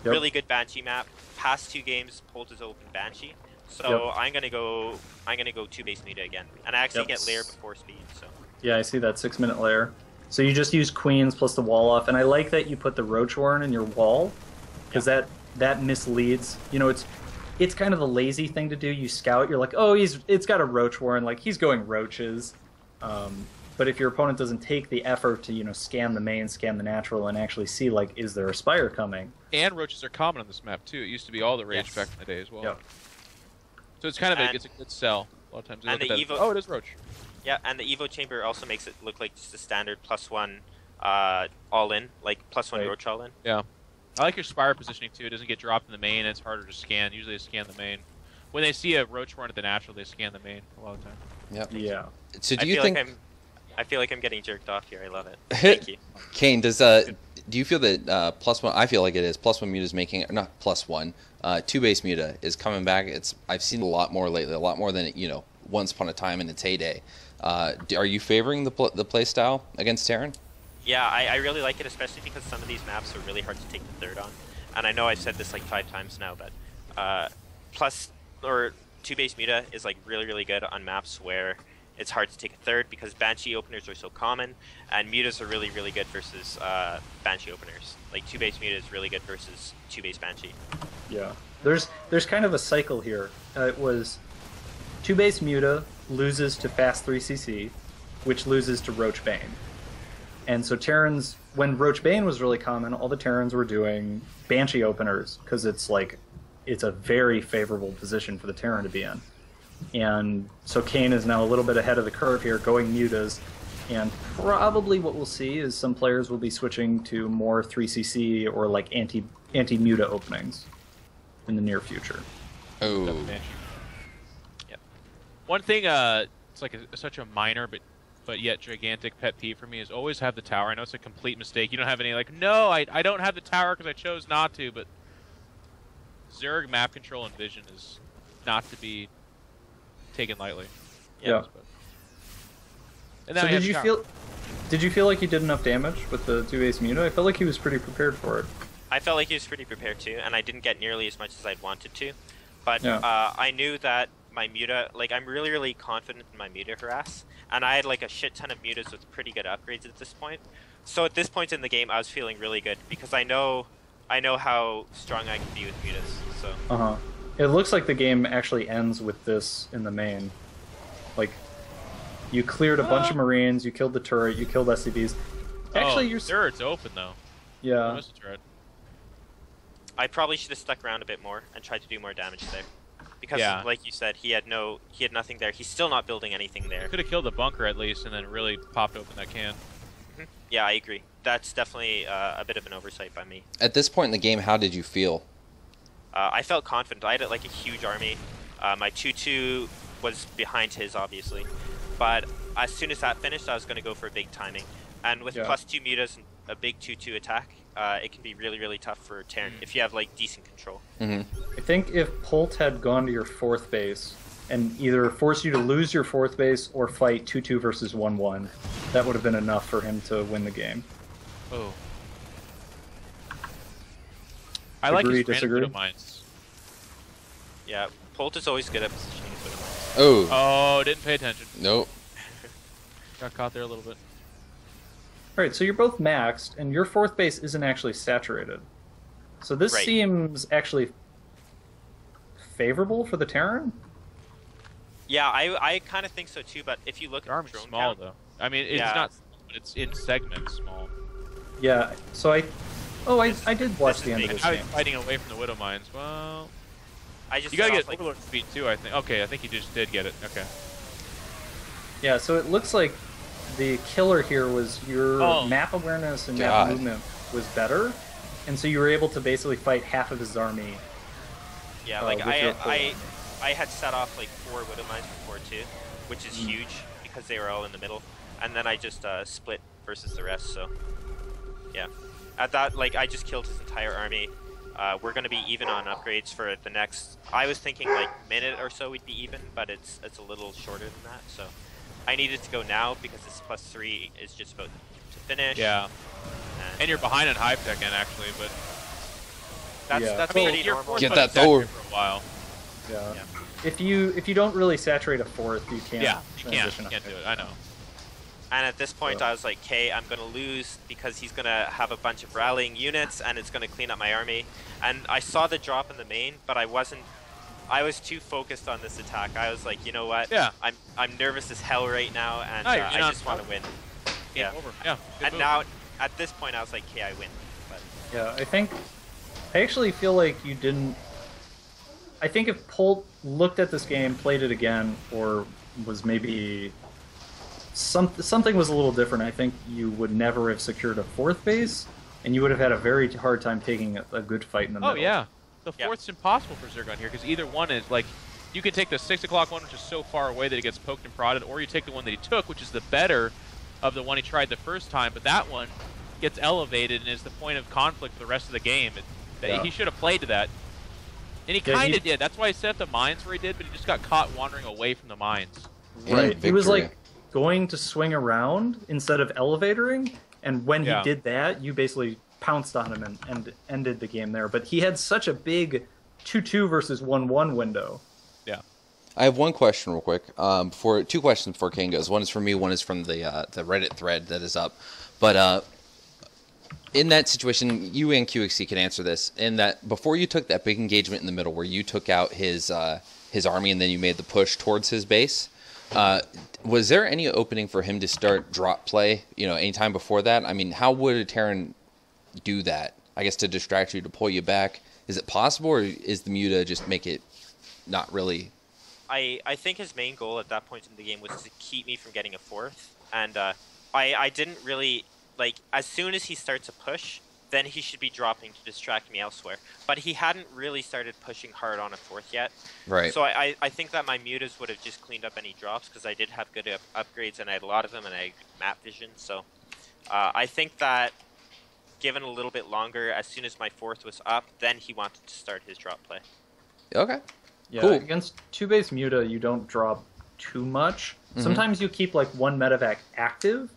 S3: Yep. Really good Banshee map. Past 2 games, Polt is open Banshee. So I'm gonna go 2 base Muta again. And I actually get lair before speed, so. Yeah,
S4: I see that 6-minute lair. So you just use queens plus the wall off, and I like that you put the Roach Warren in your wall, because that misleads. It's kind of a lazy thing to do. You scout, you're like, oh, it's got a Roach Warren, like he's going roaches. But if your opponent doesn't take the effort to scan the main, scan the natural, and actually see like, is there a Spire coming?
S2: And roaches are common on this map too. It used to be all the rage back in the day as well.
S4: Yep.
S2: So it's kind of it's a good sell. A lot of times they look at that, oh, it is roach.
S3: Yeah, and the Evo chamber also makes it look like just a standard +1 all in, like +1 roach all in.
S2: Yeah. I like your Spire positioning too. It doesn't get dropped in the main, and it's harder to scan. Usually they scan the main. When they see a roach run at the natural, they scan the main a lot of the time.
S1: Yep.
S4: Yeah.
S1: So do you think...
S3: I feel like I'm getting jerked off here. I love it. Thank you.
S1: Kane, do you feel that +1? I feel like it is +1 Muta is making, not +1. 2 base Muta is coming back. I've seen a lot more lately, a lot more than once upon a time in its heyday. Are you favoring the play style against Terran?
S3: Yeah, I really like it, especially because some of these maps are really hard to take the third on. And I know I've said this like 5 times now, but 2 base Muta is like really, really good on maps where it's hard to take a third because Banshee openers are so common, and Mutas are really, really good versus Banshee openers. Like 2 base Muta is really good versus 2 base Banshee.
S4: Yeah, there's kind of a cycle here. It was 2 base Muta loses to fast 3CC, which loses to Roach Bane. And so Terrans, when Roach Bane was really common, all the Terrans were doing Banshee openers because it's a very favorable position for the Terran to be in. And so Kane is now a little bit ahead of the curve here, going Mutas, and probably what we'll see is some players will be switching to more 3CC or like anti-Muta openings in the near future.
S1: Oh.
S2: Yep. One thing, it's like such a minor but yet gigantic pet peeve for me is always have the tower. I know it's a complete mistake. You don't have any no, I don't have the tower because I chose not to, but Zerg map control and vision is not to be taken lightly.
S4: Yeah.
S2: And
S4: so did you feel like you did enough damage with the 2 base Muta? I felt like he was pretty prepared for it.
S3: I felt like he was pretty prepared too, and I didn't get nearly as much as I'd wanted to. But I knew that my Muta, like I'm really, really confident in my Muta harass, and I had like a shit ton of Mutas with pretty good upgrades at this point. So at this point in the game, I was feeling really good because I know how strong I can be with Mutas. So.
S4: It looks like the game actually ends with this in the main. Like, you cleared a bunch of Marines, you killed the turret, you killed SCVs. Actually,
S2: the turret's open though.
S4: Yeah.
S2: Missile turret.
S3: I probably should have stuck around a bit more and tried to do more damage there. Because, like you said, he had nothing there. He's still not building anything there.
S2: Could have killed the bunker at least, and then really popped open that can.
S3: Yeah, I agree. That's definitely a bit of an oversight by me.
S1: At this point in the game, how did you feel?
S3: I felt confident. I had like a huge army. My 2-2 was behind his, obviously. But as soon as that finished, I was going to go for a big timing. And with +2 mutas and a big 2-2 attack, it can be really, really tough for Terran if you have like decent control.
S4: I think if Pult had gone to your 4th base and either forced you to lose your 4th base or fight 2-2 versus 1-1, that would have been enough for him to win the game.
S2: Oh. I like his
S4: disagree?
S2: random mines.
S3: Yeah, Pult is always good at positioning his widow mines.
S1: Oh.
S2: Oh, didn't pay attention.
S1: Nope.
S2: Got caught there a little bit.
S4: Alright, so you're both maxed, and your 4th base isn't actually saturated. So this seems actually favorable for the Terran?
S3: Yeah, I kind of think so too, but if you look
S2: The
S3: at
S2: army's
S3: the drone
S2: small
S3: count,
S2: though. I mean, it's not, but it's in segments small.
S4: Yeah, so I did watch the end of this
S2: Now
S4: game.
S2: he's fighting away from the widow mines. Well,
S3: I just
S2: you gotta
S3: set
S2: get
S3: off, like,
S2: overlord speed too, I think. Okay, I think you just did get it. Okay.
S4: Yeah, so it looks like the killer here was your map awareness and map movement was better, and so you were able to basically fight half of his army.
S3: Yeah, like I had set off like 4 widow mines before too, which is huge because they were all in the middle, and then I just split versus the rest. So yeah, at that, like, I just killed his entire army. We're gonna be even on upgrades for the next. I was thinking like minute or so we'd be even, but it's a little shorter than that. So I needed to go now because this +3 is just about to finish.
S2: Yeah. And you're behind in hive tech end actually, but
S3: that's
S2: I mean,
S3: pretty normal.
S1: Get that Thor
S2: for a while.
S4: Yeah. If you don't really saturate a 4th, you can't.
S2: Yeah, you can't
S4: transition
S2: do it. I know.
S3: And at this point, I was like, "Okay, I'm gonna lose because he's gonna have a bunch of rallying units, and it's gonna clean up my army." And I saw the drop in the main, but I wasn't. I was too focused on this attack. I was like, you know what?
S2: Yeah.
S3: I'm nervous as hell right now, and
S2: No,
S3: I just want to win.
S2: Game over. Yeah.
S3: And now, at this point, I was like, "Okay, I win." But
S4: Yeah, I actually feel like you didn't. I think if Pult looked at this game, played it again, or was maybe something was a little different, I think you would never have secured a 4th base, and you would have had a very hard time taking a good fight in the middle.
S2: Oh yeah, the 4th's impossible for Zergon here because either one is like, you can take the 6 o'clock one, which is so far away that it gets poked and prodded, or you take the one that he took, which is the better of the one he tried the first time, but that one gets elevated and is the point of conflict for the rest of the game. He should have played to that. And he kind of did. That's why he set up the mines where he did, but he just got caught wandering away from the mines.
S4: Right. He was like going to swing around instead of elevatoring, and when he did that, you basically pounced on him and ended the game there. But he had such a big 2-2 versus 1-1 window.
S2: Yeah.
S1: I have one question real quick. Two questions before Kane goes. One is from me, one is from the Reddit thread that is up. But in that situation, you and QXC can answer this. In that, before you took that big engagement in the middle, where you took out his army and then you made the push towards his base, was there any opening for him to start drop play? Anytime before that? I mean, how would a Terran do that? I guess to distract you, to pull you back. Is it possible, or is the muta just make it not really?
S3: I think his main goal at that point in the game was to keep me from getting a 4th, and I didn't really. Like, as soon as he starts a push, then he should be dropping to distract me elsewhere. But he hadn't really started pushing hard on a 4th yet.
S1: Right.
S3: So I think that my mutas would have just cleaned up any drops, because I did have good upgrades, and I had a lot of them, and I had map vision. So I think that given a little bit longer, as soon as my 4th was up, then he wanted to start his drop play.
S1: Okay.
S4: Yeah,
S1: cool.
S4: Against 2-base muta, you don't drop too much. Sometimes you keep, like, one medevac active,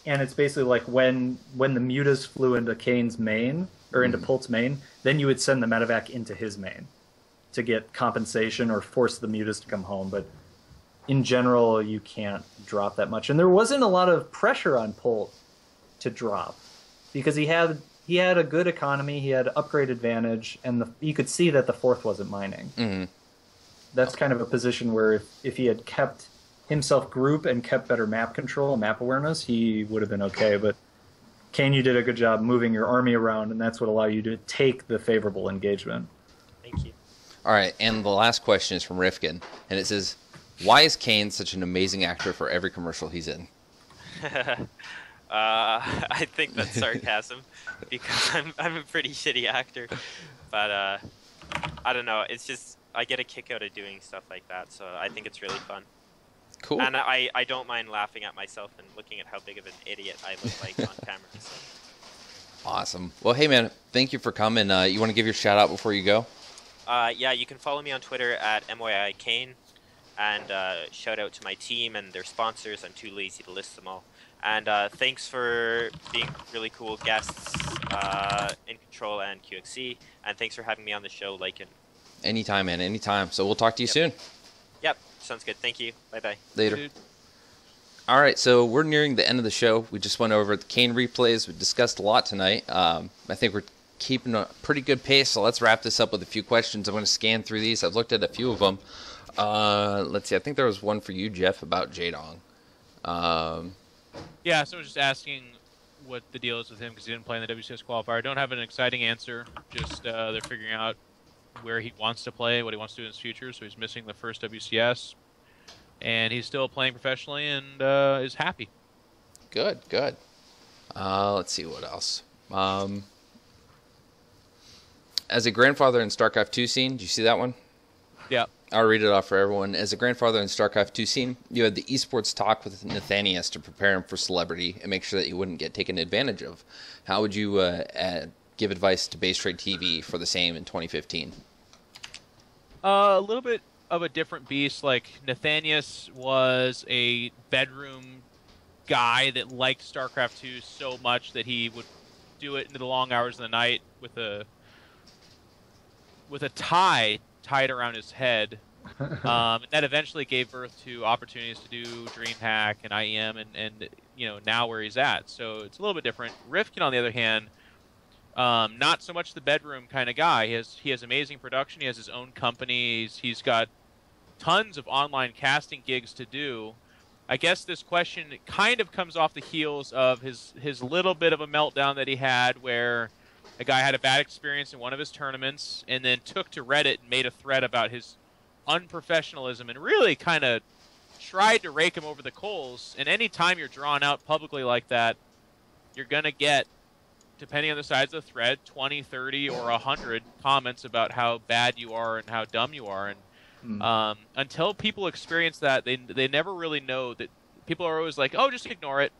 S4: and it's basically like when the mutas flew into Kane's main, or into Pult's main, then you would send the medevac into his main to get compensation or force the mutas to come home. But in general, you can't drop that much. And there wasn't a lot of pressure on Pult to drop, because he had he had a good economy, he had upgrade advantage, and you could see that the fourth wasn't mining.
S1: Mm-hmm.
S4: That's kind of a position where if he had kept himself group and kept better map control, map awareness, he would have been okay. But Kane, you did a good job moving your army around, and that's what allowed you to take the favorable engagement.
S3: Thank you.
S1: All right, and the last question is from Rifkin, and it says, why is Kane such an amazing actor for every commercial he's in?
S3: I think that's sarcasm because I'm a pretty shitty actor, but I don't know. It's just I get a kick out of doing stuff like that, so I think it's really fun.
S1: Cool.
S3: And I don't mind laughing at myself and looking at how big of an idiot I look like on camera. So.
S1: Awesome. Well, hey man, thank you for coming. You want to give your shout out before you go?
S3: Yeah, you can follow me on Twitter at MYIKane, and shout out to my team and their sponsors. I'm too lazy to list them all. And thanks for being really cool guests, iNcontrol and QXC, and thanks for having me on the show, Lillekanin.
S1: Anytime, man, anytime. So we'll talk to you soon.
S3: Yep, sounds good. Thank you. Bye-bye.
S1: Later.
S2: Dude.
S1: All right, so we're nearing the end of the show. We just went over the Kane replays. We discussed a lot tonight. I think we're keeping a pretty good pace, so let's wrap this up with a few questions. I'm going to scan through these. I've looked at a few of them. Let's see. I think there was one for you, Jeff, about Jaedong.
S2: Yeah, someone was just asking what the deal is with him because he didn't play in the WCS qualifier. I don't have an exciting answer. Just they're figuring out where he wants to play, what he wants to do in his future. So he's missing the first WCS, and he's still playing professionally and is happy.
S1: Good, good. Let's see what else. As a grandfather in StarCraft 2 scene, did you see that one?
S2: Yeah.
S1: I'll read it off for everyone. As a grandfather in StarCraft 2 scene, you had the esports talk with Nathanius to prepare him for celebrity and make sure that he wouldn't get taken advantage of. How would you give advice to Base Trade TV for the same in 2015?
S2: A little bit of a different beast. Like, Nathanius was a bedroom guy that liked StarCraft 2 so much that he would do it into the long hours of the night with a tie tied around his head. And that eventually gave birth to opportunities to do DreamHack and IEM and now where he's at. So it's a little bit different. Rifkin, on the other hand, not so much the bedroom kind of guy. He has amazing production. He has his own company. He's got tons of online casting gigs to do. I guess this question kind of comes off the heels of his little bit of a meltdown that he had where a guy had a bad experience in one of his tournaments and then took to Reddit and made a thread about his unprofessionalism and really kind of tried to rake him over the coals. And any time you're drawn out publicly like that, you're going to get, depending on the size of the thread, 20, 30, or 100 comments about how bad you are and how dumb you are. And until people experience that, they never really know that. People are always like, oh, just ignore it.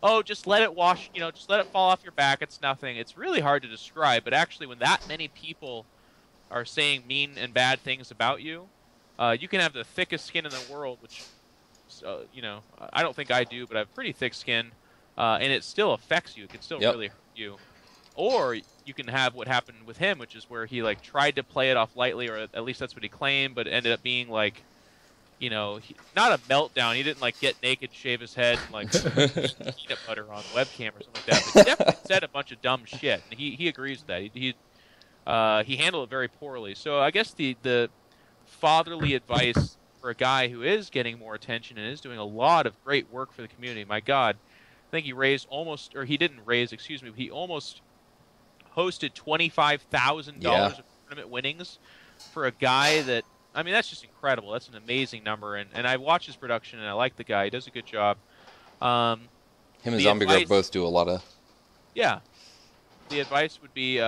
S2: Oh, just let it wash, just let it fall off your back. It's nothing. It's really hard to describe, but actually when that many people are saying mean and bad things about you, you can have the thickest skin in the world, which, I don't think I do, but I have pretty thick skin, and it still affects you. It can still really hurt you. Or you can have what happened with him, which is where he tried to play it off lightly, or at least that's what he claimed, but it ended up being not a meltdown. He didn't get naked, shave his head, and peanut butter on the webcam or something like that. But he definitely said a bunch of dumb shit, and he agrees with that. He handled it very poorly. So I guess the fatherly advice for a guy who is getting more attention and is doing a lot of great work for the community. My God, I think he almost hosted $25,000 of tournament winnings for a guy that. I mean, that's just incredible. That's an amazing number, and I watch his production, and I like the guy. He does a good job.
S1: Him and Zombie Girl both do a lot of...
S2: Yeah. The advice would be,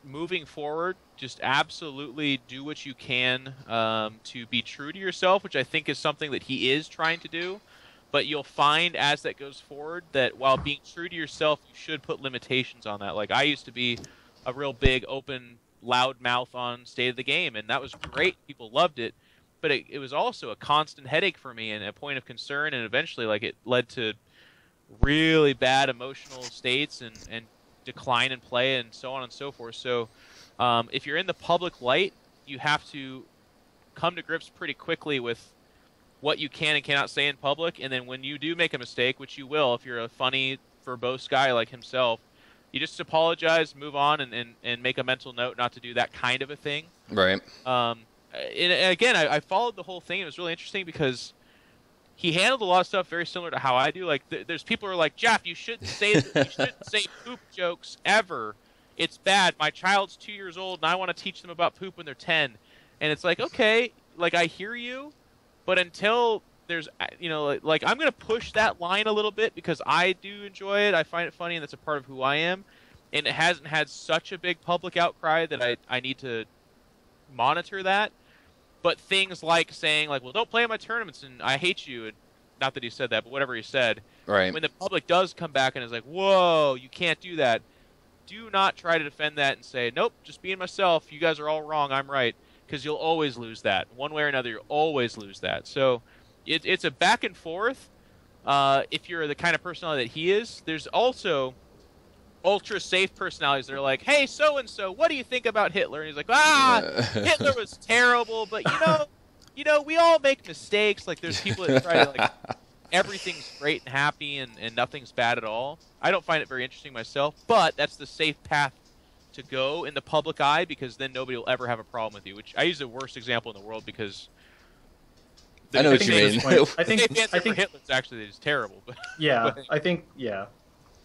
S2: moving forward, just absolutely do what you can to be true to yourself, which I think is something that he is trying to do. But you'll find as that goes forward that while being true to yourself, you should put limitations on that. Like, I used to be a real big, open... loud mouth on State of the Game, and that was great. People loved it, but it was also a constant headache for me and a point of concern, and eventually it led to really bad emotional states and decline in play and so on and so forth. So if you're in the public light, you have to come to grips pretty quickly with what you can and cannot say in public, and then when you do make a mistake, which you will if you're a funny, verbose guy like himself, You just apologize, move on, and make a mental note not to do that kind of a thing.
S1: Right.
S2: And again, I followed the whole thing. It was really interesting because he handled a lot of stuff very similar to how I do. Like, there's people who are like, Jeff, you shouldn't say poop jokes ever. It's bad. My child's 2 years old, and I want to teach them about poop when they're 10. And it's like, okay, like, I hear you, but until there's, like I'm going to push that line a little bit because I do enjoy it. I find it funny, and that's a part of who I am. And it hasn't had such a big public outcry that I need to monitor that. But things like saying, like, well, don't play in my tournaments, and I hate you, and not that he said that, but whatever he said.
S1: Right.
S2: When the public does come back and is like, whoa, you can't do that, do not try to defend that and say, nope, just being myself, you guys are all wrong, I'm right, because you'll always lose that. One way or another, you'll always lose that. So it's a back and forth. If you're the kind of personality that he is, there's also ultra safe personalities that are like, hey, so and so, what do you think about Hitler? And he's like, Hitler was terrible, but we all make mistakes. Like, there's people that try to, like, everything's great and happy and nothing's bad at all. I don't find it very interesting myself, but that's the safe path to go in the public eye, because then nobody will ever have a problem with you. Which I use the worst example in the world because
S1: I know what you mean.
S4: I think
S2: Hitler's actually is terrible. But,
S4: yeah,
S2: but,
S4: I think yeah.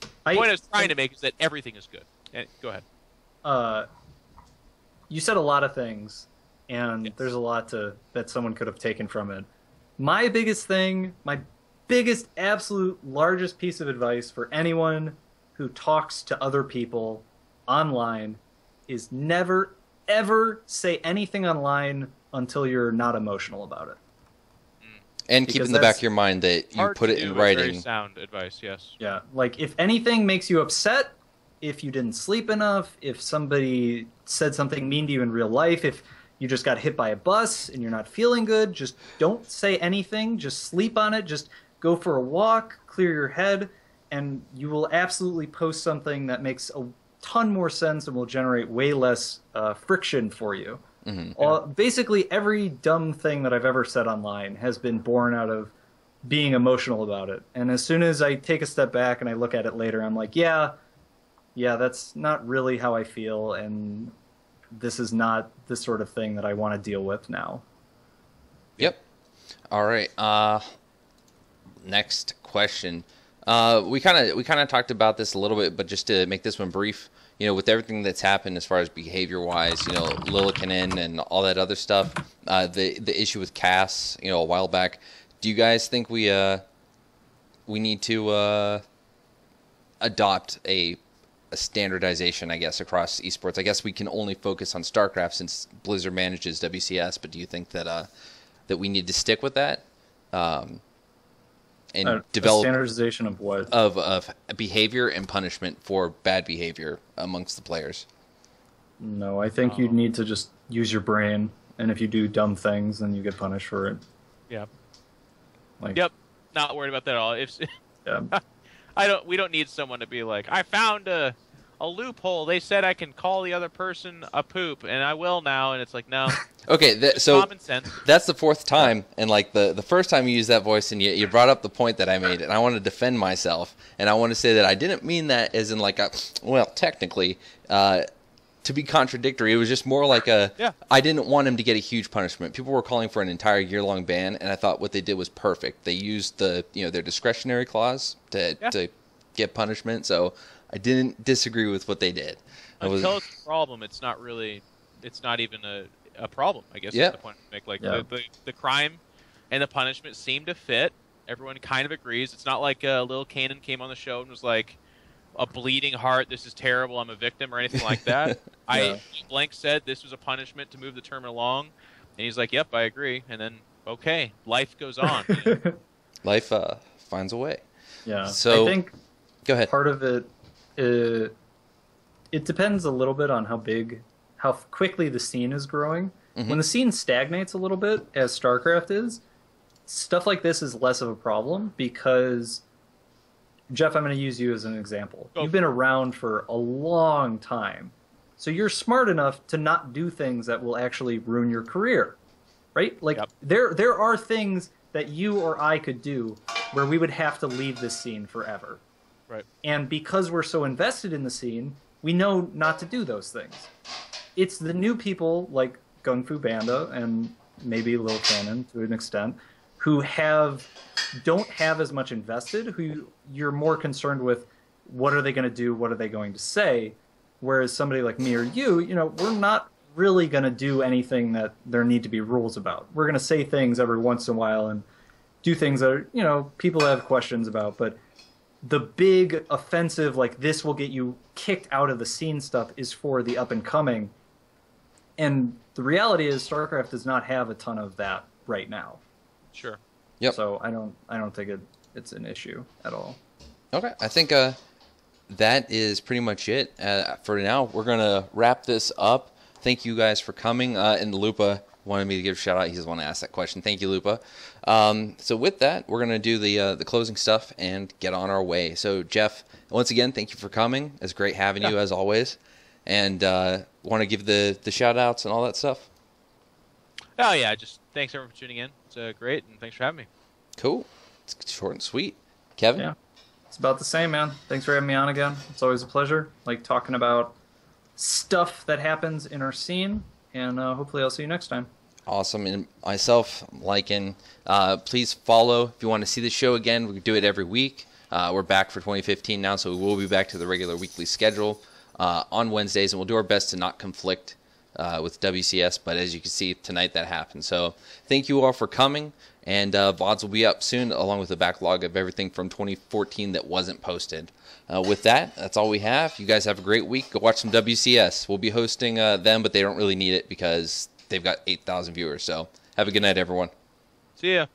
S2: The point I was trying to make is that everything is good. Go ahead.
S4: You said a lot of things, and
S2: Yes.
S4: there's a lot that someone could have taken from it. My biggest thing, my biggest, absolute, largest piece of advice for anyone who talks to other people online is never, ever say anything online until you're not emotional about it.
S1: And keep
S4: Because
S1: in the back
S4: that's
S1: of your mind that you
S2: Hard
S1: put
S2: to
S1: it in
S2: do, but very
S1: writing.
S2: sound advice, yes.
S4: Yeah, like if anything makes you upset, if you didn't sleep enough, if somebody said something mean to you in real life, if you just got hit by a bus and you're not feeling good, just don't say anything. Just sleep on it. Just go for a walk, clear your head, and you will absolutely post something that makes a ton more sense and will generate way less friction for you.
S1: Mm-hmm.
S4: Basically, every dumb thing that I've ever said online has been born out of being emotional about it. And as soon as I take a step back and I look at it later, I'm like, yeah, that's not really how I feel, and this is not the sort of thing that I want to deal with now.
S1: Yep. All right. Next question. We kind of talked about this a little bit, but just to make this one brief, with everything that's happened as far as behavior-wise, Lillekanin and all that other stuff, the issue with Cass, a while back. Do you guys think we need to adopt a standardization, I guess, across esports? I guess we can only focus on StarCraft since Blizzard manages WCS, but do you think that that we need to stick with that? And develop
S4: a standardization of what?
S1: Of behavior and punishment for bad behavior amongst the players.
S4: No, I think you need to just use your brain, and if you do dumb things, then you get punished for it.
S2: Yeah.
S4: Yep.
S2: Not worried about that at all.
S4: Yeah.
S2: We don't need someone to be like, I found a loophole. They said I can call the other person a poop, and I will now. And it's like, no.
S1: Okay, so
S2: common sense.
S1: That's the fourth time, and like the first time you used that voice, and you brought up the point that I made, and I want to defend myself, and I want to say that I didn't mean that as in like technically, to be contradictory. It was just more like I didn't want him to get a huge punishment. People were calling for an entire year-long ban, and I thought what they did was perfect. They used their discretionary clause to get punishment, so I didn't disagree with what they did.
S2: Until it's a problem, it's not even a problem, I guess.
S1: Yeah.
S2: That's the point to make. Like the crime and the punishment seem to fit. Everyone kind of agrees. It's not like LilCanine came on the show and was like, a bleeding heart, this is terrible, I'm a victim, or anything like that. Blank said this was a punishment to move the tournament along, and he's like, yep, I agree. And then, okay, life goes on.
S1: Life finds a way.
S4: Yeah.
S1: So,
S4: I think
S1: go ahead.
S4: Part of it, it depends a little bit on how quickly the scene is growing. Mm-hmm. When the scene stagnates a little bit, as StarCraft is, stuff like this is less of a problem because, Jeff, I'm going to use you as an example. You've been around for a long time, so you're smart enough to not do things that will actually ruin your career, right? Like, there are things that you or I could do where we would have to leave this scene forever.
S2: Right.
S4: And because we're so invested in the scene, we know not to do those things. It's the new people like Gung Fu Banda and maybe LilCanine to an extent, who don't have as much invested, who you're more concerned with what are they going to do, what are they going to say, whereas somebody like me or you, we're not really going to do anything that there need to be rules about. We're going to say things every once in a while and do things that people have questions about, but the big offensive, like this will get you kicked out of the scene stuff is for the up and coming. And the reality is StarCraft does not have a ton of that right now.
S2: Sure.
S1: Yep.
S4: So I don't think it's an issue at all.
S1: Okay, I think that is pretty much it for now. We're gonna wrap this up. Thank you guys for coming. And Lupa wanted me to give a shout out. He just wanted to ask that question. Thank you, Lupa. So with that, we're gonna do the closing stuff and get on our way. So Jeff, once again, thank you for coming. It's great having you as always. And want to give the shout outs and all that stuff.
S2: Oh yeah, just thanks everyone for tuning in. It's great, and thanks for having me.
S1: Cool. It's short and sweet. Kevin?
S4: Yeah. It's about the same, man. Thanks for having me on again. It's always a pleasure. Like talking about stuff that happens in our scene, and hopefully I'll see you next time.
S1: Awesome. And myself, Lycan, please follow if you want to see the show again. We do it every week. We're back for 2015 now, so we will be back to the regular weekly schedule on Wednesdays, and we'll do our best to not conflict with WCS, but as you can see, tonight that happened. So thank you all for coming, and VODs will be up soon, along with the backlog of everything from 2014 that wasn't posted. With that, that's all we have. You guys have a great week. Go watch some WCS. We'll be hosting them, but they don't really need it because they've got 8,000 viewers. So have a good night, everyone.
S2: See ya.